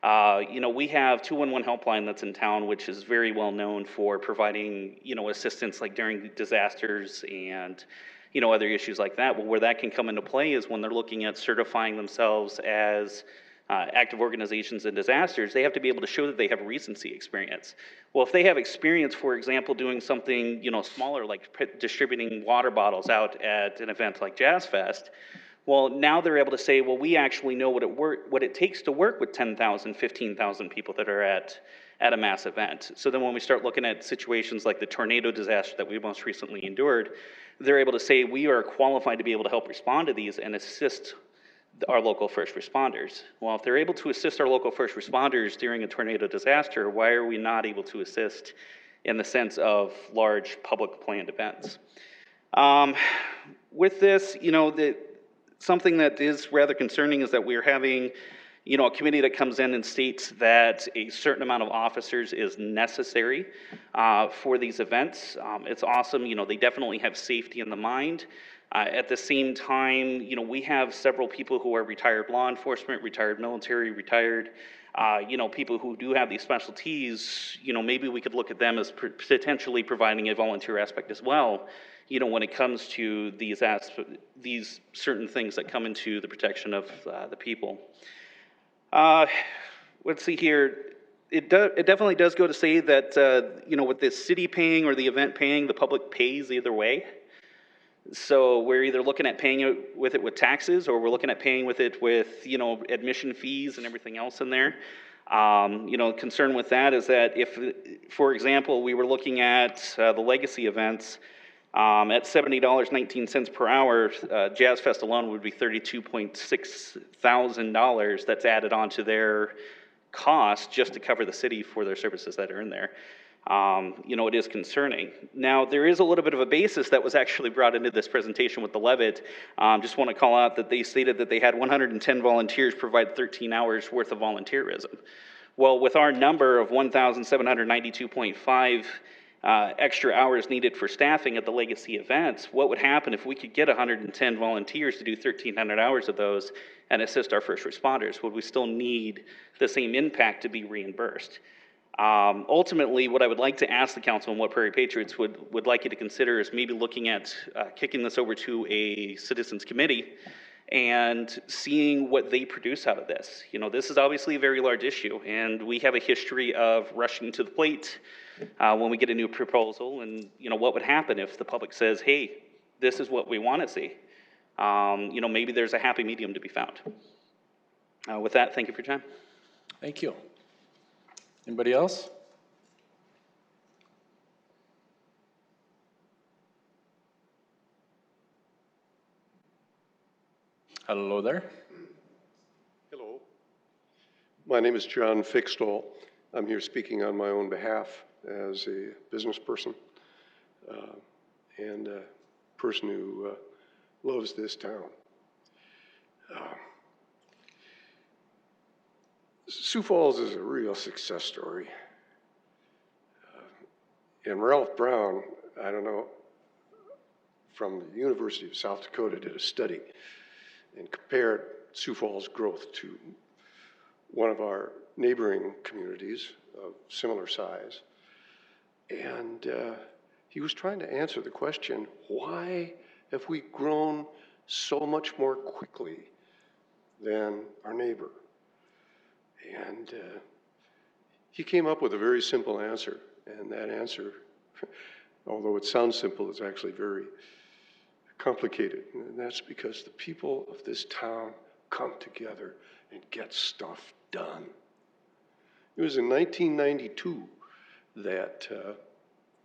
We have 211 helpline that's in town, which is very well known for providing, assistance like during disasters and, other issues like that. Well, where that can come into play is when they're looking at certifying themselves as active organizations in disasters. They have to be able to show that they have recency experience. Well, if they have experience, for example, doing something, smaller, like distributing water bottles out at an event like Jazz Fest, well, now they're able to say, well, we actually know what it takes to work with 10,000, 15,000 people that are at a mass event. So then when we start looking at situations like the tornado disaster that we most recently endured, they're able to say, we are qualified to be able to help respond to these and assist our local first responders. Well, if they're able to assist our local first responders during a tornado disaster, why are we not able to assist in the sense of large public planned events? With this, something that is rather concerning is that we're having, a committee that comes in and states that a certain amount of officers is necessary for these events. It's awesome, they definitely have safety in the mind. At the same time, we have several people who are retired law enforcement, retired military, retired, people who do have these specialties. Maybe we could look at them as potentially providing a volunteer aspect as well, when it comes to these certain things that come into the protection of the people. Let's see here. It definitely does go to say that, with the city paying or the event paying, the public pays either way. So we're either looking at paying it with taxes, or we're looking at paying with it with, admission fees and everything else in there. Concern with that is that if, for example, we were looking at the legacy events, at $70.19 per hour, Jazz Fest alone would be $32.6 thousand that's added onto their cost just to cover the city for their services that are in there. It is concerning. Now, there is a little bit of a basis that was actually brought into this presentation with the Levitt. Just want to call out that they stated that they had 110 volunteers provide 13 hours worth of volunteerism. Well, with our number of 1,792.5 extra hours needed for staffing at the legacy events, what would happen if we could get 110 volunteers to do 1,300 hours of those and assist our first responders? Would we still need the same impact to be reimbursed? Ultimately, what I would like to ask the council and what Prairie Patriots would like you to consider is maybe looking at kicking this over to a citizens committee and seeing what they produce out of this. This is obviously a very large issue, and we have a history of rushing to the plate when we get a new proposal. And what would happen if the public says, hey, this is what we want to see? Maybe there's a happy medium to be found. With that, thank you for your time. Thank you. Anybody else? Hello there. Hello. My name is John Fixtall. I'm here speaking on my own behalf as a business person and a person who loves this town. Sioux Falls is a real success story. And Ralph Brown, I don't know, from the University of South Dakota did a study and compared Sioux Falls' growth to one of our neighboring communities of similar size. And he was trying to answer the question, why have we grown so much more quickly than our neighbor? And he came up with a very simple answer, and that answer, although it sounds simple, is actually very complicated. And that's because the people of this town come together and get stuff done. It was in 1992 that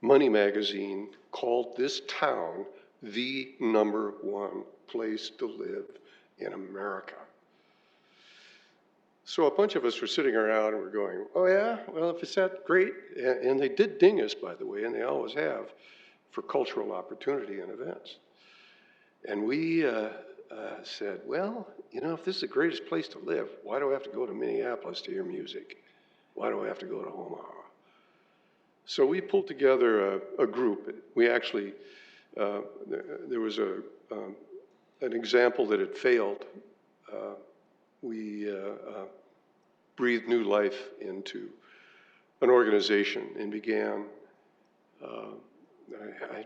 Money Magazine called this town the #1 place to live in America. So a bunch of us were sitting around and we're going, oh yeah, well, if it's that great, and they did ding us, by the way, and they always have, for cultural opportunity and events. And we said, well, you know, if this is the greatest place to live, why do I have to go to Minneapolis to hear music? Why do I have to go to Omaha? So we pulled together a group. We actually, there was an example that had failed. We breathed new life into an organization and began, I'm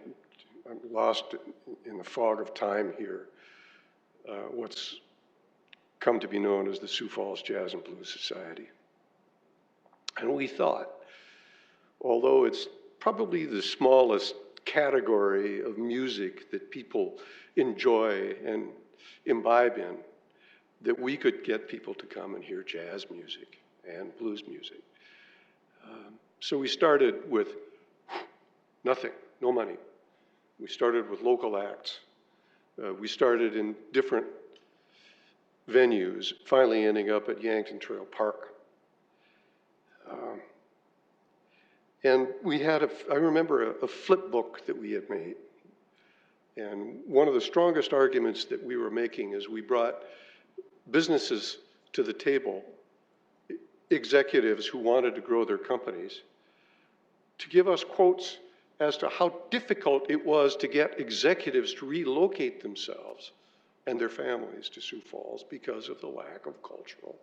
lost in the fog of time here, what's come to be known as the Sioux Falls Jazz and Blues Society. And we thought, although it's probably the smallest category of music that people enjoy and imbibe in, that we could get people to come and hear jazz music and blues music. So we started with nothing, no money. We started with local acts. We started in different venues, finally ending up at Yankton Trail Park. And we had, I remember a flip book that we had made. And one of the strongest arguments that we were making is we brought businesses to the table, executives who wanted to grow their companies, to give us quotes as to how difficult it was to get executives to relocate themselves and their families to Sioux Falls because of the lack of cultural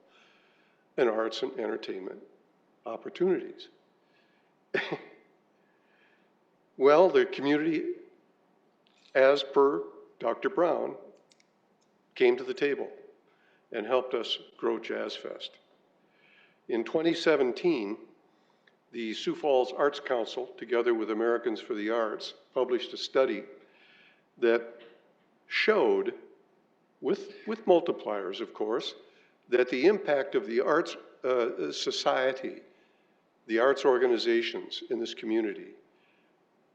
and arts and entertainment opportunities. Well, the community, as per Dr. Brown, came to the table and helped us grow Jazz Fest. In 2017, the Sioux Falls Arts Council, together with Americans for the Arts, published a study that showed, with multipliers of course, that the impact of the arts society, the arts organizations in this community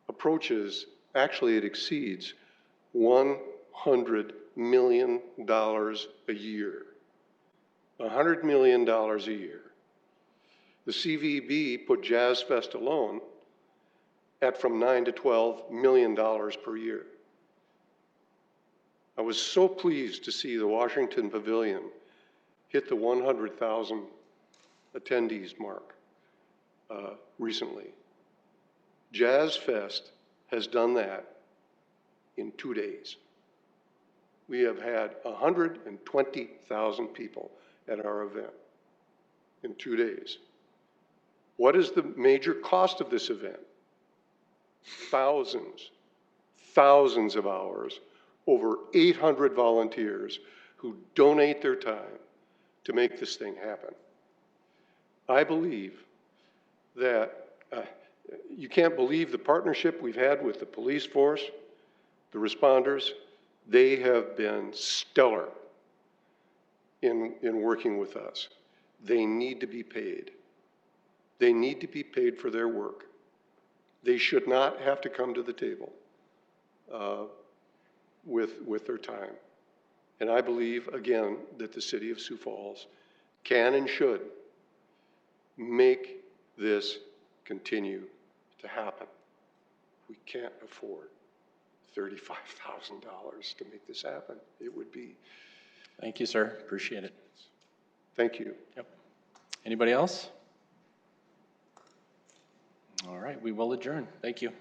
approaches, actually it exceeds $100 million a year. $100 million a year. The CVB put Jazz Fest alone at from $9 to $12 million per year. I was so pleased to see the Washington Pavilion hit the 100,000 attendees mark recently. Jazz Fest has done that in 2 days. We have had 120,000 people at our event in 2 days. What is the major cost of this event? Thousands of hours, over 800 volunteers who donate their time to make this thing happen. I believe that you can't believe the partnership we've had with the police force, the responders. They have been stellar in working with us. They need to be paid. They need to be paid for their work. They should not have to come to the table with their time. And I believe, again, that the city of Sioux Falls can and should make this continue to happen. We can't afford $35,000 to make this happen. It would be. Thank you, sir. Appreciate it. Thank you. Yep. Anybody else? All right, we will adjourn. Thank you.